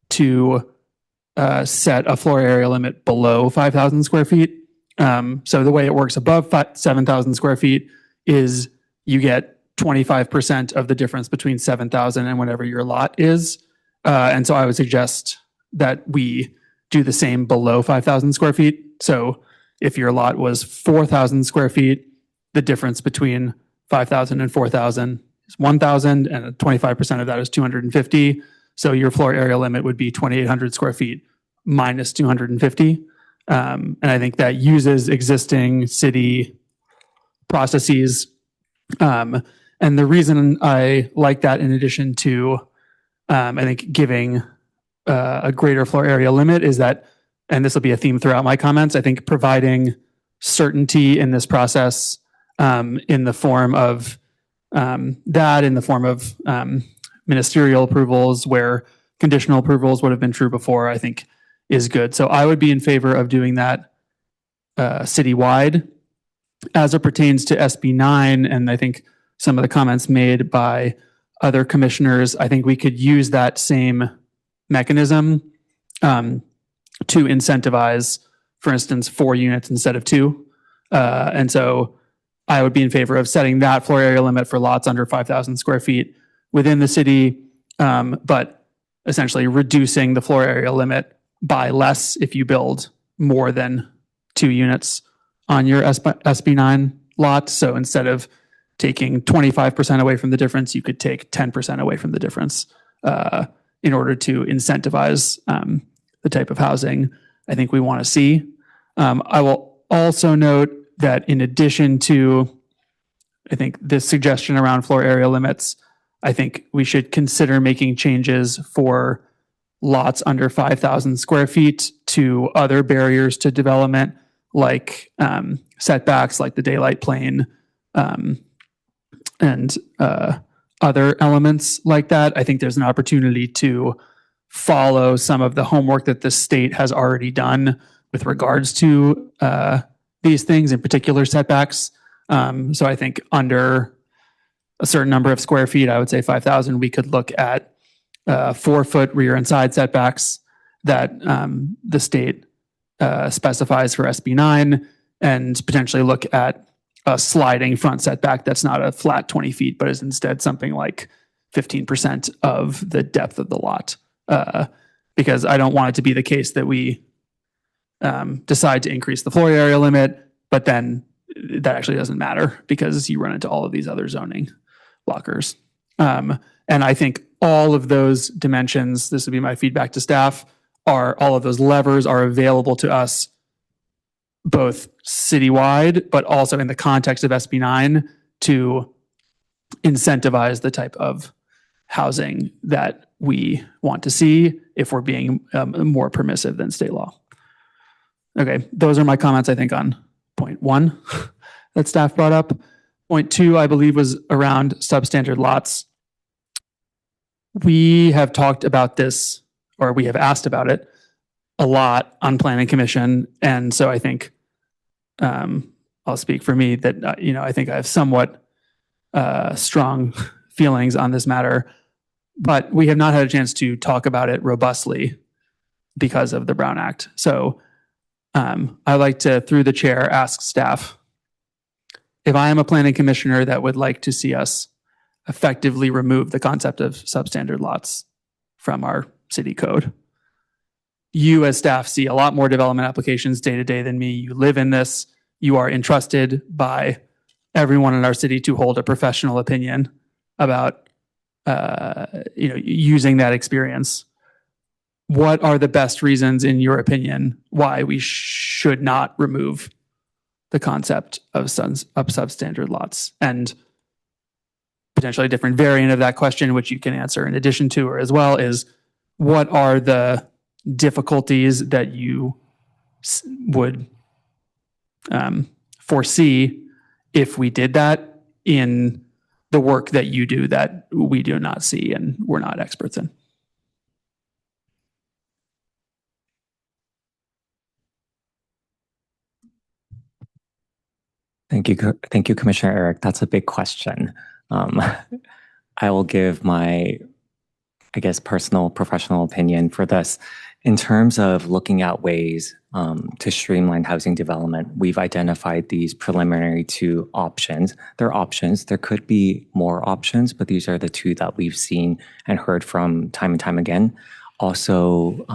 [SPEAKER 17] to set a floor area limit below 5,000 square feet. So the way it works above 7,000 square feet is you get 25% of the difference between 7,000 and whatever your lot is. And so I would suggest that we do the same below 5,000 square feet. So if your lot was 4,000 square feet, the difference between 5,000 and 4,000 is 1,000, and 25% of that is 250. So your floor area limit would be 2,800 square feet minus 250. And I think that uses existing city processes. And the reason I like that, in addition to, I think, giving a greater floor area limit, is that, and this will be a theme throughout my comments, I think providing certainty in this process in the form of ministerial approvals where conditional approvals would have been true before, I think is good. So I would be in favor of doing that citywide. As it pertains to SB9, and I think some of the comments made by other commissioners, I think we could use that same mechanism to incentivize, for instance, 4 units instead of 2. And so I would be in favor of setting that floor area limit for lots under 5,000 square feet within the city, but essentially reducing the floor area limit by less if you build more than 2 units on your SB9 lot. So instead of
[SPEAKER 1] taking 25% away from the difference, you could take 10% away from the difference in order to incentivize the type of housing I think we want to see. I will also note that in addition to, I think, this suggestion around floor area limits, I think we should consider making changes for lots under 5,000 square feet to other barriers to development, like setbacks, like the daylight plane, and other elements like that. I think there's an opportunity to follow some of the homework that the state has already done with regards to these things, in particular setbacks. So I think under a certain number of square feet, I would say 5,000, we could look at 4-foot rear and side setbacks that the state specifies for SB 9, and potentially look at a sliding front setback that's not a flat 20 feet, but is instead something like 15% of the depth of the lot. Because I don't want it to be the case that we decide to increase the floor area limit, but then that actually doesn't matter because you run into all of these other zoning blockers. And I think all of those dimensions, this would be my feedback to staff, all of those levers are available to us both citywide, but also in the context of SB 9 to incentivize the type of housing that we want to see if we're being more permissive than state law. Okay, those are my comments, I think, on point 1 that staff brought up. Point 2, I believe, was around substandard lots. We have talked about this, or we have asked about it a lot on Planning Commission. And so I think I'll speak for me that, I think I have somewhat strong feelings on this matter, but we have not had a chance to talk about it robustly because of the Brown Act. So I'd like to, through the chair, ask staff if I am a planning commissioner that would like to see us effectively remove the concept of substandard lots from our city code. You as staff see a lot more development applications day to day than me. You live in this. You are entrusted by everyone in our city to hold a professional opinion about using that experience. What are the best reasons, in your opinion, why we should not remove the concept of substandard lots? And potentially a different variant of that question, which you can answer in addition to or as well, is what are the difficulties that you would foresee if we did that in the work that you do that we do not see and we're not experts in?
[SPEAKER 16] Thank you, Commissioner Eric. That's a big question. I will give my, personal, professional opinion for this. In terms of looking at ways to streamline housing development, we've identified these preliminary 2 options. They're options. There could be more options, but these are the 2 that we've seen and heard from time and time again. Also,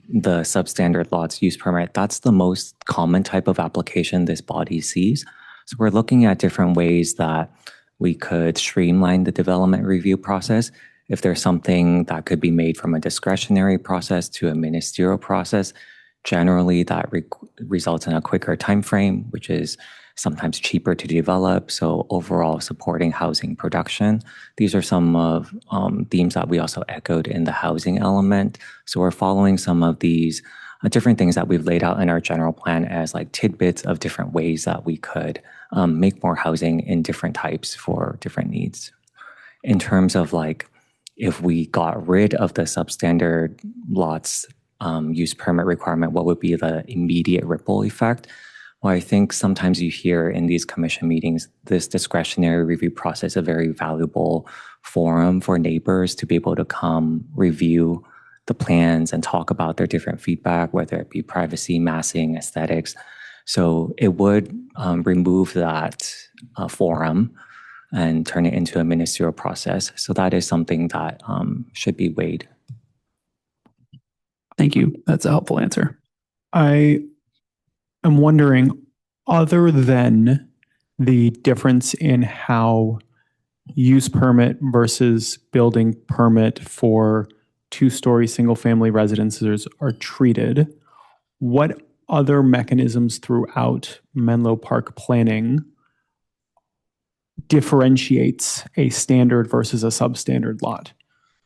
[SPEAKER 16] the substandard lots use permit, that's the most common type of application this body sees. So we're looking at different ways that we could streamline the development review process. If there's something that could be made from a discretionary process to a ministerial process, generally that results in a quicker time frame, which is sometimes cheaper to develop. So overall supporting housing production. These are some of themes that we also echoed in the housing element. So we're following some of these different things that we've laid out in our general plan as like tidbits of different ways that we could make more housing in different types for different needs. In terms of like, if we got rid of the substandard lots use permit requirement, what would be the immediate ripple effect? Well, I think sometimes you hear in these commission meetings, this discretionary review process, a very valuable forum for neighbors to be able to come review the plans and talk about their different feedback, whether it be privacy, massing, aesthetics. So it would remove that forum and turn it into a ministerial process. So that is something that should be weighed.
[SPEAKER 1] Thank you. That's a helpful answer. I am wondering, other than the difference in how use permit versus building permit for two-story single-family residences are treated, what other mechanisms throughout Menlo Park planning differentiates a standard versus a substandard lot?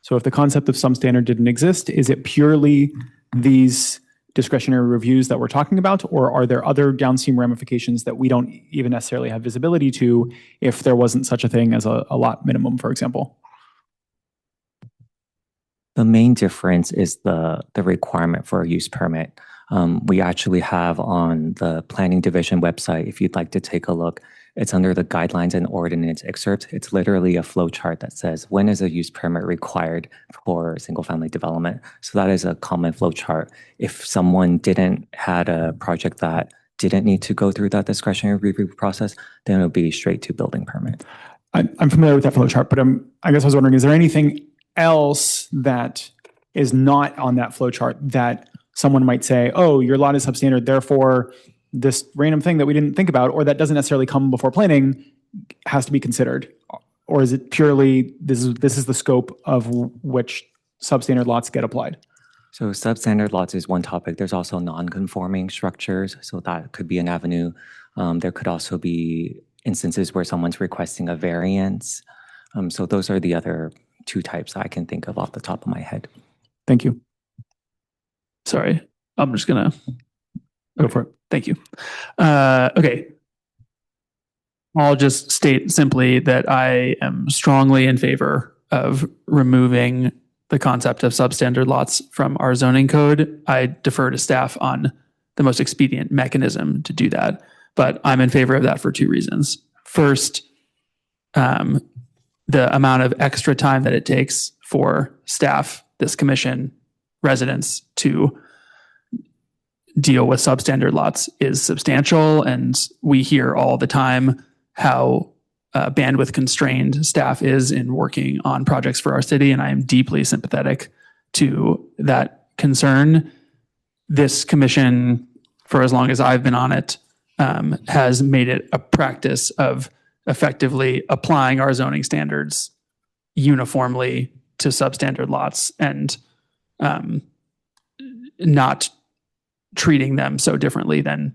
[SPEAKER 1] So if the concept of substandard didn't exist, is it purely these discretionary reviews that we're talking about, or are there other downstream ramifications that we don't even necessarily have visibility to if there wasn't such a thing as a lot minimum, for example?
[SPEAKER 16] The main difference is the requirement for a use permit. We actually have on the Planning Division website, if you'd like to take a look, it's under the guidelines and ordinance excerpt. It's literally a flow chart that says when is a use permit required for single family development. So that is a common flow chart. If someone didn't had a project that didn't need to go through that discretionary review process, then it would be straight to building permit.
[SPEAKER 1] I'm familiar with that flow chart, but I guess I was wondering, is there anything else that is not on that flow chart that someone might say, oh, your lot is substandard, therefore this random thing that we didn't think about, or that doesn't necessarily come before planning, has to be considered? Or is it purely this is the scope of which substandard lots get applied?
[SPEAKER 16] So substandard lots is one topic. There's also non-conforming structures, so that could be an avenue. There could also be instances where someone's requesting a variance. So those are the other two types I can think of off the top of my head.
[SPEAKER 1] Thank you.
[SPEAKER 8] Sorry, I'm just gonna
[SPEAKER 1] go for it.
[SPEAKER 8] Thank you. Okay. I'll just state simply that I am strongly in favor of removing the concept of substandard lots from our zoning code. I defer to staff on the most expedient mechanism to do that, but I'm in favor of that for two reasons. First, the amount of extra time that it takes for staff, this commission, residents to deal with substandard lots is substantial, and we hear all the time how bandwidth constrained staff is in working on projects for our city, and I am deeply sympathetic to that concern. This commission, for as long as I've been on it, has made it a practice of effectively applying our zoning standards uniformly to substandard lots and not treating them so differently than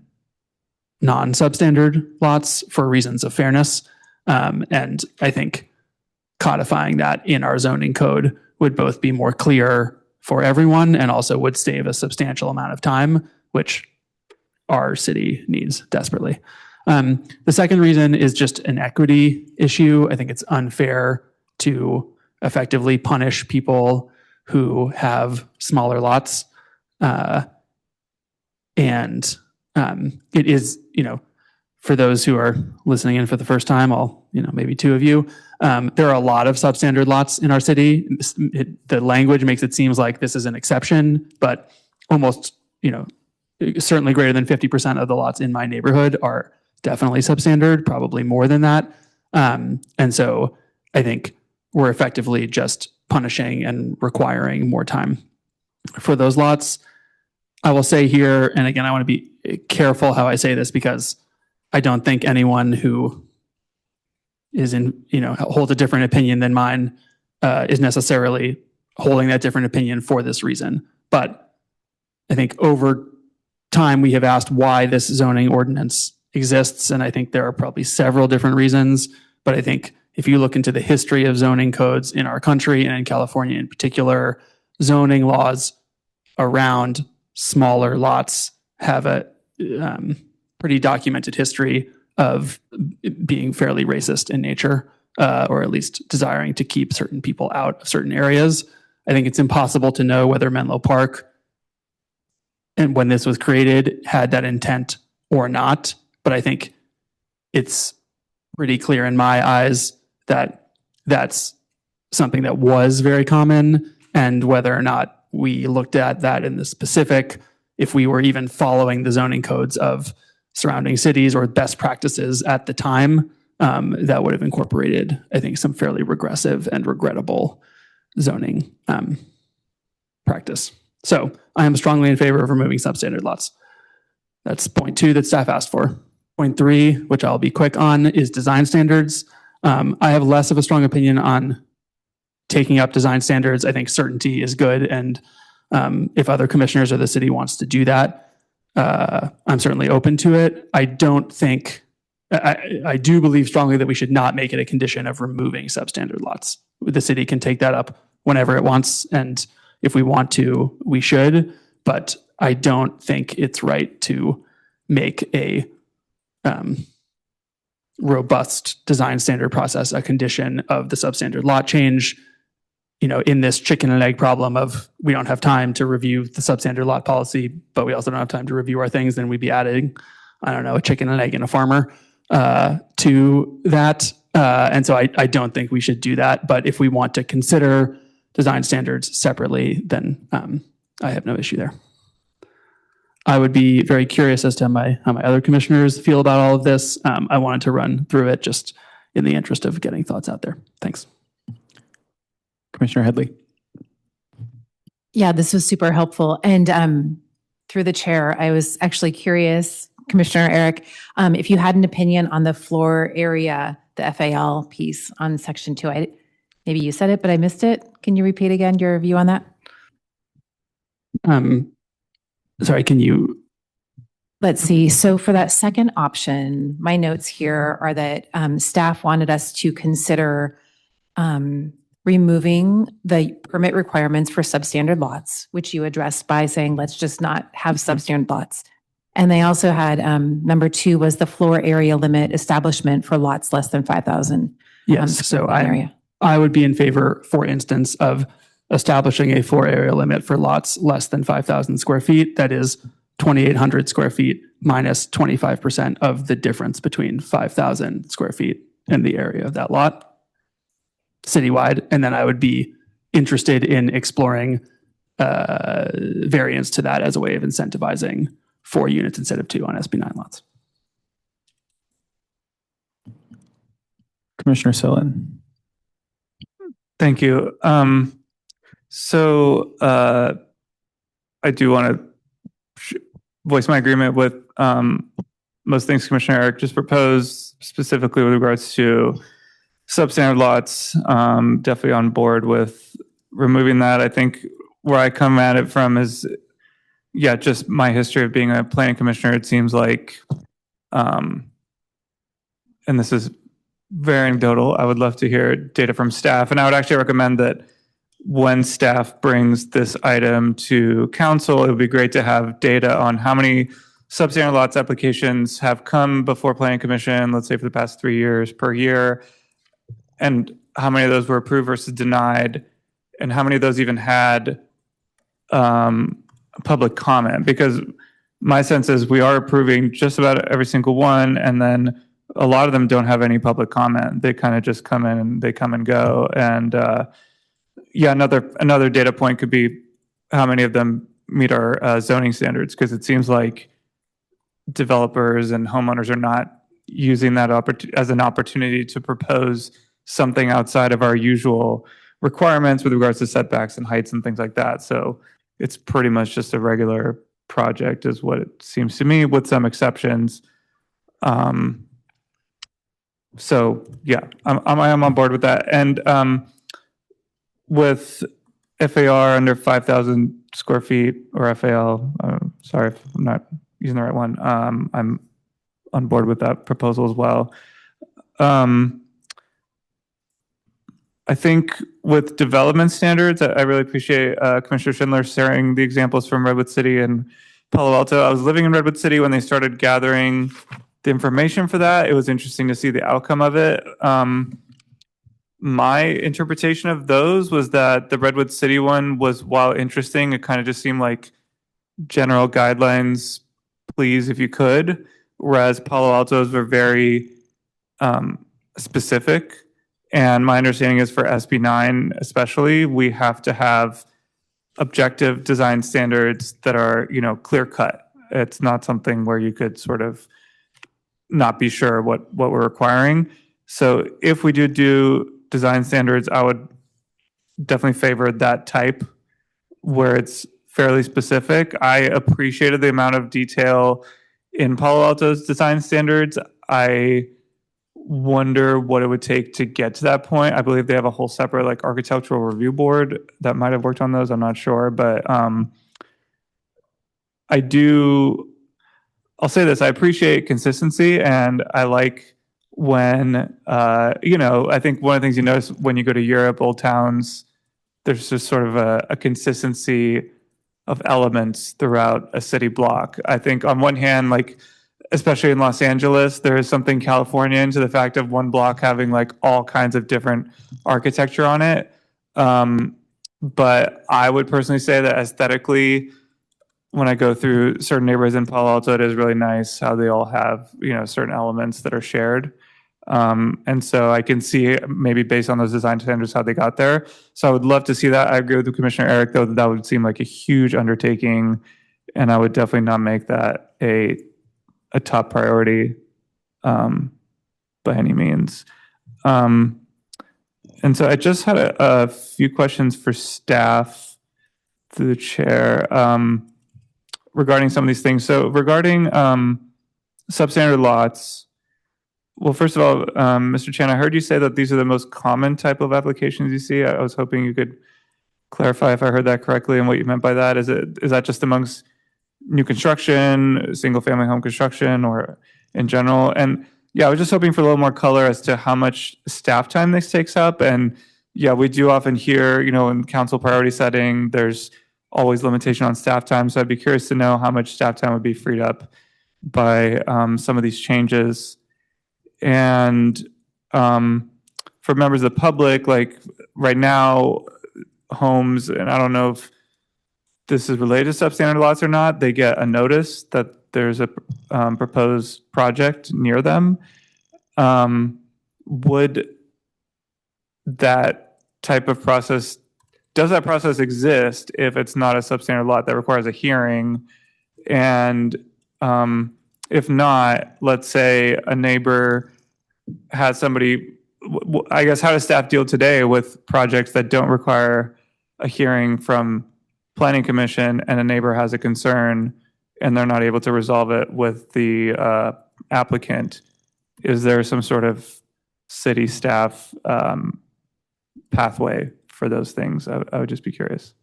[SPEAKER 8] non-substandard lots for reasons of fairness. And I think codifying that in our zoning code would both be more clear for everyone and also would save a substantial amount of time, which our city needs desperately. The second reason is just an equity issue. I think it's unfair to effectively punish people who have smaller lots. And it is, for those who are listening in for the first time, maybe two of you, there are a lot of substandard lots in our city. The language makes it seem like this is an exception, but almost, certainly greater than 50% of the lots in my neighborhood are definitely substandard, probably more than that. And so I think we're effectively just punishing and requiring more time for those lots. I will say here, and again, I want to be careful how I say this because I don't think anyone who is holds a different opinion than mine is necessarily holding that different opinion for this reason. But I think over time we have asked why this zoning ordinance exists, and I think there are probably several different reasons. But I think if you look into the history of zoning codes in our country and in California in particular, zoning laws around smaller lots have a pretty documented history of being fairly racist in nature, or at least desiring to keep certain people out of certain areas. I think it's impossible to know whether Menlo Park, and when this was created, had that intent or not. But I think it's pretty clear in my eyes that that's something that was very common, and whether or not we looked at that in the specific, if we were even following the zoning codes of surrounding cities or best practices at the time, that would have incorporated, I think, some fairly regressive and regrettable zoning practice. So I am strongly in favor of removing substandard lots. That's point 2 that staff asked for.
[SPEAKER 17] Point three, which I'll be quick on, is design standards. I have less of a strong opinion on taking up design standards. I think certainty is good. And if other commissioners or the city wants to do that, I'm certainly open to it. I don't think, I do believe strongly that we should not make it a condition of removing substandard lots. The city can take that up whenever it wants. And if we want to, we should. But I don't think it's right to make a robust design standard process a condition of the substandard lot change. You know, in this chicken and egg problem of we don't have time to review the substandard lot policy, but we also don't have time to review our things, then we'd be adding, I don't know, a chicken and egg and a farmer to that. And so I don't think we should do that. But if we want to consider design standards separately, then I have no issue there. I would be very curious as to how my other commissioners feel about all of this. I wanted to run through it just in the interest of getting thoughts out there. Thanks.
[SPEAKER 1] Commissioner Headley.
[SPEAKER 11] Yeah, this was super helpful. And through the chair, I was actually curious, Commissioner Eric, if you had an opinion on the floor area, the FAL piece on section 2. Maybe you said it, but I missed it. Can you repeat again your view on that?
[SPEAKER 17] Sorry, can you?
[SPEAKER 11] Let's see. So for that second option, my notes here are that staff wanted us to consider removing the permit requirements for substandard lots, which you addressed by saying, let's just not have substandard lots. And they also had, number 2 was the floor area limit establishment for lots less than 5,000.
[SPEAKER 17] Yes, so I would be in favor, for instance, of establishing a floor area limit for lots less than 5,000 square feet. That is 2,800 square feet minus 25% of the difference between 5,000 square feet and the area of that lot citywide. And then I would be interested in exploring variance to that as a way of incentivizing 4 units instead of 2 on SB9 lots.
[SPEAKER 1] Commissioner Sillen.
[SPEAKER 6] Thank you. So I do want to voice my agreement with most things Commissioner Eric just proposed, specifically with regards to substandard lots. Definitely on board with removing that. I think where I come at it from is, yeah, just my history of being a planning commissioner. It seems like, and this is very anecdotal, I would love to hear data from staff. And I would actually recommend that when staff brings this item to council, it would be great to have data on how many substandard lots applications have come before planning commission, let's say for the past 3 years per year, and how many of those were approved versus denied, and how many of those even had public comment. Because my sense is we are approving just about every single one, and then a lot of them don't have any public comment. They kind of just come in and they come and go. And yeah, another data point could be how many of them meet our zoning standards, because it seems like developers and homeowners are not using that as an opportunity to propose something outside of our usual requirements with regards to setbacks and heights and things like that. So it's pretty much just a regular project is what it seems to me, with some exceptions. So yeah, I'm on board with that. And with FAR under 5,000 square feet, or FAL, sorry if I'm not using the right one, I'm on board with that proposal as well. I think with development standards, I really appreciate Commissioner Schindler sharing the examples from Redwood City and Palo Alto. I was living in Redwood City when they started gathering the information for that. It was interesting to see the outcome of it. My interpretation of those was that the Redwood City one was, while interesting, it kind of just seemed like general guidelines, please, if you could, whereas Palo Alto's were very specific. And my understanding is for SB9 especially, we have to have objective design standards that are, clear cut. It's not something where you could sort of not be sure what we're requiring. So if we do design standards, I would definitely favor that type where it's fairly specific. I appreciated the amount of detail in Palo Alto's design standards. I wonder what it would take to get to that point. I believe they have a whole separate like architectural review board that might have worked on those. I'm not sure, but I'll say this, I appreciate consistency, and I like when, I think one of the things you notice when you go to Europe, old towns, there's just sort of a consistency of elements throughout a city block. I think on one hand, like, especially in Los Angeles, there is something Californian to the fact of one block having like all kinds of different architecture on it. But I would personally say that aesthetically, when I go through certain neighborhoods in Palo Alto, it is really nice how they all have, certain elements that are shared. And so I can see maybe based on those design standards how they got there. So I would love to see that. I agree with Commissioner Eric, though, that would seem like a huge undertaking, and I would definitely not make that a top priority by any means. And so I just had a few questions for staff through the chair regarding some of these things. So regarding substandard lots, well, first of all, Mr. Chan, I heard you say that these are the most common type of applications you see. I was hoping you could clarify if I heard that correctly and what you meant by that. Is that just amongst new construction, single family home construction, or in general? And yeah, I was just hoping for a little more color as to how much staff time this takes up. And yeah, we do often hear, in council priority setting, there's always limitation on staff time. So I'd be curious to know how much staff time would be freed up by some of these changes. And for members of the public, like right now, homes, and I don't know if this is related to substandard lots or not, they get a notice that there's a proposed project near them. Would that type of process, does that process exist if it's not a substandard lot that requires a hearing? And if not, let's say a neighbor has somebody, I guess, how does staff deal today with projects that don't require a hearing from Planning Commission, and a neighbor has a concern and they're not able to resolve it with the applicant? Is there some sort of city staff pathway for those things? I would just be curious.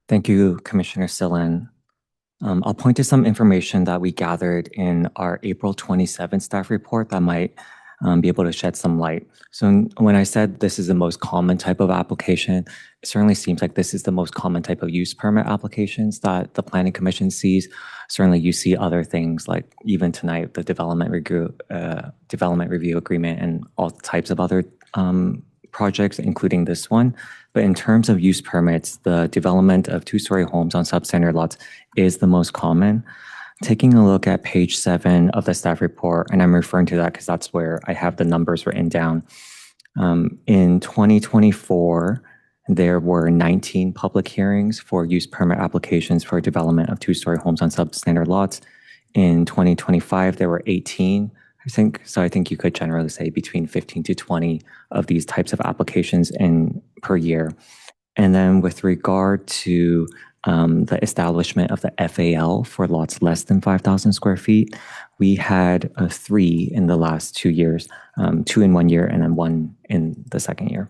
[SPEAKER 16] Thank you, Commissioner Sillen. I'll point to some information that we gathered in our April 27th staff report that might be able to shed some light. So when I said this is the most common type of application, it certainly seems like this is the most common type of use permit applications that the Planning Commission sees. Certainly you see other things like even tonight, the development review agreement and all types of other projects, including this one. But in terms of use permits, the development of two-story homes on substandard lots is the most common. Taking a look at page 7 of the staff report, and I'm referring to that because that's where I have the numbers written down. In 2024, there were 19 public hearings for use permit applications for development of two-story homes on substandard lots. In 2025, there were 18. I think you could generally say between 15 to 20 of these types of applications per year. And then with regard to the establishment of the FAL for lots less than 5,000 square feet, we had 3 in the last 2 years, 2 in 1 year and then 1 in the second year.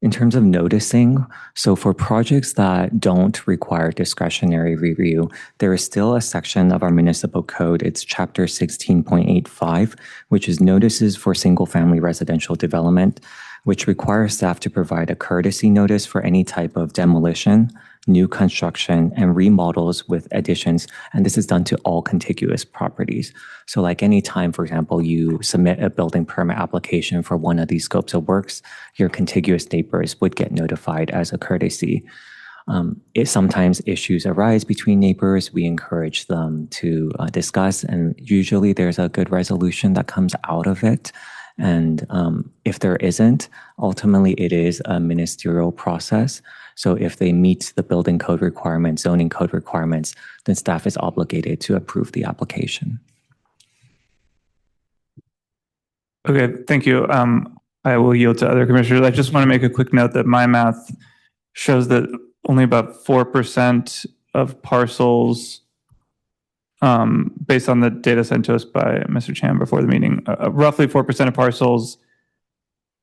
[SPEAKER 16] In terms of noticing, so for projects that don't require discretionary review, there is still a section of our municipal code, it's chapter 16.85, which is notices for single family residential development, which requires staff to provide a courtesy notice for any type of demolition, new construction, and remodels with additions. And this is done to all contiguous properties. So like any time, for example, you submit a building permit application for one of these scopes of works, your contiguous neighbors would get notified as a courtesy. If sometimes issues arise between neighbors, we encourage them to discuss, and usually there's a good resolution that comes out of it. And if there isn't, ultimately it is a ministerial process. So if they meet the building code requirements, zoning code requirements, then staff is obligated to approve the application.
[SPEAKER 6] Okay, thank you. I will yield to other commissioners. I just want to make a quick note that my math shows that only about 4% of parcels based on the data sent to us by Mr. Chan before the meeting, roughly 4% of parcels,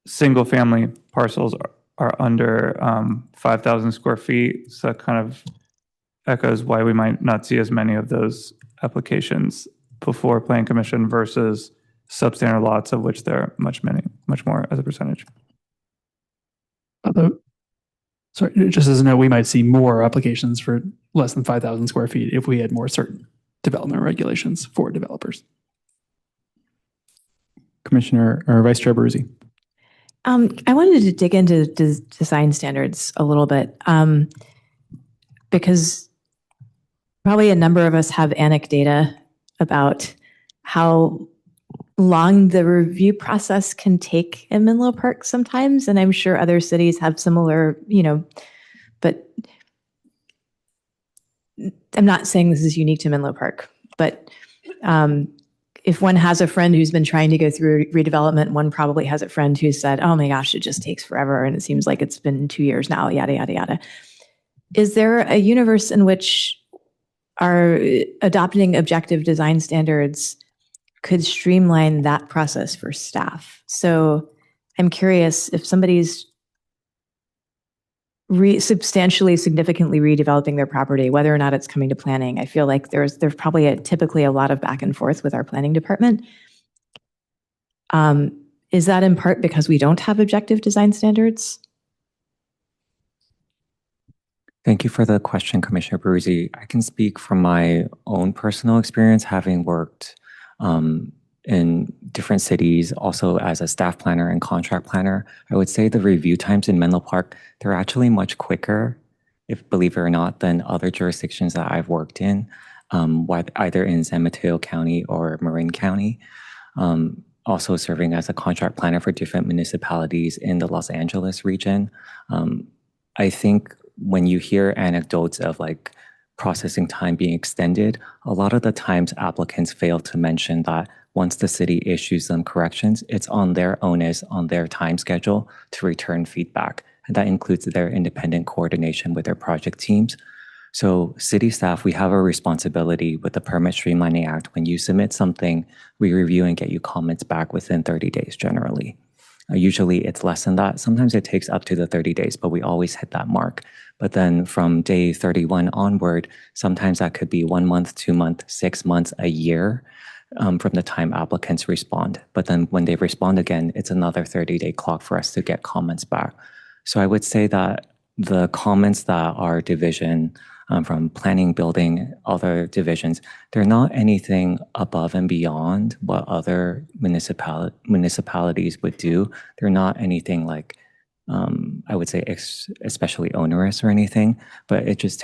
[SPEAKER 6] single family parcels are under 5,000 square feet. So that kind of echoes why we might not see as many of those applications before Plan Commission versus substandard lots, of which there are much more as a percentage.
[SPEAKER 17] Although, sorry, just as a note, we might see more applications for less than 5,000 square feet if we had more certain development regulations for developers.
[SPEAKER 1] Commissioner or Vice Chair Baruzzi.
[SPEAKER 2] I wanted to dig into design standards a little bit because probably a number of us have anecdata about how long the review process can take in Menlo Park sometimes, and I'm sure other cities have similar, but I'm not saying this is unique to Menlo Park, but if one has a friend who's been trying to go through redevelopment, one probably has a friend who said, oh my gosh, it just takes forever. And it seems like it's been 2 years now, yada, yada, yada. Is there a universe in which our adopting objective design standards could streamline that process for staff? So I'm curious if somebody's substantially, significantly redeveloping their property, whether or not it's coming to planning. I feel like there's probably typically a lot of back and forth with our planning department. Is that in part because we don't have objective design standards?
[SPEAKER 16] Thank you for the question, Commissioner Baruzzi. I can speak from my own personal experience, having worked in different cities, also as a staff planner and contract planner. I would say the review times in Menlo Park, they're actually much quicker, if believe it or not, than other jurisdictions that I've worked in, either in San Mateo County or Marin County. Also serving as a contract planner for different municipalities in the Los Angeles region. I think when you hear anecdotes of like processing time being extended, a lot of the times applicants fail to mention that once the city issues them corrections, it's on their onus, on their time schedule to return feedback. And that includes their independent coordination with their project teams. So city staff, we have a responsibility with the Permit Streamlining Act. When you submit something, we review and get you comments back within 30 days generally. Usually it's less than that. Sometimes it takes up to the 30 days, but we always hit that mark. But then from day 31 onward, sometimes that could be 1 month, 2 months, 6 months, a year from the time applicants respond. But then when they respond again, it's another 30-day clock for us to get comments back. So I would say that the comments that our division from planning, building, other divisions, they're not anything above and beyond what other municipalities would do. They're not anything like, I would say, especially onerous or anything, but it just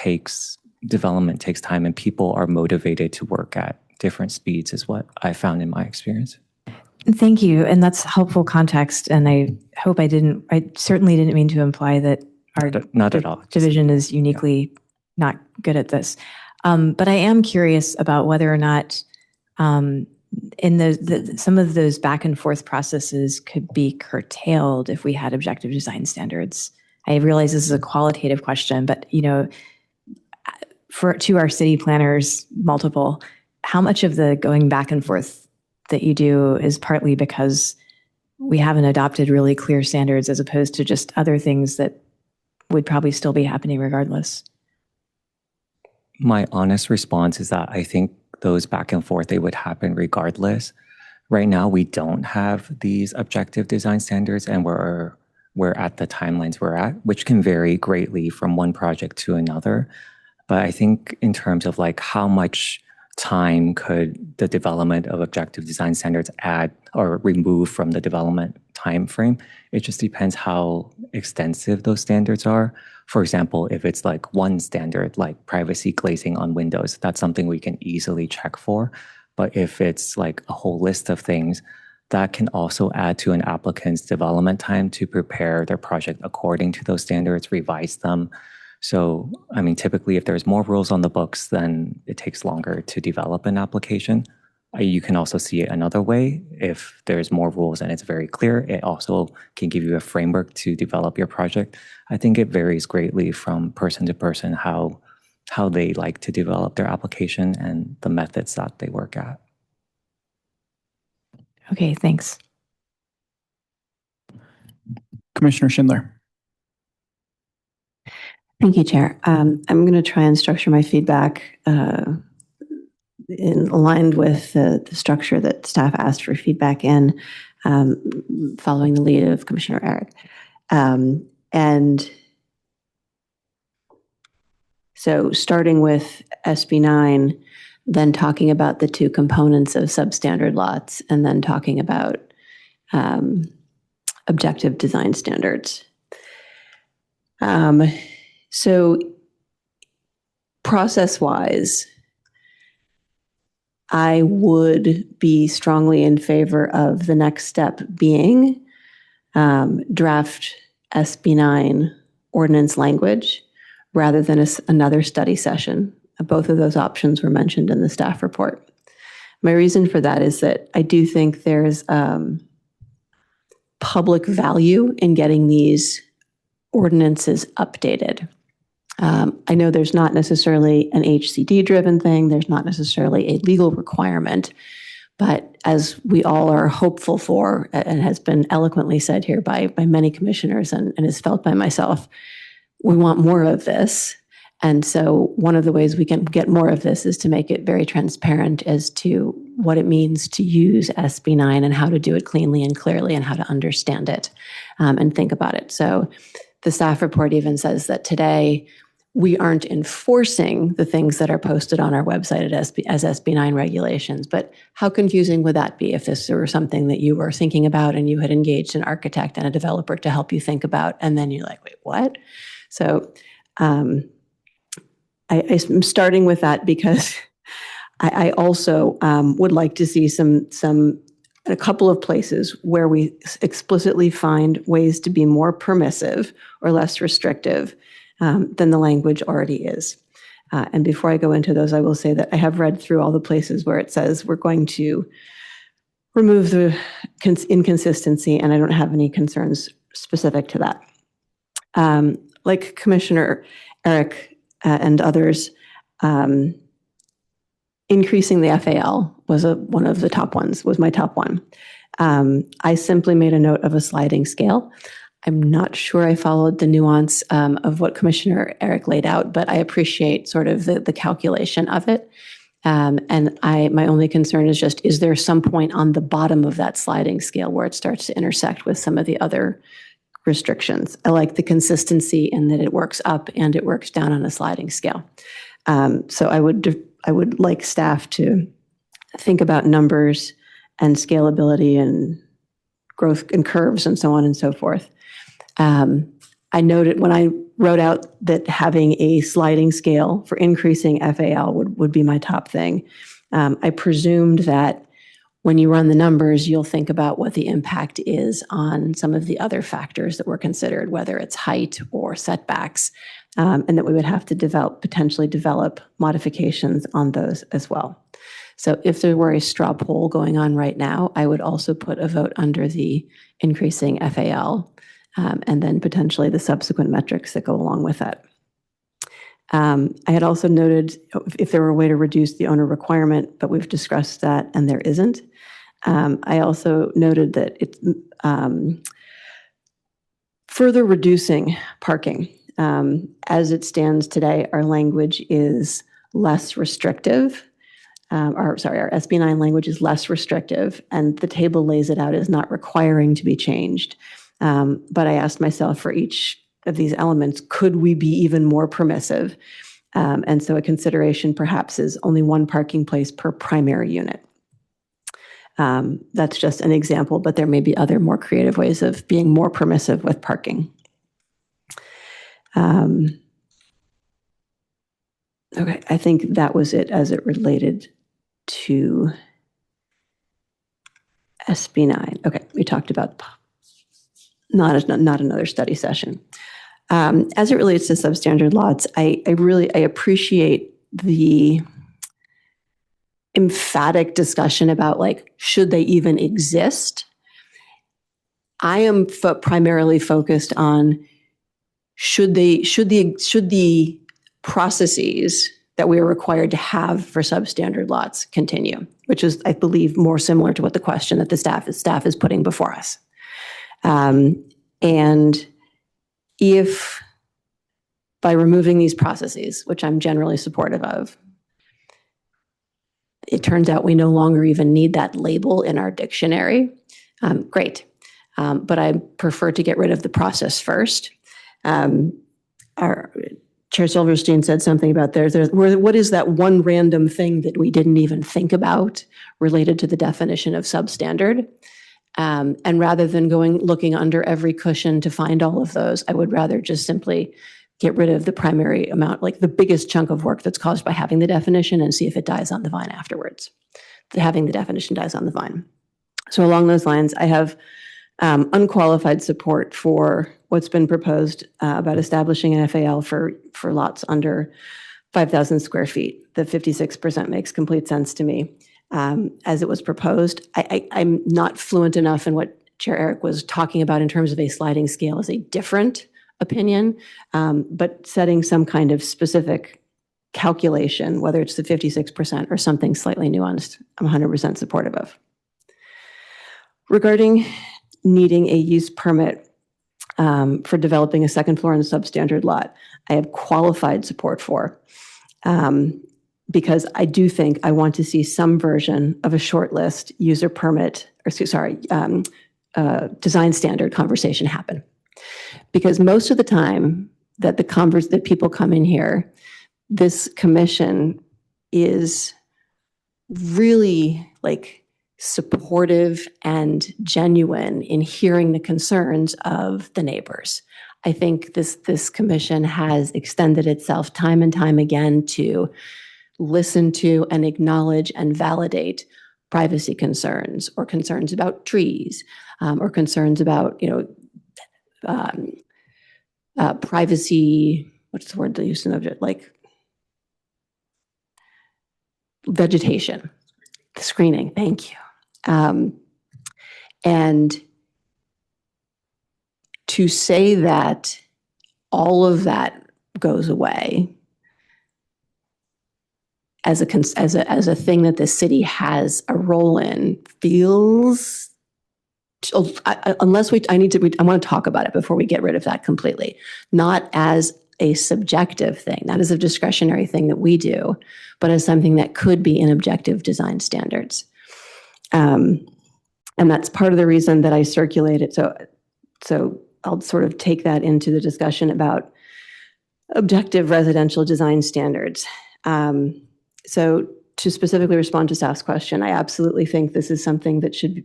[SPEAKER 16] development takes time, and people are motivated to work at different speeds is what I found in my experience.
[SPEAKER 2] Thank you. And that's helpful context. And I hope I certainly didn't mean to imply that our
[SPEAKER 16] not at all.
[SPEAKER 2] Division is uniquely not good at this. But I am curious about whether or not in some of those back and forth processes could be curtailed if we had objective design standards. I realize this is a qualitative question, but to our city planners, multiple, how much of the going back and forth that you do is partly because we haven't adopted really clear standards as opposed to just other things that would probably still be happening regardless?
[SPEAKER 16] My honest response is that I think those back and forth, they would happen regardless. Right now, we don't have these objective design standards, and we're at the timelines we're at, which can vary greatly from one project to another. But I think in terms of like how much time could the development of objective design standards add or remove from the development time frame, it just depends how extensive those standards are. For example, if it's like one standard, like privacy glazing on windows, that's something we can easily check for. But if it's like a whole list of things, that can also add to an applicant's development time to prepare their project according to those standards, revise them. So, I mean, typically if there's more rules on the books, then it takes longer to develop an application. You can also see it another way. If there's more rules and it's very clear, it also can give you a framework to develop your project. I think it varies greatly from person to person how how they like to develop their application and the methods that they work at.
[SPEAKER 2] Okay, thanks.
[SPEAKER 1] Commissioner Schindler.
[SPEAKER 13] Thank you, Chair. I'm going to try and structure my feedback aligned with the structure that staff asked for feedback in, following the lead of Commissioner Eric. And so starting with SB 9, then talking about the two components of substandard lots, and then talking about objective design standards. So process-wise, I would be strongly in favor of the next step being draft SB 9 ordinance language rather than another study session. Both of those options were mentioned in the staff report. My reason for that is that I do think there's public value in getting these ordinances updated. I know there's not necessarily an HCD-driven thing. There's not necessarily a legal requirement. But as we all are hopeful for, and has been eloquently said here by many commissioners and is felt by myself, we want more of this. And so one of the ways we can get more of this is to make it very transparent as to what it means to use SB 9 and how to do it cleanly and clearly and how to understand it and think about it. So the staff report even says that today we aren't enforcing the things that are posted on our website as SB 9 regulations. But how confusing would that be if this were something that you were thinking about and you had engaged an architect and a developer to help you think about, and then you're like, wait, what? So I'm starting with that because I also would like to see a couple of places where we explicitly find ways to be more permissive or less restrictive than the language already is. And before I go into those, I will say that I have read through all the places where it says we're going to remove the inconsistency, and I don't have any concerns specific to that. Like Commissioner Eric and others, increasing the FAL was one of the top ones, was my top one. I simply made a note of a sliding scale. I'm not sure I followed the nuance of what Commissioner Eric laid out, but I appreciate sort of the calculation of it. And my only concern is just, is there some point on the bottom of that sliding scale where it starts to intersect with some of the other restrictions? I like the consistency in that it works up and it works down on a sliding scale. So I would like staff to think about numbers and scalability and growth and curves and so on and so forth. I noted when I wrote out that having a sliding scale for increasing FAL would be my top thing. I presumed that when you run the numbers, you'll think about what the impact is on some of the other factors that were considered, whether it's height or setbacks, and that we would have to potentially develop modifications on those as well. So if there were a straw poll going on right now, I would also put a vote under the increasing FAL, and then potentially the subsequent metrics that go along with that. I had also noted if there were a way to reduce the owner requirement, but we've discussed that and there isn't. I also noted that it's further reducing parking. As it stands today, our language is less restrictive. Our SB 9 language is less restrictive, and the table lays it out as not requiring to be changed. But I asked myself for each of these elements, could we be even more permissive? And so a consideration perhaps is only one parking place per primary unit. That's just an example, but there may be other more creative ways of being more permissive with parking. Okay, I think that was it as it related to SB 9. Okay, we talked about not another study session. As it relates to substandard lots, I appreciate the emphatic discussion about, like, should they even exist? I am primarily focused on should the
[SPEAKER 18] processes that we are required to have for substandard lots continue, which is, I believe, more similar to what the question that the staff is putting before us. And if by removing these processes, which I'm generally supportive of, it turns out we no longer even need that label in our dictionary, great. But I prefer to get rid of the process first. Our Chair Silverstein said something about what is that one random thing that we didn't even think about related to the definition of substandard? And rather than looking under every cushion to find all of those, I would rather just simply get rid of the primary amount, like the biggest chunk of work that's caused by having the definition, and see if it dies on the vine afterwards. Having the definition dies on the vine. So along those lines, I have unqualified support for what's been proposed about establishing an FAL for lots under 5,000 square feet. The 56% makes complete sense to me. As it was proposed, I'm not fluent enough in what Chair Eric was talking about in terms of a sliding scale as a different opinion, but setting some kind of specific calculation, whether it's the 56% or something slightly nuanced, I'm 100% supportive of. Regarding needing a use permit for developing a second floor in a substandard lot, I have qualified support for, because I do think I want to see some version of a short list user permit, design standard conversation happen. Because most of the time that that people come in here, this commission is really like supportive and genuine in hearing the concerns of the neighbors. I think this commission has extended itself time and time again to listen to and acknowledge and validate privacy concerns or concerns about trees or concerns about, privacy, what's the word they use in object, like vegetation, screening, thank you. And to say that all of that goes away as a thing that the city has a role in feels, I want to talk about it before we get rid of that completely, not as a subjective thing, not as a discretionary thing that we do, but as something that could be in objective design standards. And that's part of the reason that I circulated. So I'll sort of take that into the discussion about objective residential design standards. So to specifically respond to staff's question, I absolutely think this is something that should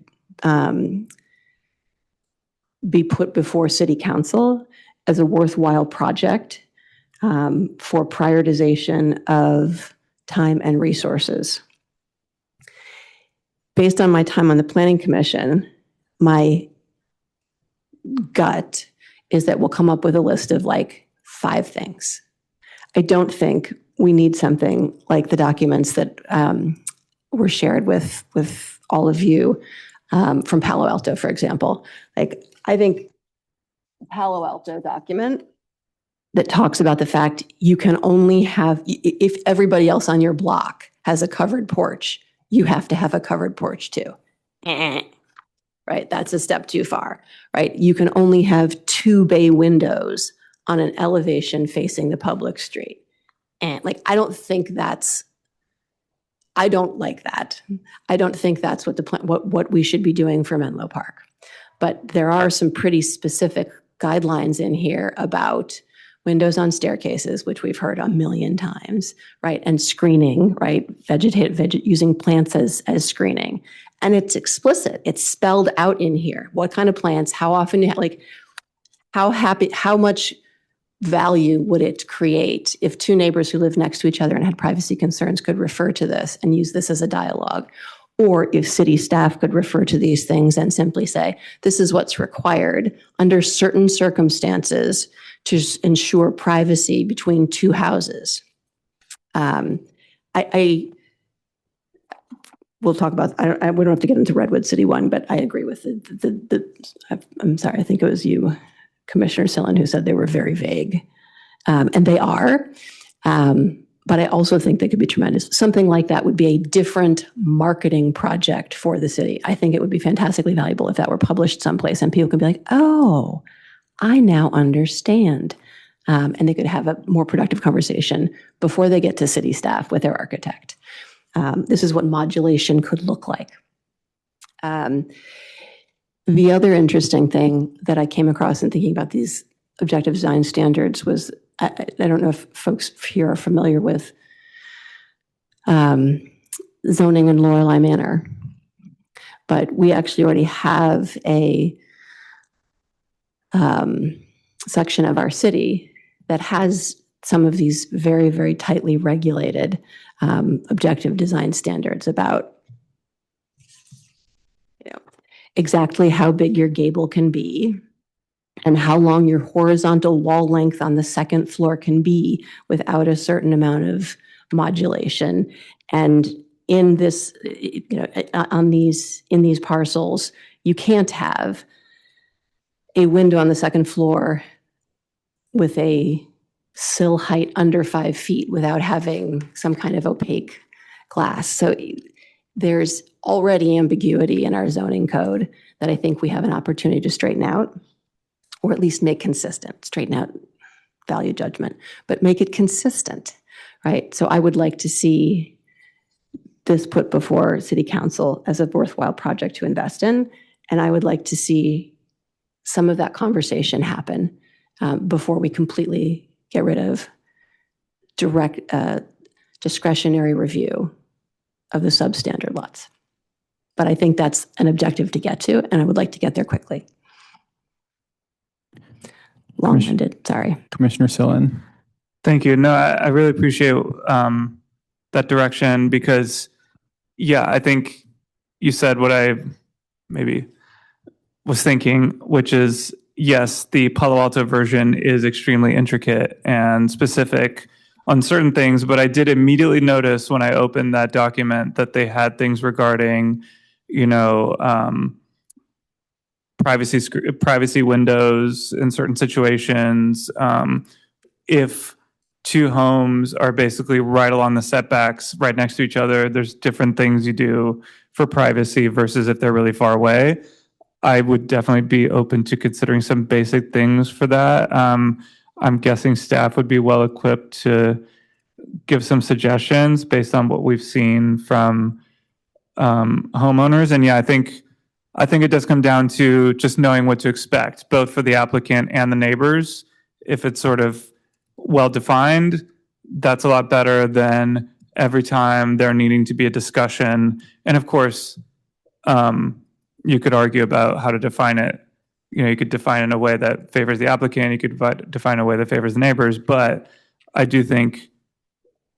[SPEAKER 18] be put before City Council as a worthwhile project for prioritization of time and resources. Based on my time on the Planning Commission, my gut is that we'll come up with a list of like 5 things. I don't think we need something like the documents that were shared with all of you from Palo Alto, for example. Like, I think Palo Alto document that talks about the fact you can only have, if everybody else on your block has a covered porch, you have to have a covered porch too. Right? That's a step too far, right? You can only have 2 bay windows on an elevation facing the public street. And like, I don't like that. I don't think that's what we should be doing for Menlo Park. But there are some pretty specific guidelines in here about windows on staircases, which we've heard a million times, right? And screening, right? Using plants as screening. And it's explicit. It's spelled out in here. What kind of plants, how often, how much value would it create if 2 neighbors who live next to each other and had privacy concerns could refer to this and use this as a dialogue? Or if city staff could refer to these things and simply say, this is what's required under certain circumstances to ensure privacy between 2 houses. We'll talk about, we don't have to get into Redwood City 1, but I agree with I'm sorry, I think it was you, Commissioner Sillen, who said they were very vague. And they are. But I also think they could be tremendous. Something like that would be a different marketing project for the city. I think it would be fantastically valuable if that were published someplace and people could be like, oh, I now understand. And they could have a more productive conversation before they get to city staff with their architect. This is what modulation could look like. The other interesting thing that I came across in thinking about these objective design standards was, I don't know if folks here are familiar with zoning in Lorelei Manor, but we actually already have a section of our city that has some of these very, very tightly regulated objective design standards about exactly how big your gable can be and how long your horizontal wall length on the second floor can be without a certain amount of modulation. And in this, in these parcels, you can't have a window on the second floor with a sill height under 5 feet without having some kind of opaque glass. So there's already ambiguity in our zoning code that I think we have an opportunity to straighten out, or at least make consistent. Straighten out value judgment, but make it consistent, right? So I would like to see this put before City Council as a worthwhile project to invest in, and I would like to see some of that conversation happen before we completely get rid of direct discretionary review of the substandard lots. But I think that's an objective to get to, and I would like to get there quickly. Long-winded, sorry.
[SPEAKER 1] Commissioner Sillen.
[SPEAKER 6] Thank you. No, I really appreciate that direction because, yeah, I think you said what I maybe was thinking, which is, yes, the Palo Alto version is extremely intricate and specific on certain things, but I did immediately notice when I opened that document that they had things regarding, privacy windows in certain situations. If two homes are basically right along the setbacks, right next to each other, there's different things you do for privacy versus if they're really far away. I would definitely be open to considering some basic things for that. I'm guessing staff would be well equipped to give some suggestions based on what we've seen from homeowners. And yeah, I think it does come down to just knowing what to expect, both for the applicant and the neighbors. If it's sort of well-defined, that's a lot better than every time there needing to be a discussion. And of course, you could argue about how to define it. You could define it in a way that favors the applicant. You could define a way that favors the neighbors. But I do think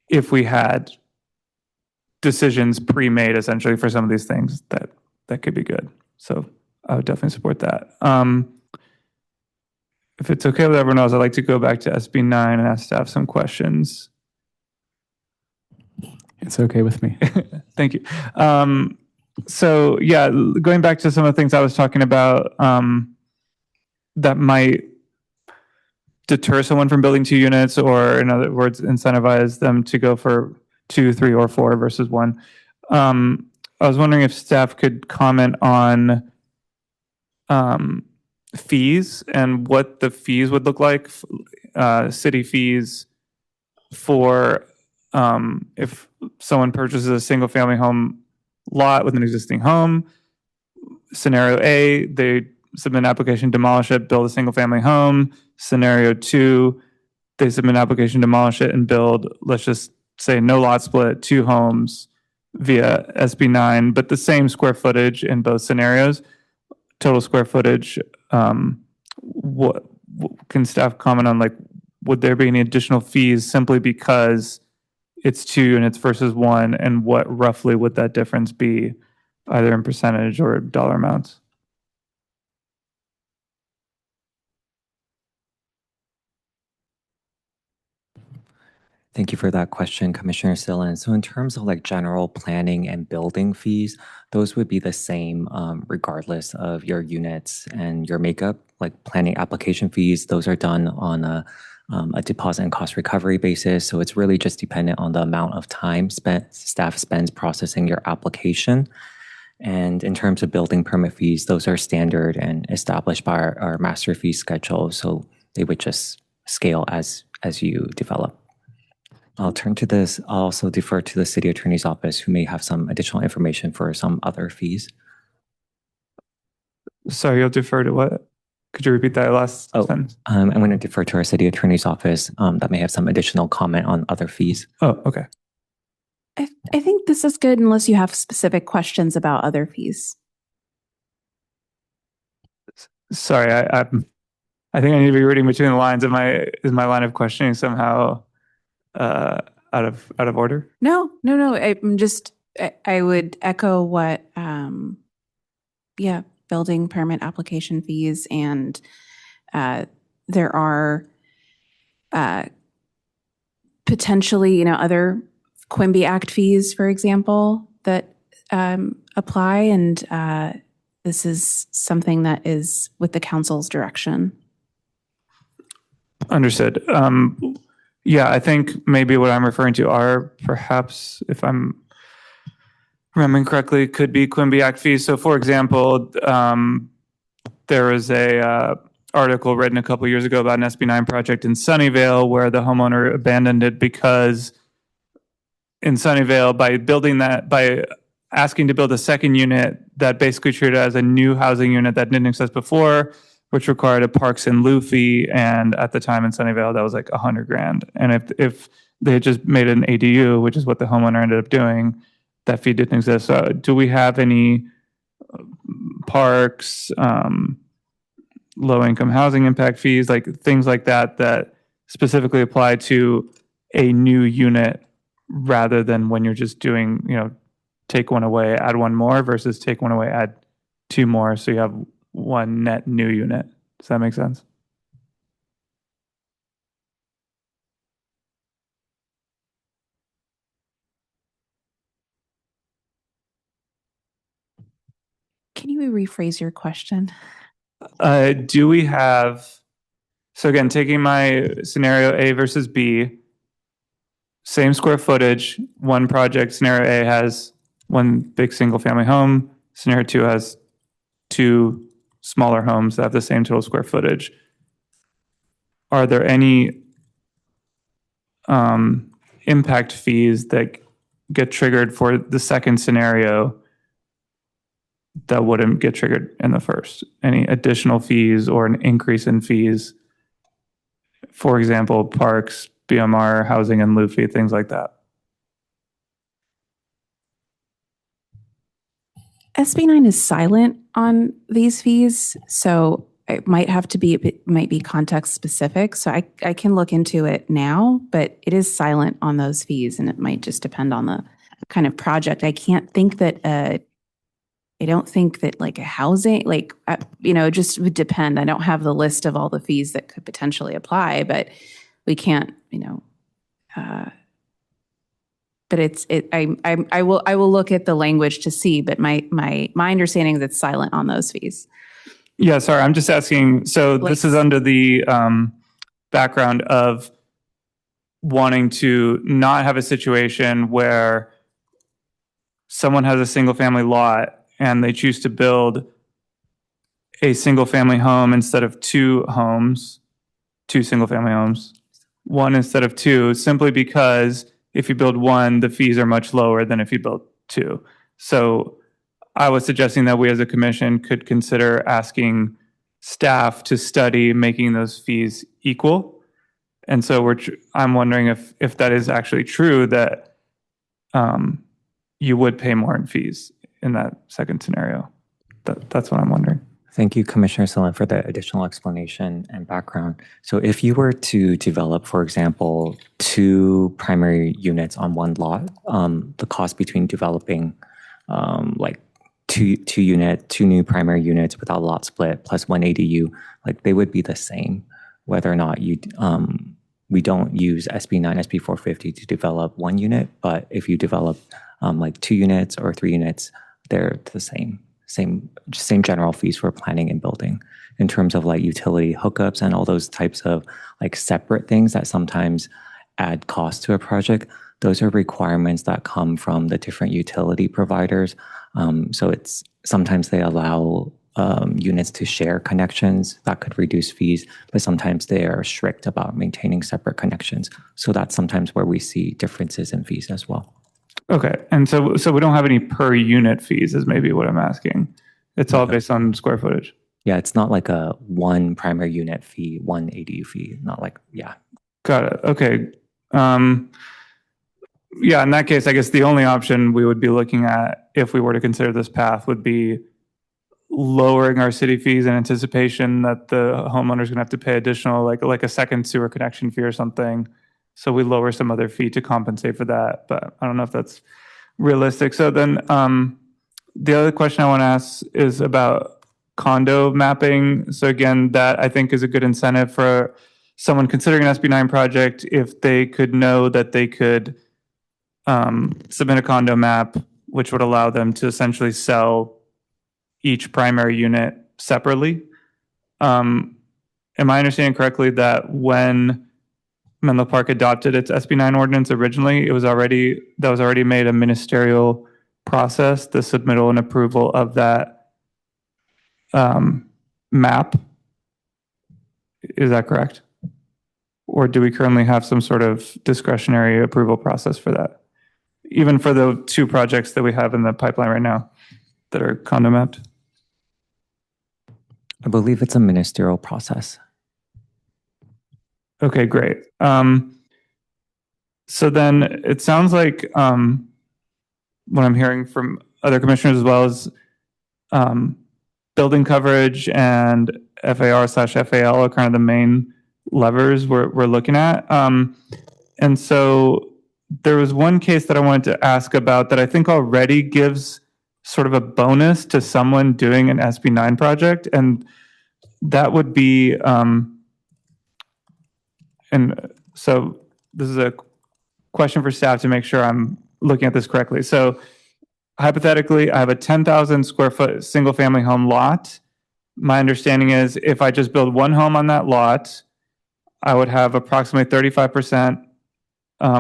[SPEAKER 6] if we had decisions pre-made essentially for some of these things, that could be good. So I would definitely support that. If it's okay with everyone else, I'd like to go back to SB 9 and ask staff some questions.
[SPEAKER 1] It's okay with me.
[SPEAKER 6] Thank you. So yeah, going back to some of the things I was talking about that might deter someone from building 2 units, or in other words, incentivize them to go for 2, 3, or 4 versus 1. I was wondering if staff could comment on fees and what the fees would look like, city fees for if someone purchases a single family home lot with an existing home. Scenario A, they submit an application, demolish it, build a single family home. Scenario 2, they submit an application, demolish it, and build, let's just say, no lot split, 2 homes via SB 9, but the same square footage in both scenarios. Total square footage, what can staff comment on, would there be any additional fees simply because it's 2 units versus 1, and what roughly would that difference be, either in percentage or dollar amounts?
[SPEAKER 16] Thank you for that question, Commissioner Sillen. So in terms of general planning and building fees, those would be the same regardless of your units and your makeup. like planning application fees, those are done on a deposit and cost recovery basis. So it's really just dependent on the amount of time staff spends processing your application. And in terms of building permit fees, those are standard and established by our master fee schedule. So they would just scale as you develop. I'll turn to this. I'll also defer to the city attorney's office, who may have some additional information for some other fees.
[SPEAKER 6] Sorry, you'll defer to what? Could you repeat that last sentence?
[SPEAKER 16] I'm going to defer to our city attorney's office that may have some additional comment on other fees.
[SPEAKER 6] Oh, okay.
[SPEAKER 14] I think this is good unless you have specific questions about other fees.
[SPEAKER 6] Sorry, I think I need to be reading between the lines. Is my line of questioning somehow out of order?
[SPEAKER 14] No. I'm just, I would echo what, building permit application fees, and there are potentially, other Quimby Act fees, for example, that apply, and this is something that is with the council's direction.
[SPEAKER 6] Understood. Yeah, I think maybe what I'm referring to are perhaps, if I'm remembering correctly, could be Quimby Act fees. So, for example, there was a article written a couple years ago about an SB9 project in Sunnyvale where the homeowner abandoned it because in Sunnyvale, by asking to build a second unit that basically treated it as a new housing unit that didn't exist before, which required a Parks and Lieu fee, and at the time in Sunnyvale, that was like $100,000. And if they had just made an ADU, which is what the homeowner ended up doing, that fee didn't exist. So do we have any parks, low-income housing impact fees, like things like that specifically apply to a new unit rather than when you're just doing, take one away, add one more, versus take one away, add two more, so you have one net new unit? Does that make sense?
[SPEAKER 14] Can you rephrase your question?
[SPEAKER 6] Do we have, so again, taking my scenario A versus B, same square footage, one project, scenario A has one big single family home, scenario 2 has two smaller homes that have the same total square footage. Are there any impact fees that get triggered for the second scenario that wouldn't get triggered in the first? Any additional fees or an increase in fees? For example, parks, BMR, housing and lieu fee, things like that.
[SPEAKER 14] SB9 is silent on these fees, so it might be context specific. So I can look into it now, but it is silent on those fees, and it might just depend on the kind of project. I don't think that like a housing, just would depend. I don't have the list of all the fees that could potentially apply, but we can't, but I will look at the language to see, but my understanding is it's silent on those fees.
[SPEAKER 6] Yeah, sorry, I'm just asking. So this is under the background of wanting to not have a situation where someone has a single family lot and they choose to build a single family home instead of two single family homes, one instead of two, simply because if you build one, the fees are much lower than if you build two. So I was suggesting that we as a commission could consider asking staff to study making those fees equal. And so I'm wondering if that is actually true, that you would pay more in fees in that second scenario. That's what I'm wondering.
[SPEAKER 16] Thank you, Commissioner Sillin, for the additional explanation and background. So if you were to develop, for example, two primary units on one lot, the cost between developing like two new primary units without a lot split plus one ADU, like they would be the same, whether or not we don't use SB9, SB 450 to develop one unit, but if you develop like 2 units or 3 units, they're the same. same general fees for planning and building. In terms of like utility hookups and all those types of like separate things that sometimes add cost to a project, those are requirements that come from the different utility providers. So it's sometimes they allow units to share connections that could reduce fees, but sometimes they are strict about maintaining separate connections. So that's sometimes where we see differences in fees as well.
[SPEAKER 6] Okay, and so we don't have any per unit fees is maybe what I'm asking. It's all based on square footage.
[SPEAKER 16] Yeah, it's not like a one primary unit fee, one ADU fee, not like, yeah.
[SPEAKER 6] Got it. Okay. Yeah, in that case, I guess the only option we would be looking at if we were to consider this path would be lowering our city fees in anticipation that the homeowner's gonna have to pay additional, like a second sewer connection fee or something. So we lower some other fee to compensate for that, but I don't know if that's realistic. So then the other question I want to ask is about condo mapping. So again, that I think is a good incentive for someone considering an SB9 project if they could know that they could submit a condo map, which would allow them to essentially sell each primary unit separately. Am I understanding correctly that when Menlo Park adopted its SB9 ordinance originally, that was already made a ministerial process, the submittal and approval of that map? Is that correct? Or do we currently have some sort of discretionary approval process for that? Even for the two projects that we have in the pipeline right now that are condo mapped?
[SPEAKER 16] I believe it's a ministerial process.
[SPEAKER 6] Okay, great. So then it sounds like what I'm hearing from other commissioners as well is building coverage and FAR/FAL are kind of the main levers we're looking at. And so there was one case that I wanted to ask about that I think already gives sort of a bonus to someone doing an SB9 project, and that would be, and so this is a question for staff to make sure I'm looking at this correctly. So hypothetically, I have a 10,000 square foot single family home lot. My understanding is if I just build one home on that lot, I would have approximately 35%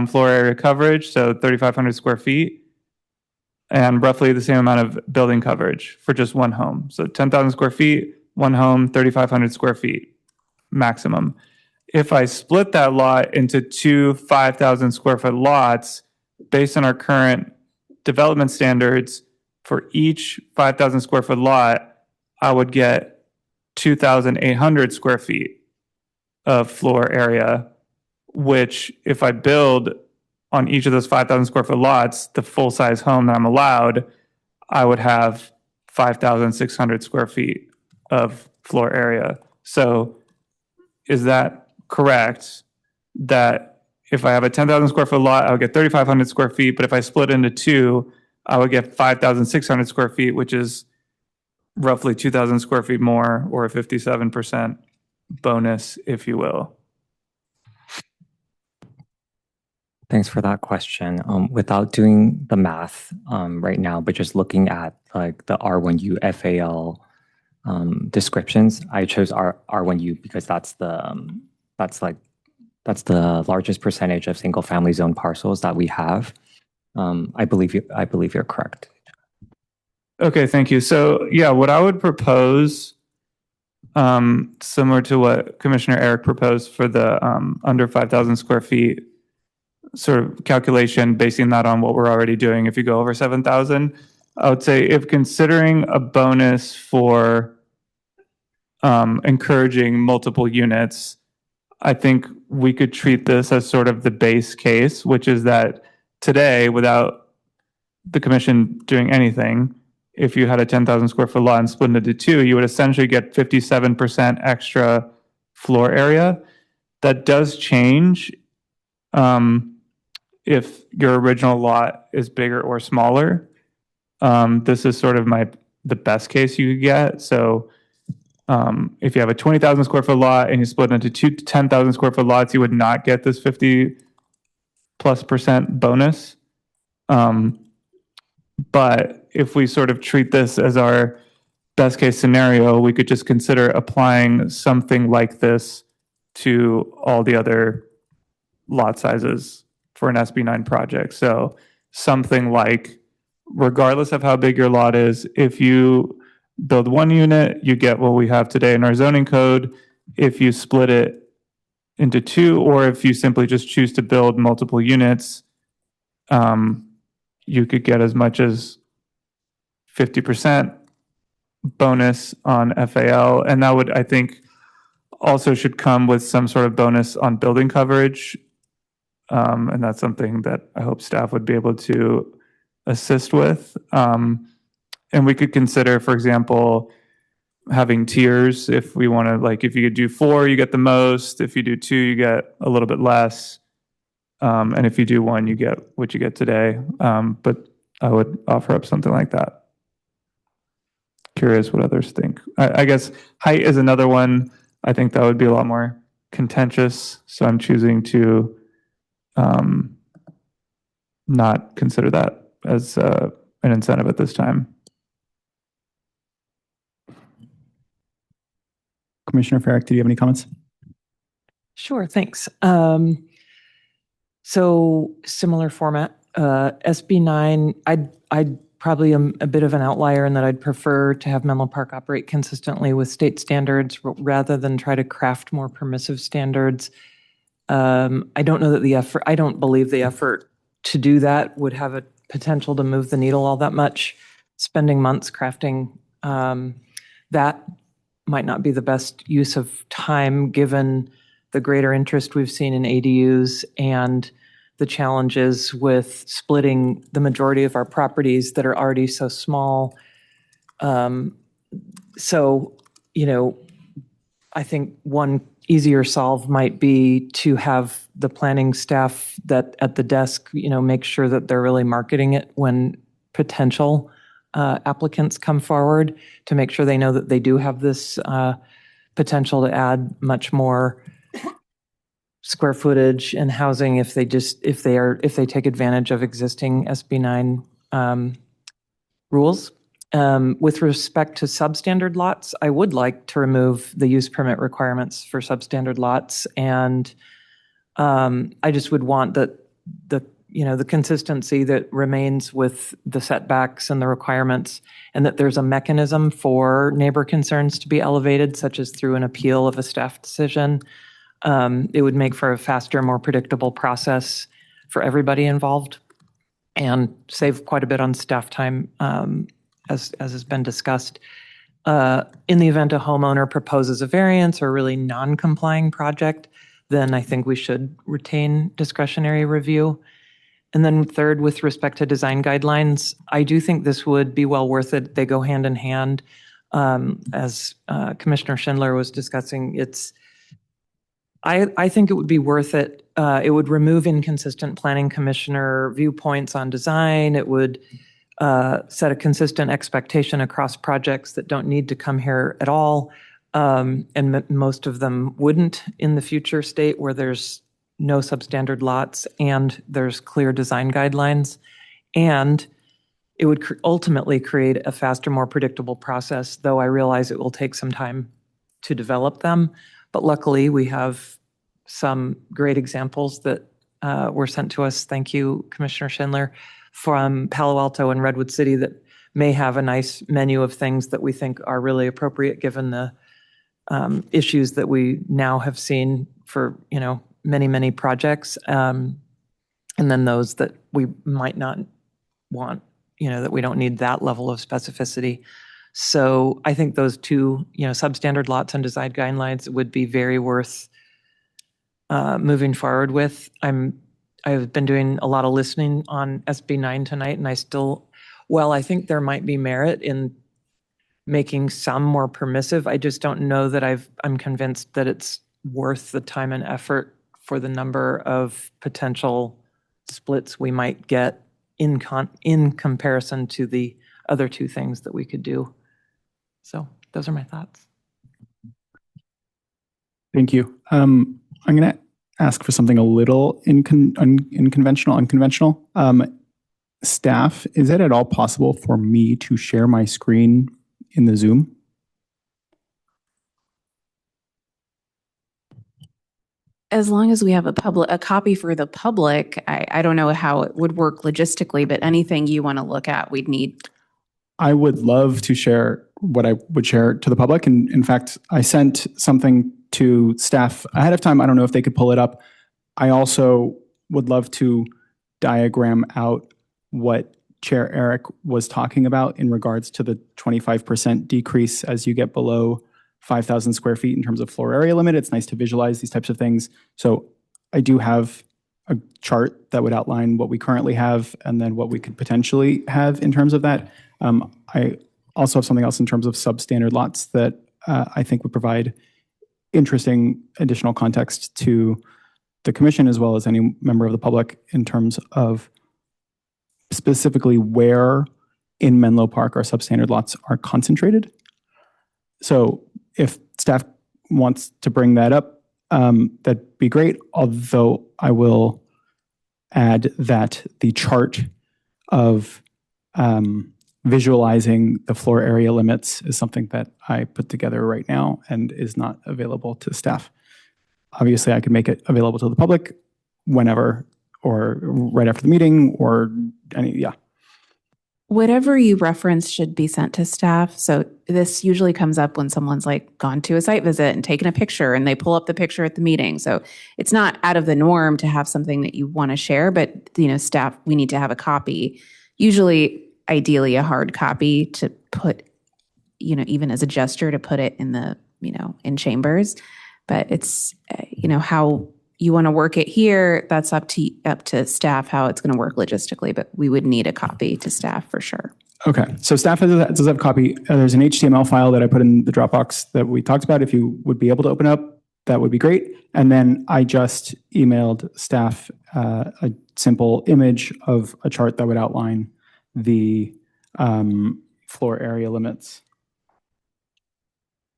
[SPEAKER 6] floor area coverage, so 3,500 square feet, and roughly the same amount of building coverage for just one home. So 10,000 square feet, one home, 3,500 square feet maximum. If I split that lot into two 5,000 square foot lots, based on our current development standards, for each 5,000 square foot lot, I would get 2,800 square feet of floor area, which if I build on each of those 5,000 square foot lots, the full size home that I'm allowed, I would have 5,600 square feet of floor area. So is that correct that if I have a 10,000 square foot lot, I would get 3,500 square feet, but if I split into two, I would get 5,600 square feet, which is roughly 2,000 square feet more, or a 57% bonus, if you will?
[SPEAKER 16] Thanks for that question. Without doing the math right now, but just looking at like the R1U FAL descriptions, I chose R1U because that's the largest percentage of single family zone parcels that we have. I believe you're correct.
[SPEAKER 6] Okay, thank you. So yeah, what I would propose, similar to what Commissioner Eric proposed for the under 5,000 square feet sort of calculation, basing that on what we're already doing. If you go over 7,000, I would say if considering a bonus for encouraging multiple units, I think we could treat this as sort of the base case, which is that today, without the commission doing anything, if you had a 10,000 square foot lot and split it into two, you would essentially get 57% extra floor area. That does change if your original lot is bigger or smaller. This is sort of the best case you could get. So if you have a 20,000 square foot lot and you split it into two 10,000 square foot lots, you would not get this 50+% bonus. But if we sort of treat this as our best case scenario, we could just consider applying something like this to all the other lot sizes for an SB9 project. So something like, regardless of how big your lot is, if you build one unit, you get what we have today in our zoning code. If you split it into two, or if you simply just choose to build multiple units, you could get as much as 50% bonus on FAL. And that would, I think, also should come with some sort of bonus on building coverage. And that's something that I hope staff would be able to assist with. And we could consider, for example, having tiers if we want to, like, if you could do 4, you get the most. If you do 2, you get a little bit less. And if you do 1, you get what you get today. But I would offer up something like that. Curious what others think. I guess height is another one. I think that would be a lot more contentious. So I'm choosing to not consider that as an incentive at this time.
[SPEAKER 1] Commissioner Farrick, do you have any comments?
[SPEAKER 10] Sure, thanks. So similar format. SB9, I'd probably am a bit of an outlier in that I'd prefer to have Menlo Park operate consistently with state standards rather than try to craft more permissive standards. I don't know that I don't believe the effort to do that would have a potential to move the needle all that much. Spending months crafting that might not be the best use of time given the greater interest we've seen in ADUs and the challenges with splitting the majority of our properties that are already so small. So, I think one easier solve might be to have the planning staff that at the desk, make sure that they're really marketing it when potential applicants come forward, to make sure they know that they do have this potential to add much more square footage and housing if they take advantage of existing SB9 rules. With respect to substandard lots, I would like to remove the use permit requirements for substandard lots, and I just would want that the consistency that remains with the setbacks and the requirements, and that there's a mechanism for neighbor concerns to be elevated, such as through an appeal of a staff decision. It would make for a faster, more predictable process for everybody involved and save quite a bit on staff time, as has been discussed. In the event a homeowner proposes a variance or really non-complying project, then I think we should retain discretionary review. And then third, with respect to design guidelines, I do think this would be well worth it. They go hand in hand. As Commissioner Schindler was discussing, I think it would be worth it. It would remove inconsistent planning commissioner viewpoints on design. It would set a consistent expectation across projects that don't need to come here at all. And most of them wouldn't in the future state where there's no substandard lots and there's clear design guidelines. And it would ultimately create a faster, more predictable process, though I realize it will take some time to develop them. But luckily, we have some great examples that were sent to us. Thank you, Commissioner Schindler, from Palo Alto and Redwood City that may have a nice menu of things that we think are really appropriate given the issues that we now have seen for, many, many projects. And then those that we might not want, that we don't need that level of specificity. So I think those two, substandard lots and design guidelines would be very worth moving forward with. I've been doing a lot of listening on SB9 tonight, and I think there might be merit in making some more permissive. I just don't know that I'm convinced that it's worth the time and effort for the number of potential splits we might get in comparison to the other two things that we could do. So those are my thoughts.
[SPEAKER 1] Thank you. I'm going to ask for something a little unconventional. Staff, is it at all possible for me to share my screen in the Zoom?
[SPEAKER 14] As long as we have a copy for the public, I don't know how it would work logistically, but anything you want to look at, we'd need.
[SPEAKER 1] I would love to share what I would share to the public. And in fact, I sent something to staff ahead of time. I don't know if they could pull it up. I also would love to diagram out what Chair Eric was talking about in regards to the 25% decrease as you get below 5,000 square feet in terms of floor area limit. It's nice to visualize these types of things. So I do have a chart that would outline what we currently have and then what we could potentially have in terms of that. I also have something else in terms of substandard lots that I think would provide interesting additional context to the commission as well as any member of the public in terms of specifically where in Menlo Park our substandard lots are concentrated. So if staff wants to bring that up, that'd be great. Although I will add that the chart of visualizing the floor area limits is something that I put together right now and is not available to staff. Obviously, I could make it available to the public whenever or right after the meeting or yeah.
[SPEAKER 14] Whatever you reference should be sent to staff. So this usually comes up when someone's like gone to a site visit and taken a picture and they pull up the picture at the meeting. So it's not out of the norm to have something that you want to share, but staff, we need to have a copy, usually ideally a hard copy to put, even as a gesture to put it in the, in chambers. But it's, how you want to work it here, that's up to staff how it's going to work logistically, but we would need a copy to staff for sure.
[SPEAKER 1] Okay, so staff does have a copy. There's an HTML file that I put in the Dropbox that we talked about. If you would be able to open up, that would be great. And then I just emailed staff a simple image of a chart that would outline the floor area limits.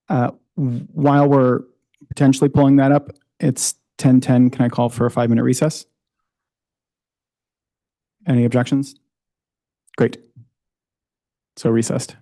[SPEAKER 1] While we're potentially pulling that up, it's 10:10. Can I call for a 5-minute recess? Any objections? Great. So recessed.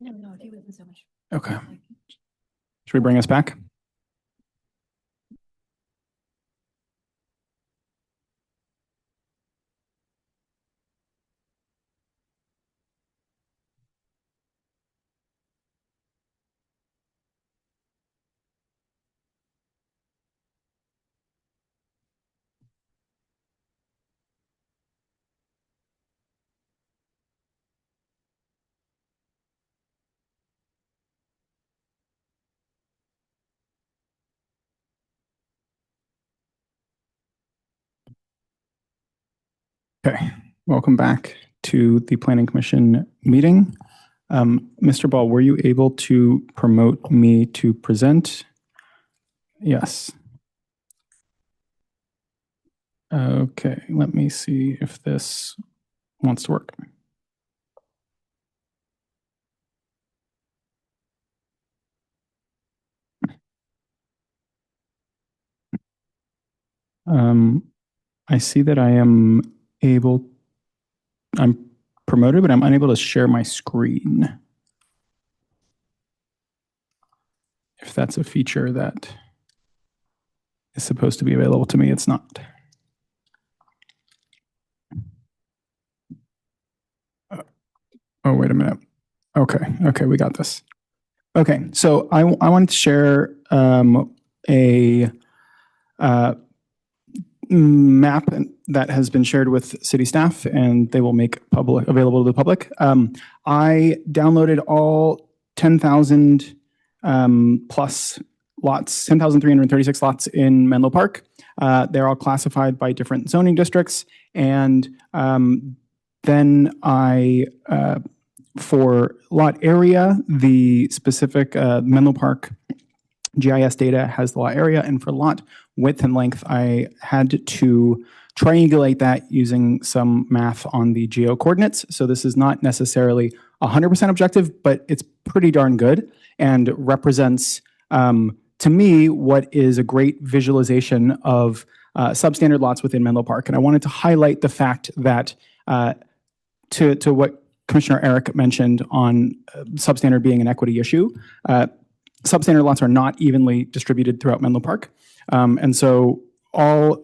[SPEAKER 2] No, he wasn't so much.
[SPEAKER 1] Okay. Should we bring us back? Okay, welcome back to the Planning Commission meeting. Mr. Ball, were you able to promote me to present? Yes. Okay, let me see if this wants to work. I see that I'm promoted, but I'm unable to share my screen. If that's a feature that is supposed to be available to me, it's not. Oh, wait a minute. Okay, we got this. Okay, so I wanted to share a map that has been shared with city staff, and they will make available to the public. I downloaded all 10,000 plus lots, 10,336 lots in Menlo Park. They're all classified by different zoning districts, and then I, for lot area, the specific Menlo Park GIS data has the lot area, and for lot width and length, I had to triangulate that using some math on the geo coordinates. So this is not necessarily 100% objective, but it's pretty darn good and represents, to me, what is a great visualization of substandard lots within Menlo Park. And I wanted to highlight the fact that to what Commissioner Eric mentioned on substandard being an equity issue, substandard lots are not evenly distributed throughout Menlo Park. And so all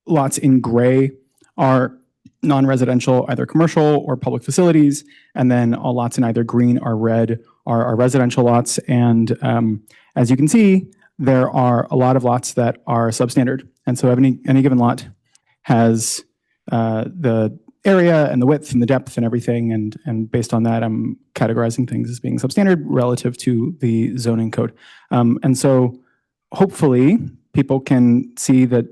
[SPEAKER 1] lots in gray are non-residential, either commercial or public facilities. And then all lots in either green or red are residential lots. And as you can see, there are a lot of lots that are substandard. And so any given lot has the area and the width and the depth and everything. And based on that, I'm categorizing things as being substandard relative to the zoning code. And so hopefully people can see that,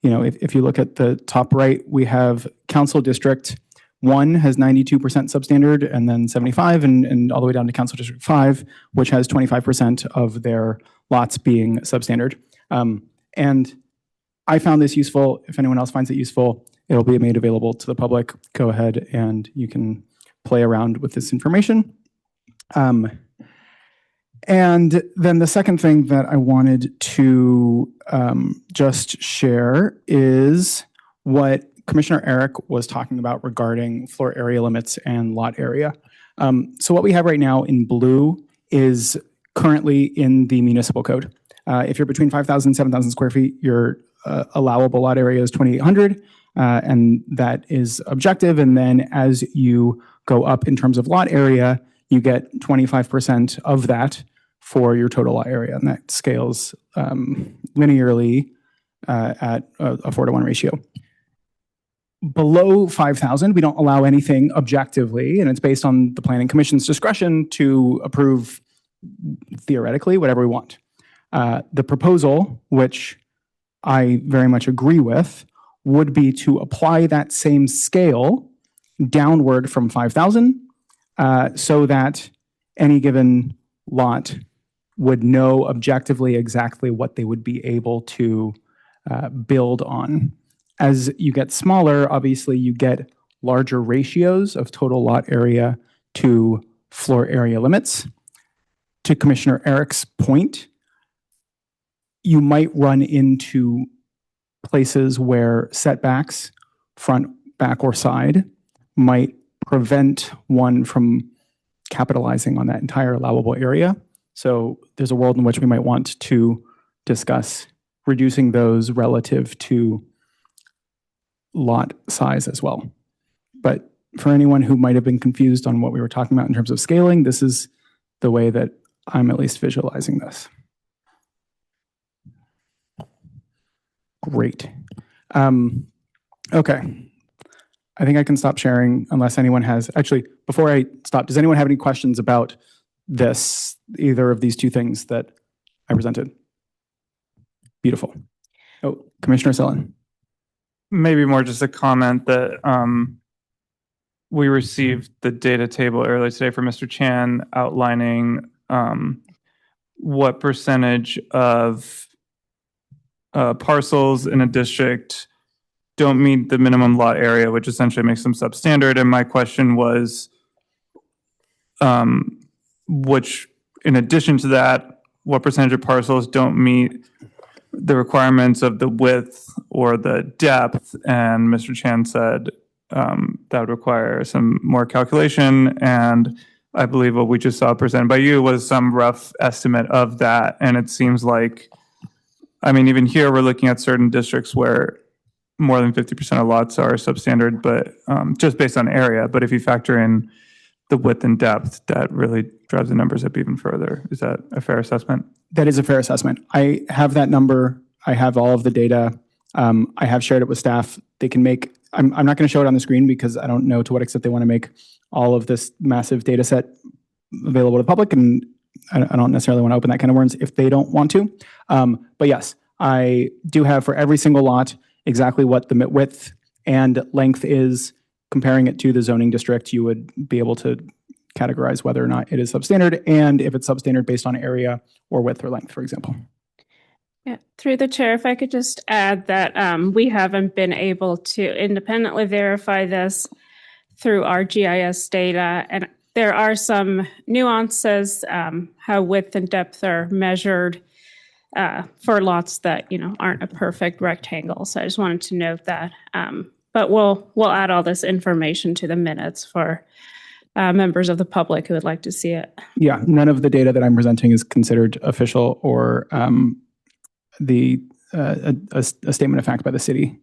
[SPEAKER 1] you know, if you look at the top right, we have Council District 1 has 92% substandard, and then 75, and all the way down to Council District 5, which has 25% of their lots being substandard. And I found this useful. If anyone else finds it useful, it'll be made available to the public. Go ahead and you can play around with this information. And then the second thing that I wanted to just share is what Commissioner Eric was talking about regarding floor area limits and lot area. So what we have right now in blue is currently in the municipal code. If you're between 5,000 and 7,000 square feet, your allowable lot area is 2,800, and that is objective. And then as you go up in terms of lot area, you get 25% of that for your total lot area, and that scales linearly at a 4-to-1 ratio. Below 5,000, we don't allow anything objectively, and it's based on the Planning Commission's discretion to approve, theoretically, whatever we want. The proposal, which I very much agree with, would be to apply that same scale downward from 5,000 so that any given lot would know objectively exactly what they would be able to build on. As you get smaller, obviously you get larger ratios of total lot area to floor area limits. To Commissioner Eric's point, you might run into places where setbacks, front, back, or side, might prevent one from capitalizing on that entire allowable area. So there's a world in which we might want to discuss reducing those relative to lot size as well. But for anyone who might have been confused on what we were talking about in terms of scaling, this is the way that I'm at least visualizing this. Great. Okay. I think I can stop sharing unless anyone has, actually, before I stop, does anyone have any questions about this, either of these two things that I presented? Beautiful. Oh, Commissioner Sellen.
[SPEAKER 6] Maybe more just a comment that we received the data table earlier today from Mr. Chan outlining what percentage of parcels in a district don't meet the minimum lot area, which essentially makes them substandard. And my question was, which, in addition to that, what percentage of parcels don't meet the requirements of the width or the depth? And Mr. Chan said that would require some more calculation. And I believe what we just saw presented by you was some rough estimate of that. And it seems like, I mean, even here, we're looking at certain districts where more than 50% of lots are substandard, but just based on area. But if you factor in the width and depth, that really drives the numbers up even further. Is that a fair assessment?
[SPEAKER 1] That is a fair assessment. I have that number. I have all of the data. I have shared it with staff. They can make, I'm not going to show it on the screen because I don't know to what extent they want to make all of this massive data set available to the public. And I don't necessarily want to open that kind of worms if they don't want to. But yes, I do have for every single lot exactly what the width and length is. Comparing it to the zoning district, you would be able to categorize whether or not it is substandard, and if it's substandard based on area or width or length, for example.
[SPEAKER 3] Yeah, through the chair, if I could just add that we haven't been able to independently verify this through our GIS data, and there are some nuances how width and depth are measured for lots that aren't a perfect rectangle. So I just wanted to note that. But we'll add all this information to the minutes for members of the public who would like to see it.
[SPEAKER 1] Yeah, none of the data that I'm presenting is considered official or a statement of fact by the city.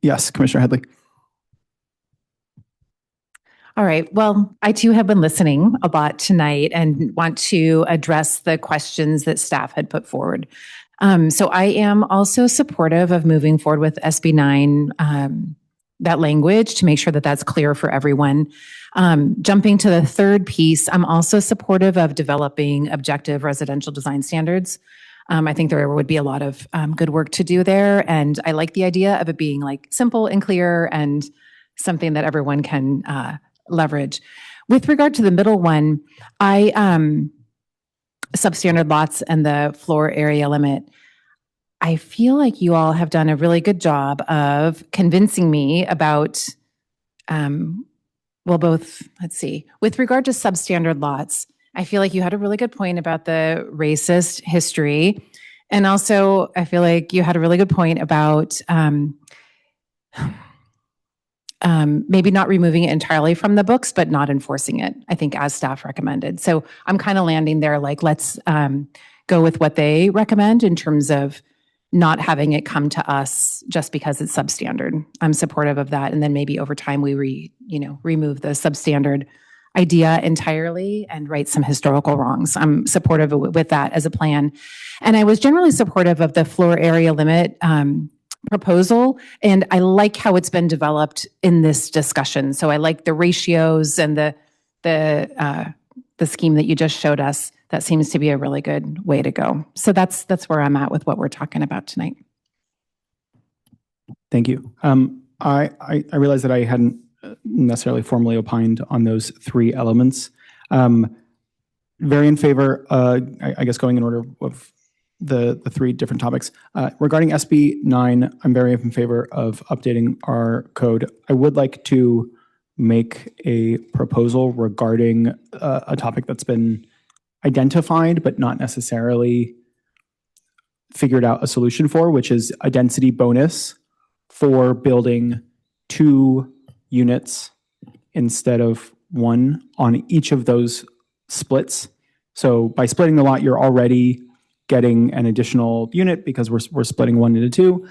[SPEAKER 1] Yes, Commissioner Headley.
[SPEAKER 11] All right. Well, I too have been listening a lot tonight and want to address the questions that staff had put forward. So I am also supportive of moving forward with SB 9, that language, to make sure that that's clear for everyone. Jumping to the third piece, I'm also supportive of developing objective residential design standards. I think there would be a lot of good work to do there. And I like the idea of it being like simple and clear and something that everyone can leverage. With regard to the middle one, substandard lots and the floor area limit, I feel like you all have done a really good job of convincing me about, both, let's see, with regard to substandard lots, I feel like you had a really good point about the racist history. And also, I feel like you had a really good point about maybe not removing it entirely from the books, but not enforcing it, I think, as staff recommended. So I'm kind of landing there, like, let's go with what they recommend in terms of not having it come to us just because it's substandard. I'm supportive of that. And then maybe over time we remove the substandard idea entirely and right some historical wrongs. I'm supportive with that as a plan. And I was generally supportive of the floor area limit proposal. And I like how it's been developed in this discussion. So I like the ratios and the scheme that you just showed us. That seems to be a really good way to go. So that's where I'm at with what we're talking about tonight.
[SPEAKER 1] Thank you. I realize that I hadn't necessarily formally opined on those three elements. Very in favor, I guess going in order of the three different topics. Regarding SB 9, I'm very in favor of updating our code. I would like to make a proposal regarding a topic that's been identified but not necessarily figured out a solution for, which is a density bonus for building 2 units instead of 1 on each of those splits. So by splitting the lot, you're already getting an additional unit because we're splitting 1 into 2.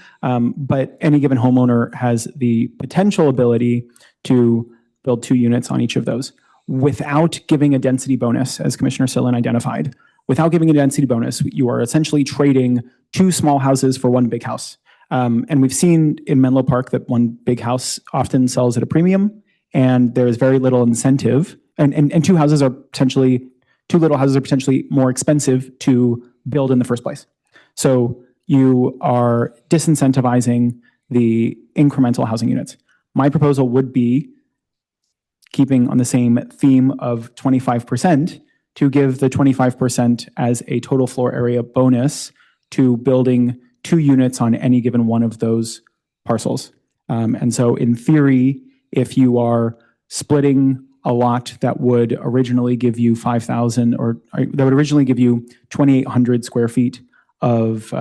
[SPEAKER 1] But any given homeowner has the potential ability to build 2 units on each of those without giving a density bonus, as Commissioner Sillen identified. Without giving a density bonus, you are essentially trading 2 small houses for 1 big house. And we've seen in Menlo Park that 1 big house often sells at a premium, and there is very little incentive. And 2 houses are potentially, 2 little houses are potentially more expensive to build in the first place. So you are disincentivizing the incremental housing units. My proposal would be, keeping on the same theme of 25%, to give the 25% as a total floor area bonus to building 2 units on any given one of those parcels. And so in theory, if you are splitting a lot that would originally give you 5,000, or that would originally give you 2,800 square feet of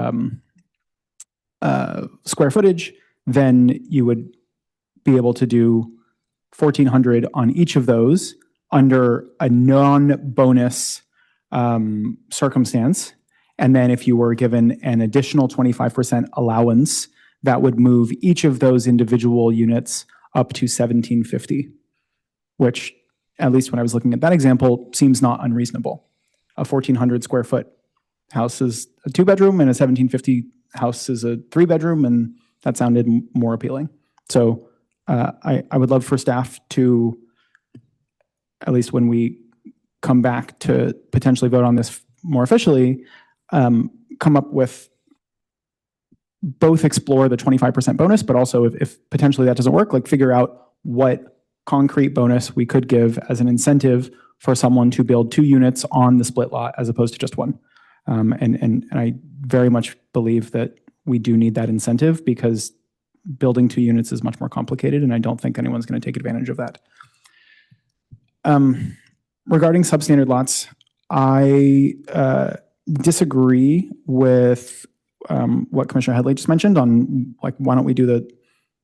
[SPEAKER 1] square footage, then you would be able to do 1,400 on each of those under a non-bonus circumstance. And then if you were given an additional 25% allowance, that would move each of those individual units up to 1,750, which, at least when I was looking at that example, seems not unreasonable. A 1,400 square foot house is a 2-bedroom, and a 1,750 house is a 3-bedroom, and that sounded more appealing. So I would love for staff to, at least when we come back to potentially vote on this more officially, come up with, both explore the 25% bonus, but also if potentially that doesn't work, like figure out what concrete bonus we could give as an incentive for someone to build 2 units on the split lot as opposed to just 1. And I very much believe that we do need that incentive, because building 2 units is much more complicated, and I don't think anyone's going to take advantage of that. Regarding substandard lots, I disagree with what Commissioner Headley just mentioned on, like, why don't we do the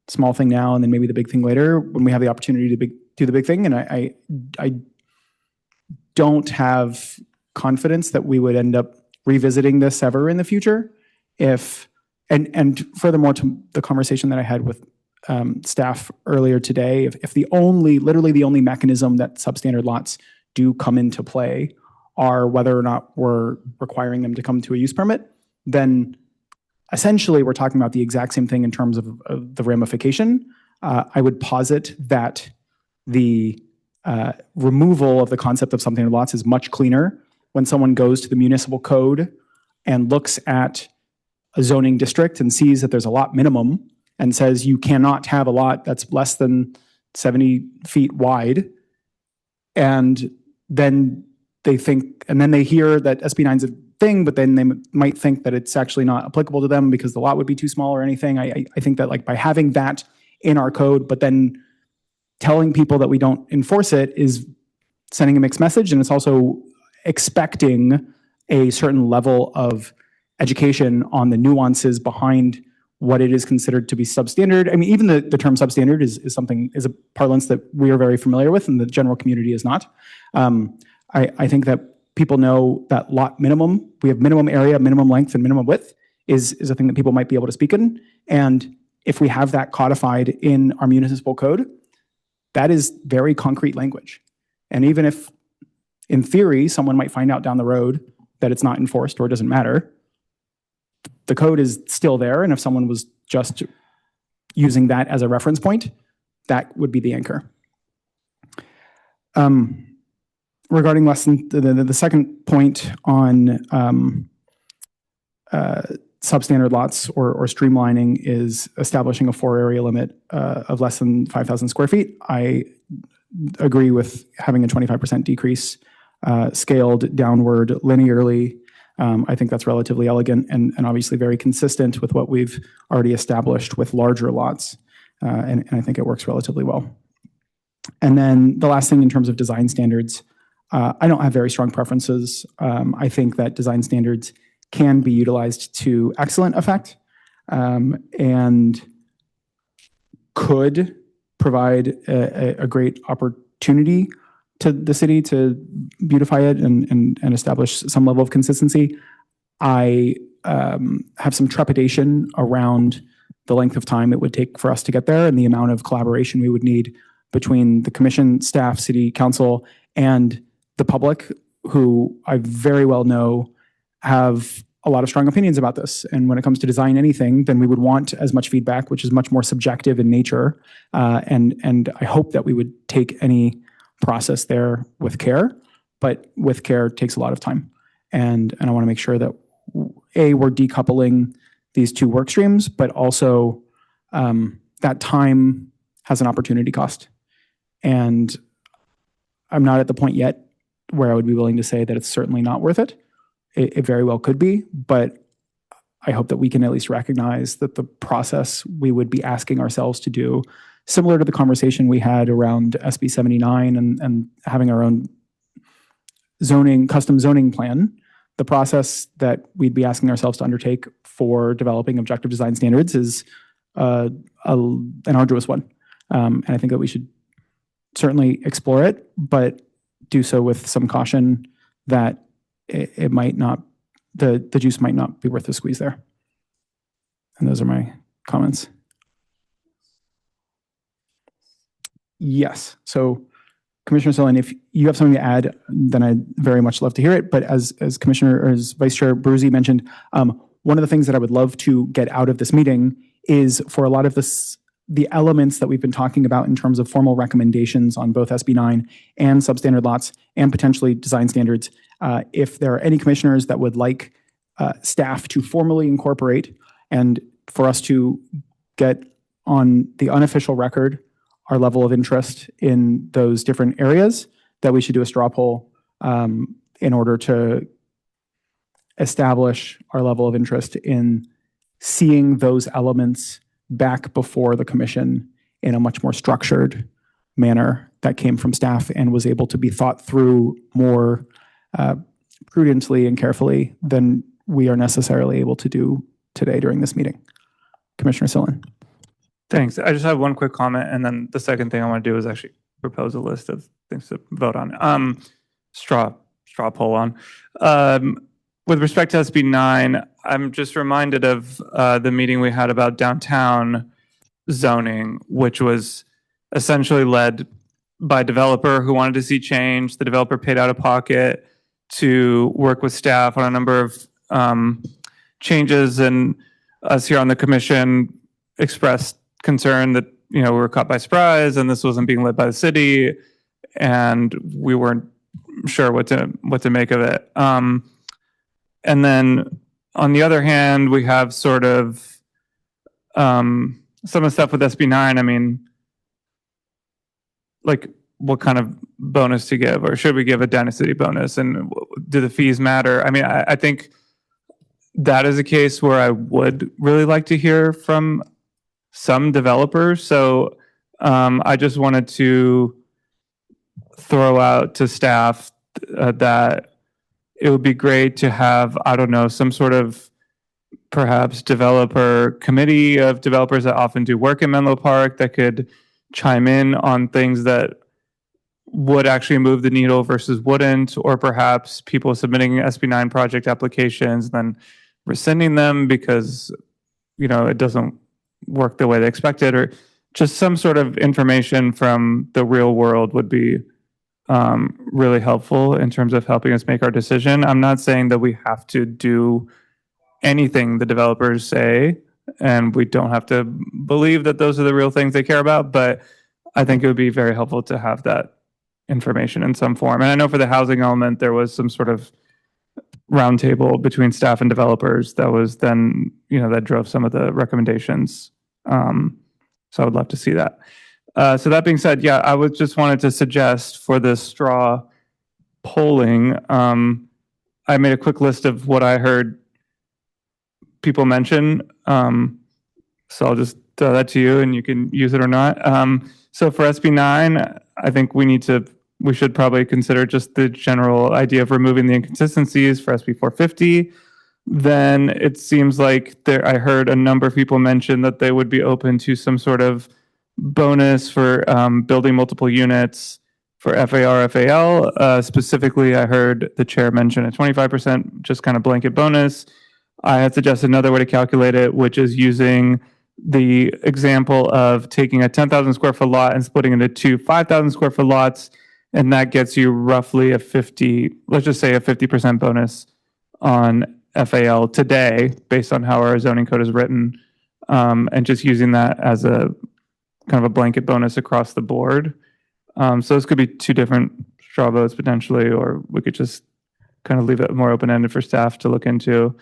[SPEAKER 1] small thing now and then maybe the big thing later when we have the opportunity to do the big thing. And I don't have confidence that we would end up revisiting this ever in the future if, and furthermore to the conversation that I had with staff earlier today, if literally the only mechanism that substandard lots do come into play are whether or not we're requiring them to come to a use permit, then essentially we're talking about the exact same thing in terms of the ramification. I would posit that the removal of the concept of substandard lots is much cleaner when someone goes to the municipal code and looks at a zoning district and sees that there's a lot minimum and says you cannot have a lot that's less than 70 feet wide. And then they think, and then they hear that SB 9 is a thing, but then they might think that it's actually not applicable to them because the lot would be too small or anything. I think that, like, by having that in our code, but then telling people that we don't enforce it is sending a mixed message, and it's also expecting a certain level of education on the nuances behind what it is considered to be substandard. I mean, even the term substandard is a parlance that we are very familiar with and the general community is not. I think that people know that lot minimum, we have minimum area, minimum length, and minimum width is a thing that people might be able to speak in. And if we have that codified in our municipal code, that is very concrete language. And even if, in theory, someone might find out down the road that it's not enforced or it doesn't matter, the code is still there. And if someone was just using that as a reference point, that would be the anchor. Regarding the second point on substandard lots or streamlining is establishing a floor area limit of less than 5,000 square feet. I agree with having a 25% decrease scaled downward linearly. I think that's relatively elegant and obviously very consistent with what we've already established with larger lots. And I think it works relatively well. And then the last thing in terms of design standards, I don't have very strong preferences. I think that design standards can be utilized to excellent effect and could provide a great opportunity to the city to beautify it and establish some level of consistency. I have some trepidation around the length of time it would take for us to get there and the amount of collaboration we would need between the commission, staff, city council, and the public, who I very well know have a lot of strong opinions about this. And when it comes to design anything, then we would want as much feedback, which is much more subjective in nature. And I hope that we would take any process there with care, but with care takes a lot of time. And I want to make sure that we're decoupling these two work streams, but also that time has an opportunity cost. And I'm not at the point yet where I would be willing to say that it's certainly not worth it. It very well could be, but I hope that we can at least recognize that the process we would be asking ourselves to do, similar to the conversation we had around SB 79 and having our own custom zoning plan, the process that we'd be asking ourselves to undertake for developing objective design standards is an arduous one. And I think that we should certainly explore it, but do so with some caution that it might not, the juice might not be worth the squeeze there. And those are my comments. Yes. So Commissioner Sullivan, if you have something to add, then I'd very much love to hear it. But as Commissioner or as Vice Chair Bruzzi mentioned, one of the things that I would love to get out of this meeting is for a lot of the elements that we've been talking about in terms of formal recommendations on both SB 9 and substandard lots and potentially design standards. If there are any commissioners that would like staff to formally incorporate and for us to get on the unofficial record our level of interest in those different areas, that we should do a straw poll in order to establish our level of interest in seeing those elements back before the commission in a much more structured manner that came from staff and was able to be thought through more prudently and carefully than we are necessarily able to do today during this meeting. Commissioner Sillen.
[SPEAKER 6] Thanks. I just have one quick comment, and then the second thing I want to do is actually propose a list of things to vote on. Straw poll on. With respect to SB 9, I'm just reminded of the meeting we had about downtown zoning, which was essentially led by a developer who wanted to see change. The developer paid out of pocket to work with staff on a number of changes, and us here on the commission expressed concern that we were caught by surprise and this wasn't being led by the city, and we weren't sure what to make of it. And then on the other hand, we have sort of some of the stuff with SB 9. I mean, like, what kind of bonus to give, or should we give a density bonus, and do the fees matter? I mean, I think that is a case where I would really like to hear from some developers. So I just wanted to throw out to staff that it would be great to have, I don't know, some sort of perhaps developer committee of developers that often do work in Menlo Park that could chime in on things that would actually move the needle versus wouldn't, or perhaps people submitting SB 9 project applications and then rescinding them because it doesn't work the way they expected, or just some sort of information from the real world would be really helpful in terms of helping us make our decision. I'm not saying that we have to do anything the developers say, and we don't have to believe that those are the real things they care about, but I think it would be very helpful to have that information in some form. And I know for the housing element, there was some sort of roundtable between staff and developers that was then, that drove some of the recommendations. So I would love to see that. So that being said, yeah, I would just wanted to suggest for this straw polling, I made a quick list of what I heard people mention. So I'll just throw that to you and you can use it or not. So for SB 9, I think we should probably consider just the general idea of removing the inconsistencies for SB 450. Then it seems like I heard a number of people mention that they would be open to some sort of bonus for building multiple units for FAR, FAL. Specifically, I heard the chair mention a 25% just kind of blanket bonus. I had suggested another way to calculate it, which is using the example of taking a 10,000 square foot lot and splitting it into two 5,000 square foot lots. And that gets you roughly a 50% bonus on FAL today, based on how our zoning code is written. And just using that as a kind of a blanket bonus across the board. So this could be two different straw votes potentially, or we could just kind of leave it more open-ended for staff to look into.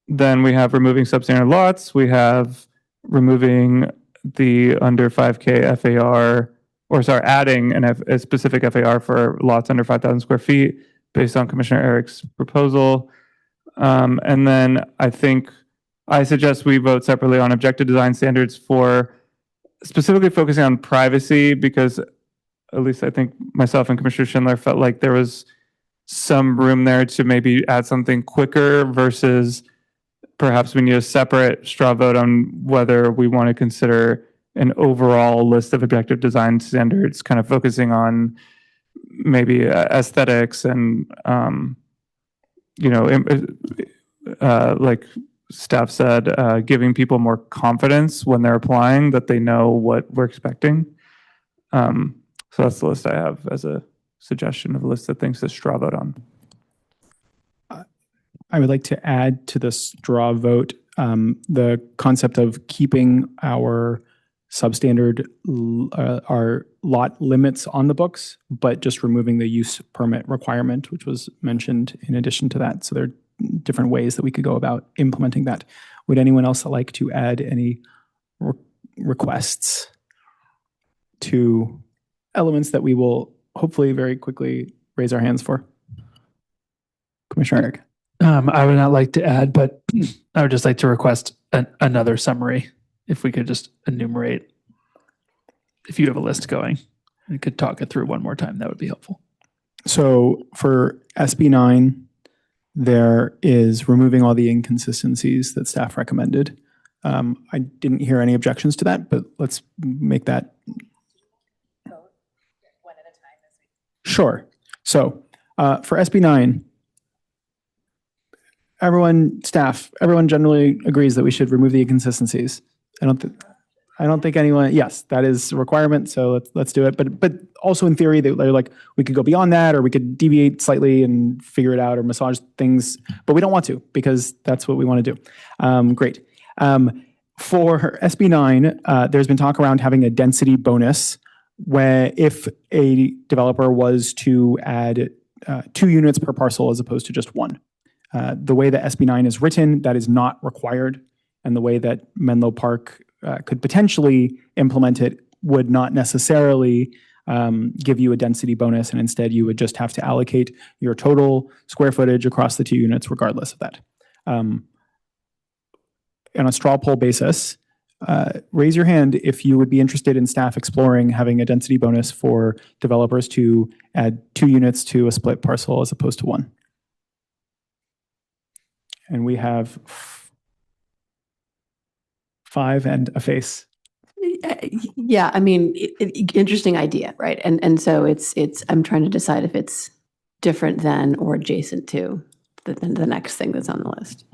[SPEAKER 6] Then we have removing substandard lots. We have removing the under 5K FAR, or sorry, adding a specific FAR for lots under 5,000 square feet based on Commissioner Eric's proposal. And then I suggest we vote separately on objective design standards for specifically focusing on privacy, because at least I think myself and Commissioner Schindler felt like there was some room there to maybe add something quicker versus perhaps we need a separate straw vote on whether we want to consider an overall list of objective design standards, kind of focusing on maybe aesthetics and, like staff said, giving people more confidence when they're applying that they know what we're expecting. So that's the list I have as a suggestion of a list of things to straw vote on.
[SPEAKER 1] I would like to add to the straw vote the concept of keeping our substandard, our lot limits on the books, but just removing the use permit requirement, which was mentioned in addition to that. So there are different ways that we could go about implementing that. Would anyone else like to add any requests to elements that we will hopefully very quickly raise our hands for? Commissioner Eric.
[SPEAKER 17] I would not like to add, but I would just like to request another summary. If we could just enumerate, if you have a list going, we could talk it through one more time. That would be helpful.
[SPEAKER 1] So for SB 9, there is removing all the inconsistencies that staff recommended. I didn't hear any objections to that, but let's make that. Sure. So for SB 9, everyone generally agrees that we should remove the inconsistencies. I don't think anyone. Yes, that is a requirement. So let's do it. But also in theory, like we could go beyond that, or we could deviate slightly and figure it out, or massage things. But we don't want to, because that's what we want to do. Great. For SB 9, there's been talk around having a density bonus, where if a developer was to add 2 units per parcel as opposed to just 1. The way that SB 9 is written, that is not required. And the way that Menlo Park could potentially implement it would not necessarily give you a density bonus, and instead you would just have to allocate your total square footage across the 2 units regardless of that. On a straw poll basis, raise your hand if you would be interested in staff exploring having a density bonus for developers to add 2 units to a split parcel as opposed to 1. And we have 5 and a face.
[SPEAKER 18] Yeah, I mean, interesting idea, right? And so it's I'm trying to decide if it's different than or adjacent to the next thing that's on the list.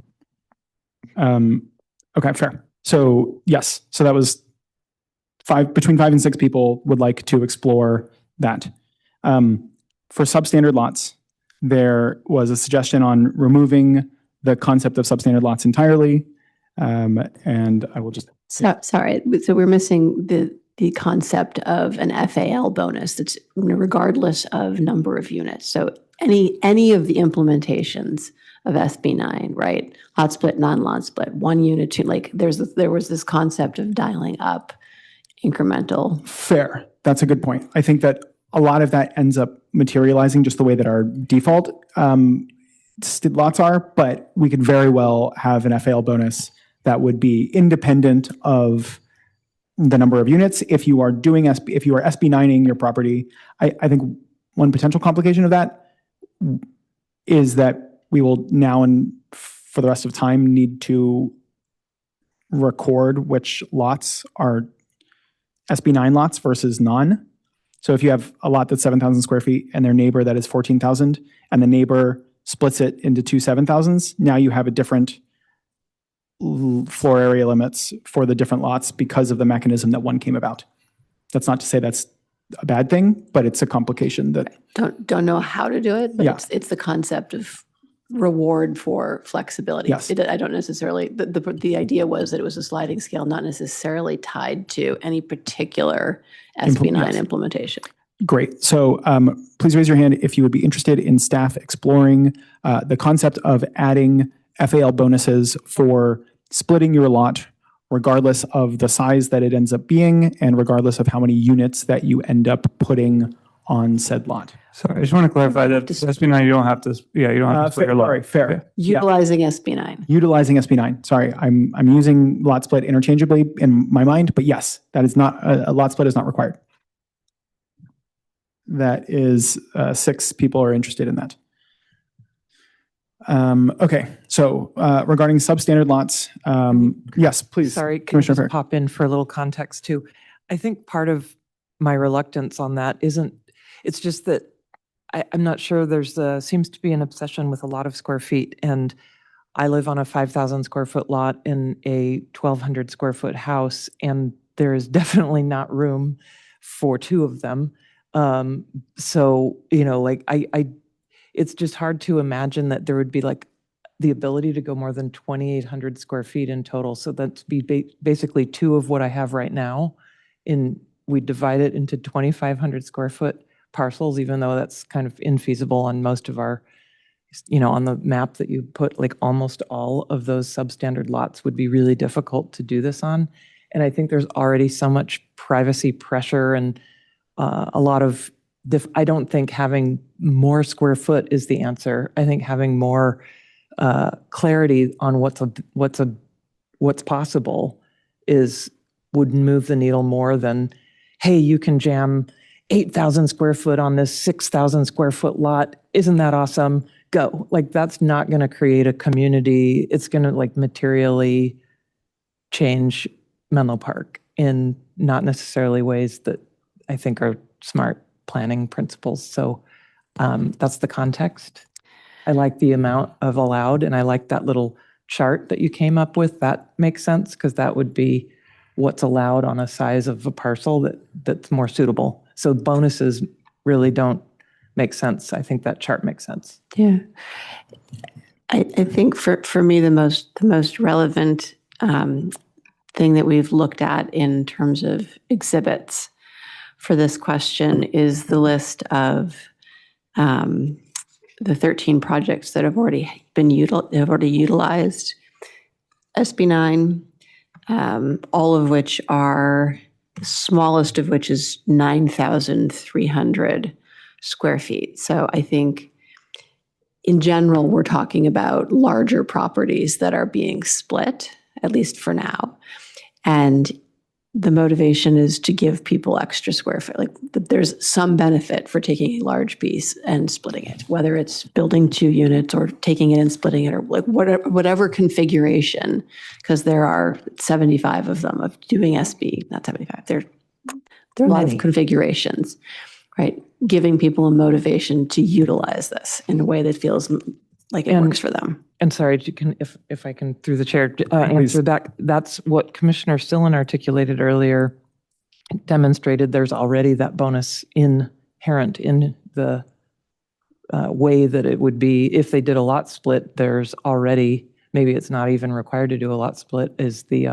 [SPEAKER 1] Okay, fair. So yes, so that was between 5 and 6 people would like to explore that. For substandard lots, there was a suggestion on removing the concept of substandard lots entirely. And I will just.
[SPEAKER 18] Sorry, so we're missing the concept of an FAL bonus that's regardless of number of units. So any of the implementations of SB 9, right? Lot split, non-lot split, 1 unit, 2, like there was this concept of dialing up incremental.
[SPEAKER 1] Fair. That's a good point. I think that a lot of that ends up materializing just the way that our default lots are, but we could very well have an FAL bonus that would be independent of the number of units. If you are doing if you are SB9ing your property, I think one potential complication of that is that we will now and for the rest of time need to record which lots are SB9 lots versus non. So if you have a lot that's 7,000 square feet and their neighbor that is 14,000, and the neighbor splits it into two 7,000s, now you have a different floor area limits for the different lots because of the mechanism that one came about. That's not to say that's a bad thing, but it's a complication that
[SPEAKER 18] Don't know how to do it, but
[SPEAKER 1] Yeah.
[SPEAKER 18] it's the concept of reward for flexibility.
[SPEAKER 1] Yes.
[SPEAKER 18] I don't necessarily, the idea was that it was a sliding scale, not necessarily tied to any particular SB9
[SPEAKER 1] Yes.
[SPEAKER 18] implementation.
[SPEAKER 1] Great. So please raise your hand if you would be interested in staff exploring the concept of adding FAL bonuses for splitting your lot, regardless of the size that it ends up being and regardless of how many units that you end up putting on said lot.
[SPEAKER 6] Sorry, I just want to clarify that SB9, you don't have to, you don't have to split your lot.
[SPEAKER 1] Sorry, fair.
[SPEAKER 18] Utilizing SB9.
[SPEAKER 1] Utilizing SB9. Sorry, I'm using lot split interchangeably in my mind, but yes, that is not, a lot split is not required. That is 6 people are interested in that. Okay, so regarding substandard lots, yes, please.
[SPEAKER 10] Sorry, can I
[SPEAKER 1] Commissioner
[SPEAKER 10] just
[SPEAKER 1] Fair.
[SPEAKER 10] pop in for a little context too? I think part of my reluctance on that isn't, it's just that I'm not sure seems to be an obsession with a lot of square feet. And I live on a 5,000 square foot lot in a 1,200 square foot house, and there is definitely not room for 2 of them. So, like it's just hard to imagine that there would be like the ability to go more than 2,800 square feet in total. So that's basically 2 of what I have right now. We divide it into 2,500 square foot parcels, even though that's kind of infeasible on most of our, on the map that you put, like almost all of those substandard lots would be really difficult to do this on. And I think there's already so much privacy pressure and a lot of, I don't think having more square foot is the answer. I think having more clarity on what's possible would move the needle more than, hey, you can jam 8,000 square foot on this 6,000 square foot lot. Isn't that awesome? Go. Like, that's not going to create a community. It's going to like materially change Menlo Park in not necessarily ways that I think are smart planning principles. So that's the context. I like the amount of allowed, and I like that little chart that you came up with. That makes sense because that would be what's allowed on a size of a parcel that's more suitable. So bonuses really don't make sense. I think that chart makes sense.
[SPEAKER 18] Yeah. I think for me, the most relevant thing that we've looked at in terms of exhibits for this question is the list of the 13 projects that have already been utilized SB9, all of which are, the smallest of which is 9,300 square feet. So I think in general, we're talking about larger properties that are being split, at least for now. And the motivation is to give people extra square foot. Like, there's some benefit for taking a large piece and splitting it, whether it's building 2 units or taking it and splitting it, or like whatever configuration, because there are 75 of them of doing SB, not 75. There are a lot of configurations, right? Giving people a motivation to utilize this in a way that feels like it works for them.
[SPEAKER 10] And sorry, if I can, through the chair, answer that. That's what Commissioner Stillen articulated earlier, demonstrated there's already that bonus inherent in the way that it would be if they did a lot split. There's already, maybe it's not even required to do a lot split, is the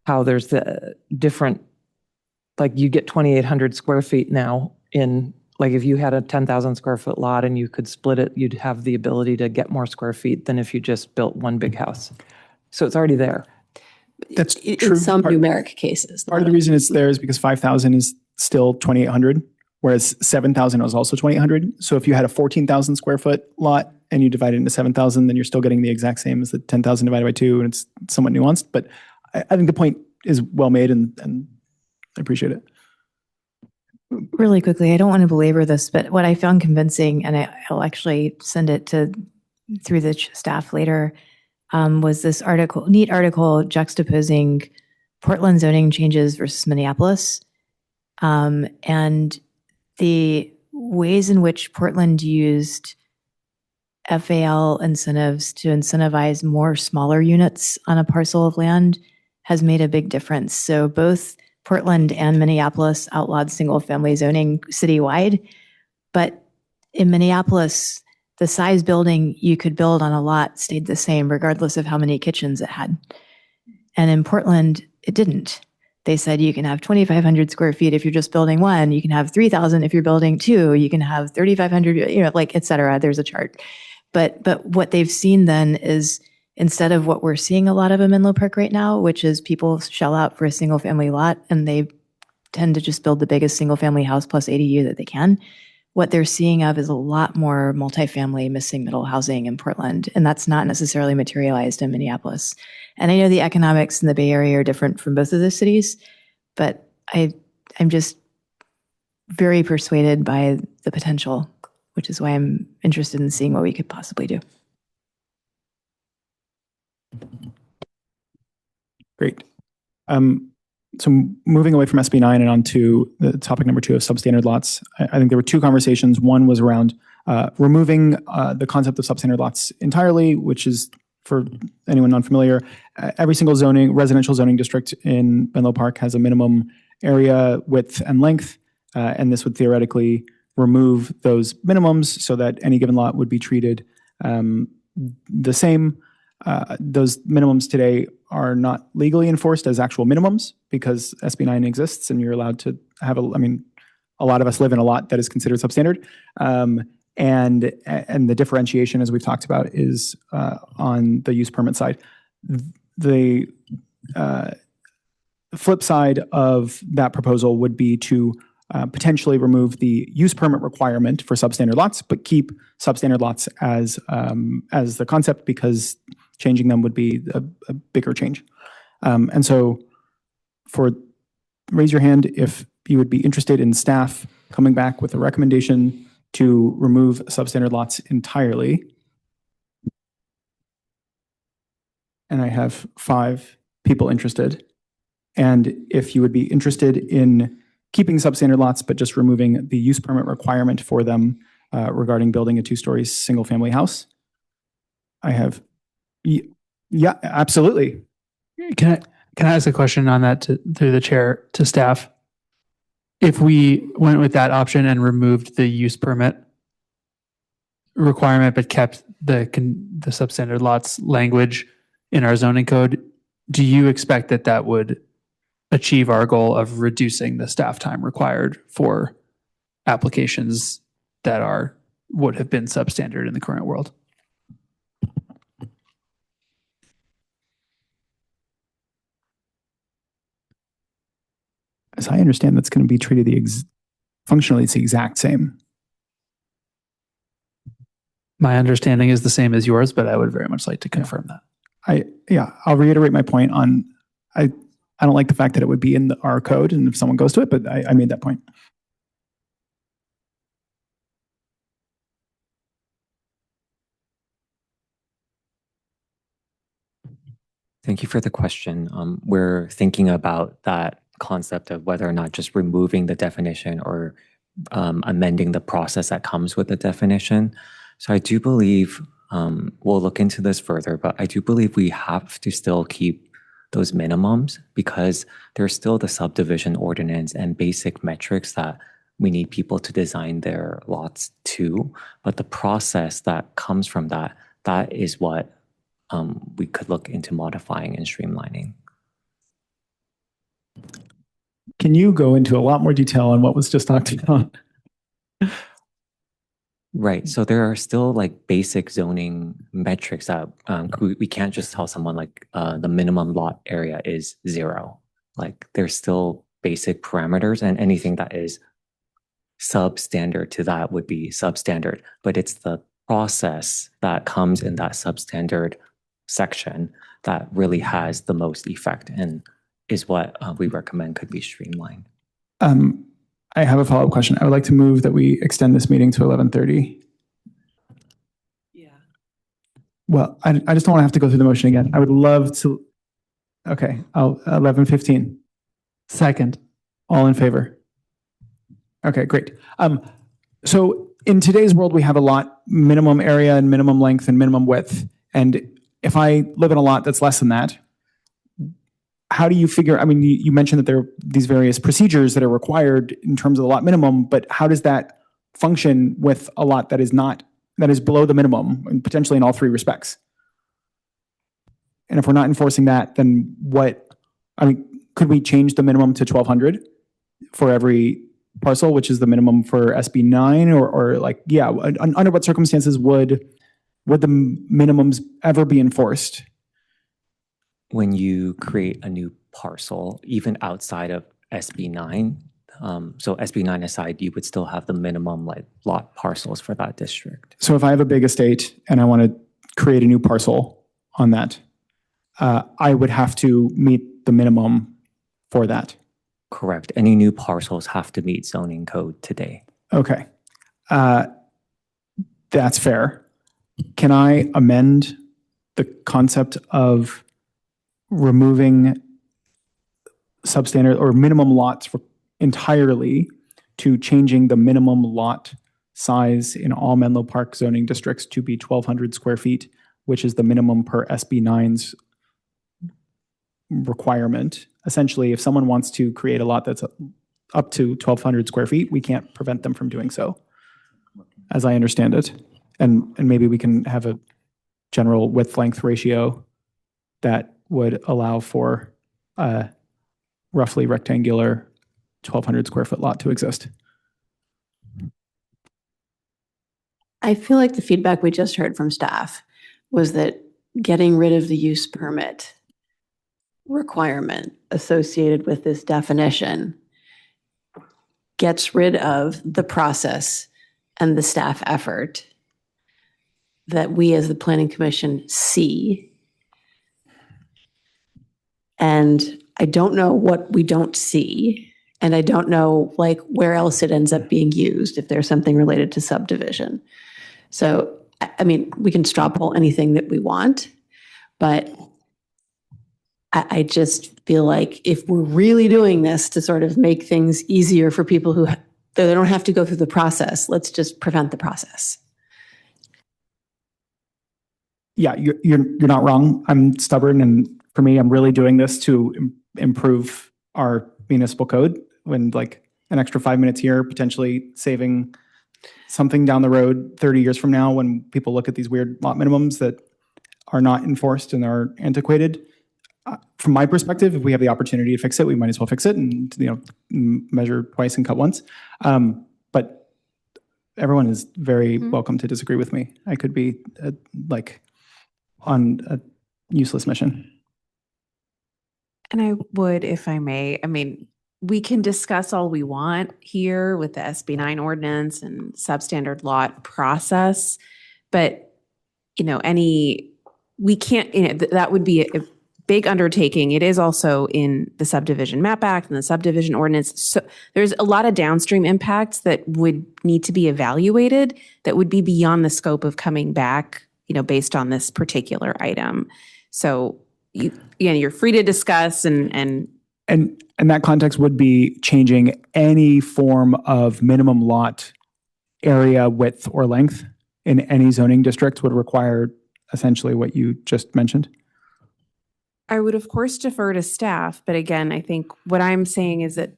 [SPEAKER 10] how there's the different, like you get 2,800 square feet now in, like if you had a 10,000 square foot lot and you could split it, you'd have the ability to get more square feet than if you just built one big house. So it's already there.
[SPEAKER 1] That's
[SPEAKER 18] in
[SPEAKER 1] true.
[SPEAKER 18] some numeric cases.
[SPEAKER 1] Part of the reason it's there is because 5,000 is still 2,800, whereas 7,000 was also 2,800. So if you had a 14,000 square foot lot and you divide it into 7,000, then you're still getting the exact same as the 10,000 divided by 2, and it's somewhat nuanced. But I think the point is well made, and I appreciate it.
[SPEAKER 2] Really quickly, I don't want to belabor this, but what I found convincing, and I'll actually send it through the staff later, was this neat article juxtaposing Portland zoning changes versus Minneapolis. And the ways in which Portland used FAL incentives to incentivize more smaller units on a parcel of land has made a big difference. So both Portland and Minneapolis outlawed single-family zoning citywide, but in Minneapolis, the size building you could build on a lot stayed the same regardless of how many kitchens it had. And in Portland, it didn't. They said you can have 2,500 square feet if you're just building one, you can have 3,000 if you're building two, you can have 3,500, like, et cetera. There's a chart. But what they've seen then is, instead of what we're seeing a lot of in Menlo Park right now, which is people shell out for a single family lot and they tend to just build the biggest single family house plus ADU that they can. What they're seeing of is a lot more multifamily missing middle housing in Portland. And that's not necessarily materialized in Minneapolis. And I know the economics in the Bay Area are different from both of those cities, but I'm just very persuaded by the potential, which is why I'm interested in seeing what we could possibly do.
[SPEAKER 1] Great. So moving away from SB 9 and on to the topic number 2 of substandard lots, I think there were two conversations. One was around removing the concept of substandard lots entirely, which is, for anyone unfamiliar, every single residential zoning district in Menlo Park has a minimum area, width, and length, and this would theoretically remove those minimums so that any given lot would be treated the same. Those minimums today are not legally enforced as actual minimums because SB 9 exists and you're allowed to have a lot of us live in a lot that is considered substandard. And the differentiation, as we've talked about, is on the use permit side. The flip side of that proposal would be to potentially remove the use permit requirement for substandard lots, but keep substandard lots as the concept, because changing them would be a bigger change. And so raise your hand if you would be interested in staff coming back with a recommendation to remove substandard lots entirely. And I have 5 people interested. And if you would be interested in keeping substandard lots, but just removing the use permit requirement for them regarding building a 2-story single-family house, I have, yeah, absolutely.
[SPEAKER 17] Can I ask a question on that through the chair to staff? If we went with that option and removed the use permit requirement, but kept the substandard lots language in our zoning code, do you expect that would achieve our goal of reducing the staff time required for applications that would have been substandard in the current world?
[SPEAKER 1] As I understand, that's going to be treated functionally, it's the exact same.
[SPEAKER 17] My understanding is the same as yours, but I would very much like to confirm that.
[SPEAKER 1] I'll reiterate my point on, I don't like the fact that it would be in our code and if someone goes to it, but I made that point.
[SPEAKER 16] Thank you for the question. We're thinking about that concept of whether or not just removing the definition or amending the process that comes with the definition. So I do believe, we'll look into this further, but I do believe we have to still keep those minimums because there's still the subdivision ordinance and basic metrics that we need people to design their lots to. But the process that comes from that is what we could look into modifying and streamlining.
[SPEAKER 1] Can you go into a lot more detail on what was just talked about?
[SPEAKER 16] Right. So there are still like basic zoning metrics that we can't just tell someone like the minimum lot area is 0. Like there's still basic parameters, and anything that is substandard to that would be substandard. But it's the process that comes in that substandard section that really has the most effect and is what we recommend could be streamlined.
[SPEAKER 1] I have a follow-up question. I would like to move that we extend this meeting to 11:30.
[SPEAKER 10] Yeah.
[SPEAKER 1] Well, I just don't want to have to go through the motion again. I would love to. Okay, 11:15.
[SPEAKER 17] Second.
[SPEAKER 1] All in favor? Okay, great. So in today's world, we have a lot minimum area and minimum length and minimum width. And if I live in a lot that's less than that, how do you figure, I mean, you mentioned that there are these various procedures that are required in terms of the lot minimum, but how does that function with a lot that is below the minimum and potentially in all three respects? And if we're not enforcing that, then could we change the minimum to 1,200 for every parcel, which is the minimum for SB 9 or like, yeah, under what circumstances would the minimums ever be enforced?
[SPEAKER 16] When you create a new parcel, even outside of SB 9, so SB 9 aside, you would still have the minimum like lot parcels for that district.
[SPEAKER 1] So if I have a big estate and I want to create a new parcel on that, I would have to meet the minimum for that.
[SPEAKER 16] Correct. Any new parcels have to meet zoning code today.
[SPEAKER 1] Okay. That's fair. Can I amend the concept of removing substandard or minimum lots entirely to changing the minimum lot size in all Menlo Park zoning districts to be 1,200 square feet, which is the minimum per SB 9's requirement? Essentially, if someone wants to create a lot that's up to 1,200 square feet, we can't prevent them from doing so, as I understand it. And maybe we can have a general width-length ratio that would allow for a roughly rectangular 1,200 square foot lot to exist.
[SPEAKER 18] I feel like the feedback we just heard from staff was that getting rid of the use permit requirement associated with this definition gets rid of the process and the staff effort that we as the Planning Commission see. And I don't know what we don't see. And I don't know like where else it ends up being used if there's something related to subdivision. So, I mean, we can straw poll anything that we want, but I just feel like if we're really doing this to sort of make things easier for people who they don't have to go through the process, let's just prevent the process.
[SPEAKER 1] Yeah, you're not wrong. I'm stubborn, and for me, I'm really doing this to improve our municipal code. When like an extra 5 minutes here, potentially saving something down the road 30 years from now when people look at these weird lot minimums that are not enforced and are antiquated. From my perspective, if we have the opportunity to fix it, we might as well fix it and measure twice and cut once. But everyone is very welcome to disagree with me. I could be on a useless mission.
[SPEAKER 14] And I would, if I may, I mean, we can discuss all we want here with the SB 9 ordinance and substandard lot process, but, we can't, that would be a big undertaking. It is also in the Subdivision Map Act and the subdivision ordinance. So there's a lot of downstream impacts that would need to be evaluated that would be beyond the scope of coming back, based on this particular item. So you're free to discuss and
[SPEAKER 1] that context would be changing any form of minimum lot area, width, or length in any zoning district would require essentially what you just mentioned.
[SPEAKER 14] I would, of course, defer to staff. But again, I think what I'm saying is that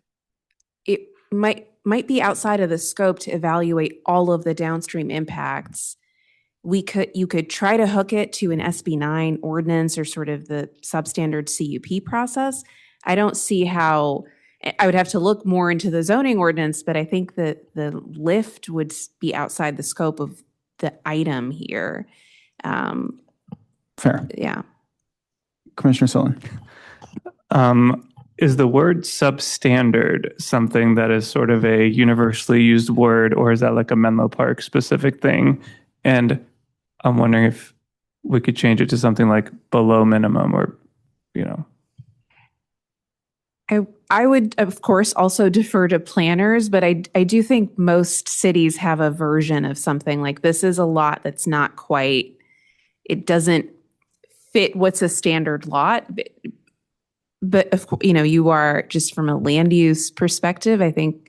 [SPEAKER 14] it might be outside of the scope to evaluate all of the downstream impacts. You could try to hook it to an SB 9 ordinance or sort of the substandard CUP process. I don't see how. I would have to look more into the zoning ordinance, but I think that the lift would be outside the scope of the item here.
[SPEAKER 1] Fair.
[SPEAKER 14] Yeah.
[SPEAKER 1] Commissioner Sullivan.
[SPEAKER 6] Is the word substandard something that is sort of a universally used word, or is that like a Menlo Park specific thing? And I'm wondering if we could change it to something like below minimum or,
[SPEAKER 14] I would, of course, also defer to planners, but I do think most cities have a version of something like this is a lot that's not quite, it doesn't fit what's a standard lot. But of course, you are just from a land use perspective, I think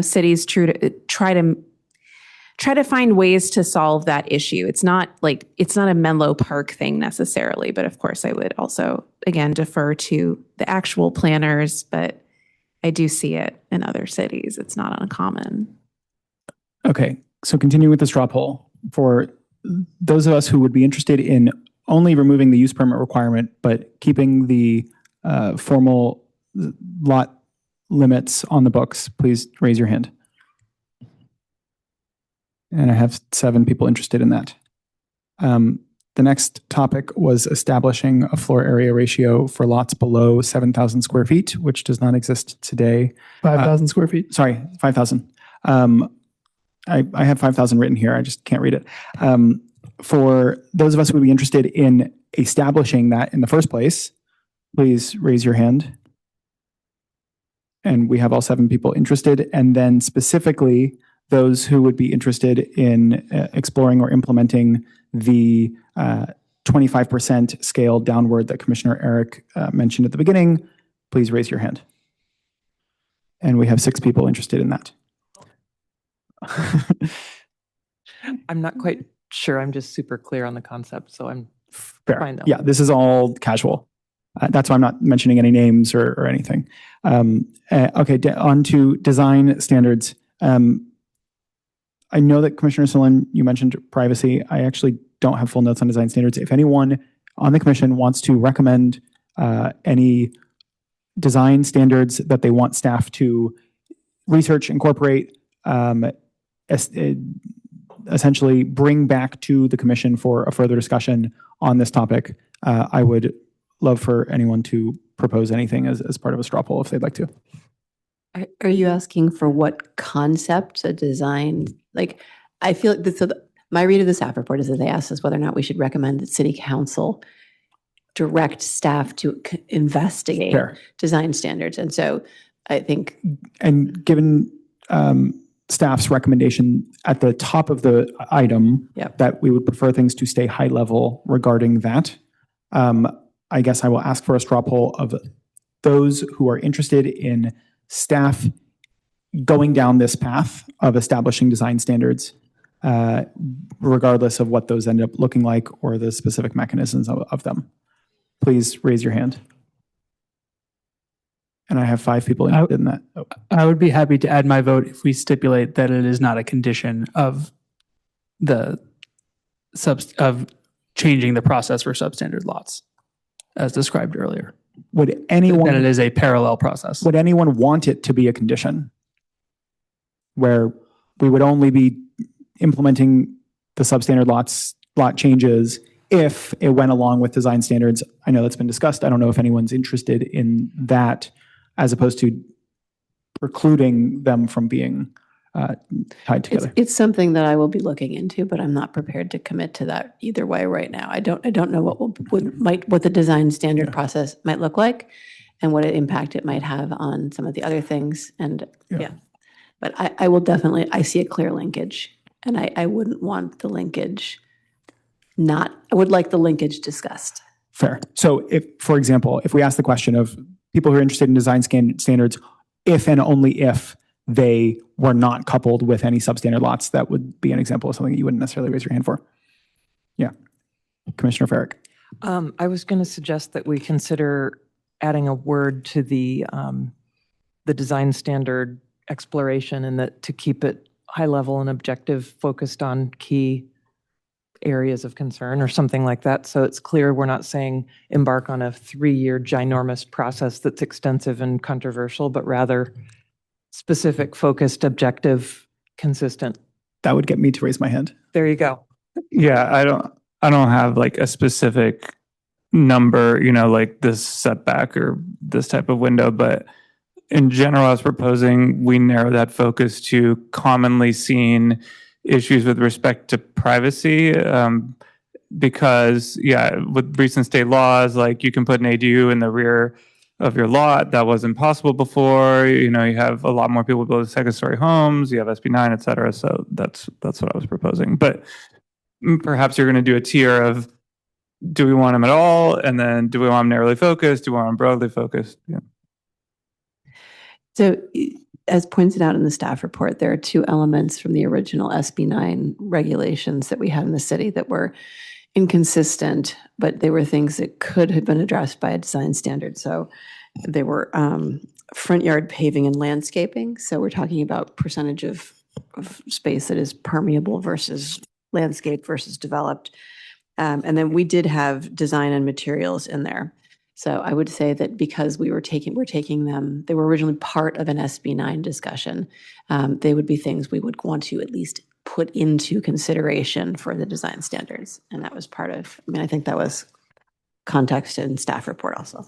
[SPEAKER 14] cities try to find ways to solve that issue. It's not a Menlo Park thing necessarily, but of course I would also, again, defer to the actual planners, but I do see it in other cities. It's not uncommon.
[SPEAKER 1] Okay, so continuing with the straw poll, for those of us who would be interested in only removing the use permit requirement, but keeping the formal lot limits on the books, please raise your hand. And I have 7 people interested in that. The next topic was establishing a floor area ratio for lots below 7,000 square feet, which does not exist today.
[SPEAKER 17] 5,000 square feet?
[SPEAKER 1] Sorry, 5,000. I have 5,000 written here. I just can't read it. For those of us who would be interested in establishing that in the first place, please raise your hand. And we have all 7 people interested. And then specifically, those who would be interested in exploring or implementing the 25% scale downward that Commissioner Eric mentioned at the beginning, please raise your hand. And we have 6 people interested in that.
[SPEAKER 10] I'm not quite sure. I'm just super clear on the concept, so I'm
[SPEAKER 1] Fair.
[SPEAKER 10] fine though.
[SPEAKER 1] Yeah, this is all casual. That's why I'm not mentioning any names or anything. Okay, on to design standards. I know that Commissioner Solon, you mentioned privacy. I actually don't have full notes on design standards. If anyone on the commission wants to recommend any design standards that they want staff to research, incorporate, essentially bring back to the commission for a further discussion on this topic, I would love for anyone to propose anything as part of a straw poll if they'd like to.
[SPEAKER 18] Are you asking for what concept, a design? Like, I feel like my read of the staff report is that they asked us whether or not we should recommend that City Council direct staff to investigate
[SPEAKER 1] Fair.
[SPEAKER 18] design standards. And so I think.
[SPEAKER 1] And given staff's recommendation at the top of the item, that we would prefer things to stay high level regarding that, I guess I will ask for a straw poll of those who are interested in staff going down this path of establishing design standards, regardless of what those end up looking like or the specific mechanisms of them. Please raise your hand. And I have 5 people interested in that. Oh.
[SPEAKER 17] I would be happy to add my vote if we stipulate that it is not a condition of of changing the process for substandard lots, as described earlier.
[SPEAKER 1] Would anyone?
[SPEAKER 17] That it is a parallel process.
[SPEAKER 1] Would anyone want it to be a condition where we would only be implementing the substandard lot changes if it went along with design standards? I know that's been discussed. I don't know if anyone's interested in that, as opposed to precluding them from being tied together.
[SPEAKER 18] It's something that I will be looking into, but I'm not prepared to commit to that either way right now. I don't know what the design standard process might look like and what impact it might have on some of the other things. And but I will definitely, I see a clear linkage, and I wouldn't want the linkage I would like the linkage discussed.
[SPEAKER 1] Fair. So if, for example, if we ask the question of people who are interested in design standards, if and only if they were not coupled with any substandard lots, that would be an example of something that you wouldn't necessarily raise your hand for. Yeah. Commissioner Farrick.
[SPEAKER 10] I was going to suggest that we consider adding a word to the design standard exploration, and that to keep it high level and objective, focused on key areas of concern or something like that. So it's clear we're not saying embark on a 3-year ginormous process that's extensive and controversial, but rather specific, focused, objective, consistent.
[SPEAKER 1] That would get me to raise my hand.
[SPEAKER 10] There you go.
[SPEAKER 6] Yeah, I don't have like a specific number, like this setback or this type of window, but in general, I was proposing we narrow that focus to commonly seen issues with respect to privacy, because with recent state laws, like you can put an ADU in the rear of your lot. That wasn't possible before. You have a lot more people building second-story homes. You have SB 9, et cetera. So that's what I was proposing. But perhaps you're going to do a tier of, do we want them at all? And then do we want them narrowly focused? Do we want them broadly focused? Yeah.
[SPEAKER 18] So as pointed out in the staff report, there are two elements from the original SB 9 regulations that we had in the city that were inconsistent, but they were things that could have been addressed by a design standard. So they were front yard paving and landscaping. So we're talking about percentage of space that is permeable versus landscape versus developed. And then we did have design and materials in there. So I would say that because we're taking them, they were originally part of an SB 9 discussion. They would be things we would want to at least put into consideration for the design standards. And that was part of, I think that was context in staff report also.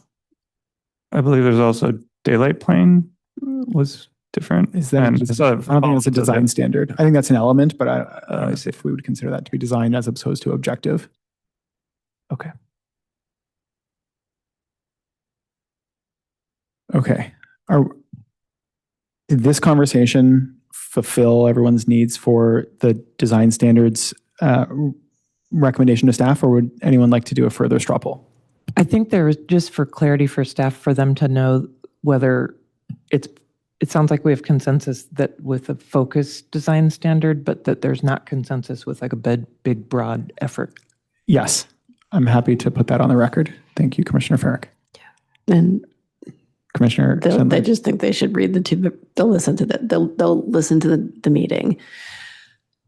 [SPEAKER 6] I believe there's also daylight plane was different.
[SPEAKER 1] Is that? I don't think it's a design standard. I think that's an element, but I see if we would consider that to be design as opposed to objective. Okay. Okay. Did this conversation fulfill everyone's needs for the design standards recommendation to staff, or would anyone like to do a further straw poll?
[SPEAKER 10] I think there is, just for clarity for staff, for them to know whether it sounds like we have consensus that with a focused design standard, but that there's not consensus with like a big broad effort.
[SPEAKER 1] Yes, I'm happy to put that on the record. Thank you, Commissioner Farrick.
[SPEAKER 18] Yeah. And
[SPEAKER 1] Commissioner
[SPEAKER 18] they just think they should read the two. They'll listen to they'll listen to the meeting.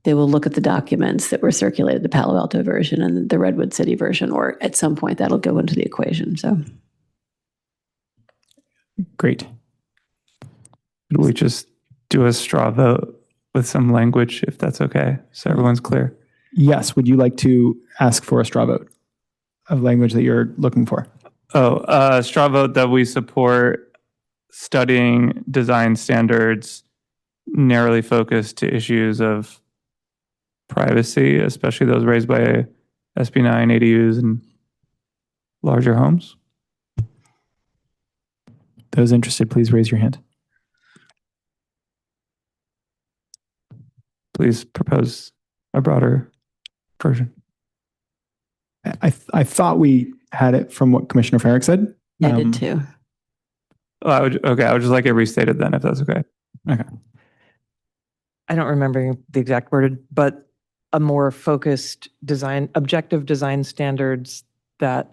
[SPEAKER 18] They will look at the documents that were circulated, the Palo Alto version and the Redwood City version, or at some point that'll go into the equation. So
[SPEAKER 1] great.
[SPEAKER 6] Could we just do a straw vote with some language, if that's okay, so everyone's clear?
[SPEAKER 1] Yes. Would you like to ask for a straw vote of language that you're looking for?
[SPEAKER 6] Straw vote that we support studying design standards narrowly focused to issues of privacy, especially those raised by SB 9 ADUs and larger homes.
[SPEAKER 1] Those interested, please raise your hand.
[SPEAKER 6] Please propose a broader version.
[SPEAKER 1] I thought we had it from what Commissioner Farrick said.
[SPEAKER 18] I did too.
[SPEAKER 6] I would just like it restated then, if that's okay.
[SPEAKER 1] Okay.
[SPEAKER 10] I don't remember the exact word, but a more focused design, objective design standards that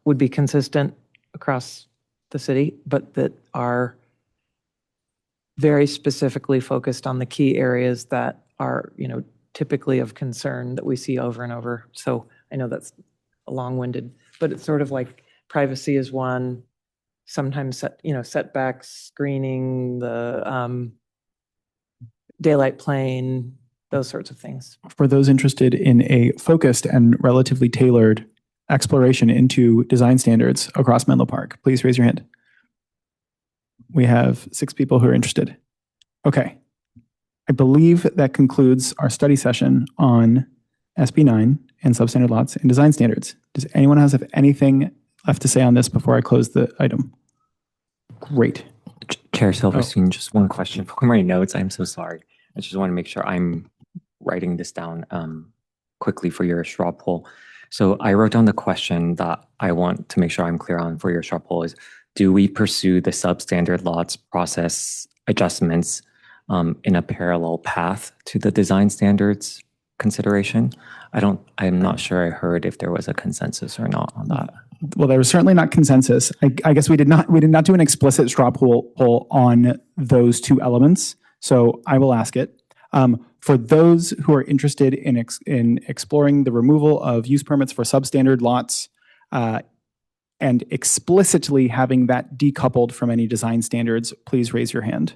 [SPEAKER 10] would be consistent across the city, but that are very specifically focused on the key areas that are, typically of concern that we see over and over. So I know that's long-winded, but it's sort of like privacy is one, sometimes setbacks, screening, the daylight plane, those sorts of things.
[SPEAKER 1] For those interested in a focused and relatively tailored exploration into design standards across Menlo Park, please raise your hand. We have 6 people who are interested. Okay. I believe that concludes our study session on SB 9 and substandard lots and design standards. Does anyone have anything left to say on this before I close the item? Great.
[SPEAKER 16] Chair Silverstein, just one question for my notes. I'm so sorry. I just want to make sure I'm writing this down quickly for your straw poll. So I wrote down the question that I want to make sure I'm clear on for your straw poll is, do we pursue the substandard lots process adjustments in a parallel path to the design standards consideration? I'm not sure I heard if there was a consensus or not on that.
[SPEAKER 1] Well, there was certainly not consensus. I guess we did not do an explicit straw poll on those two elements. So I will ask it. For those who are interested in exploring the removal of use permits for substandard lots and explicitly having that decoupled from any design standards, please raise your hand.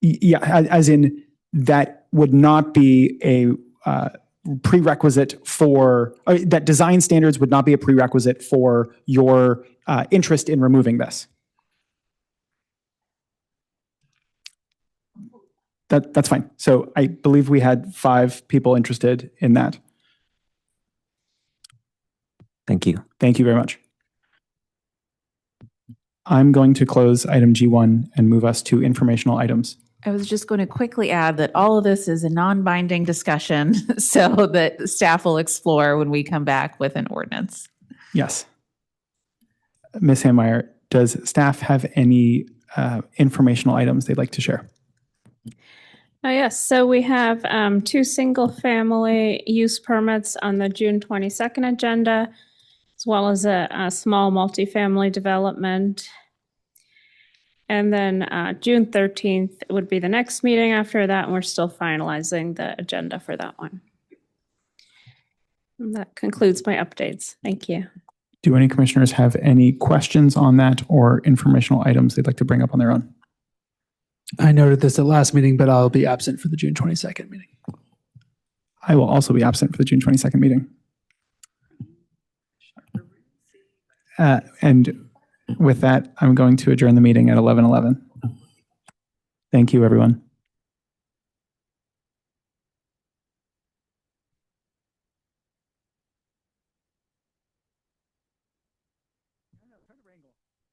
[SPEAKER 1] Yeah, as in that would not be a prerequisite for, that design standards would not be a prerequisite for your interest in removing this. That's fine. So I believe we had 5 people interested in that.
[SPEAKER 16] Thank you.
[SPEAKER 1] Thank you very much. I'm going to close item G1 and move us to informational items.
[SPEAKER 19] I was just going to quickly add that all of this is a non-binding discussion so that staff will explore when we come back with an ordinance.
[SPEAKER 1] Yes. Ms. Handmeyer, does staff have any informational items they'd like to share?
[SPEAKER 3] Yes, so we have 2 single-family use permits on the June 22nd agenda, as well as a small multifamily development. And then June 13th would be the next meeting after that, and we're still finalizing the agenda for that one. And that concludes my updates. Thank you.
[SPEAKER 1] Do any commissioners have any questions on that or informational items they'd like to bring up on their own?
[SPEAKER 17] I noted this at last meeting, but I'll be absent for the June 22nd meeting.
[SPEAKER 1] I will also be absent for the June 22nd meeting. And with that, I'm going to adjourn the meeting at 11:11. Thank you, everyone.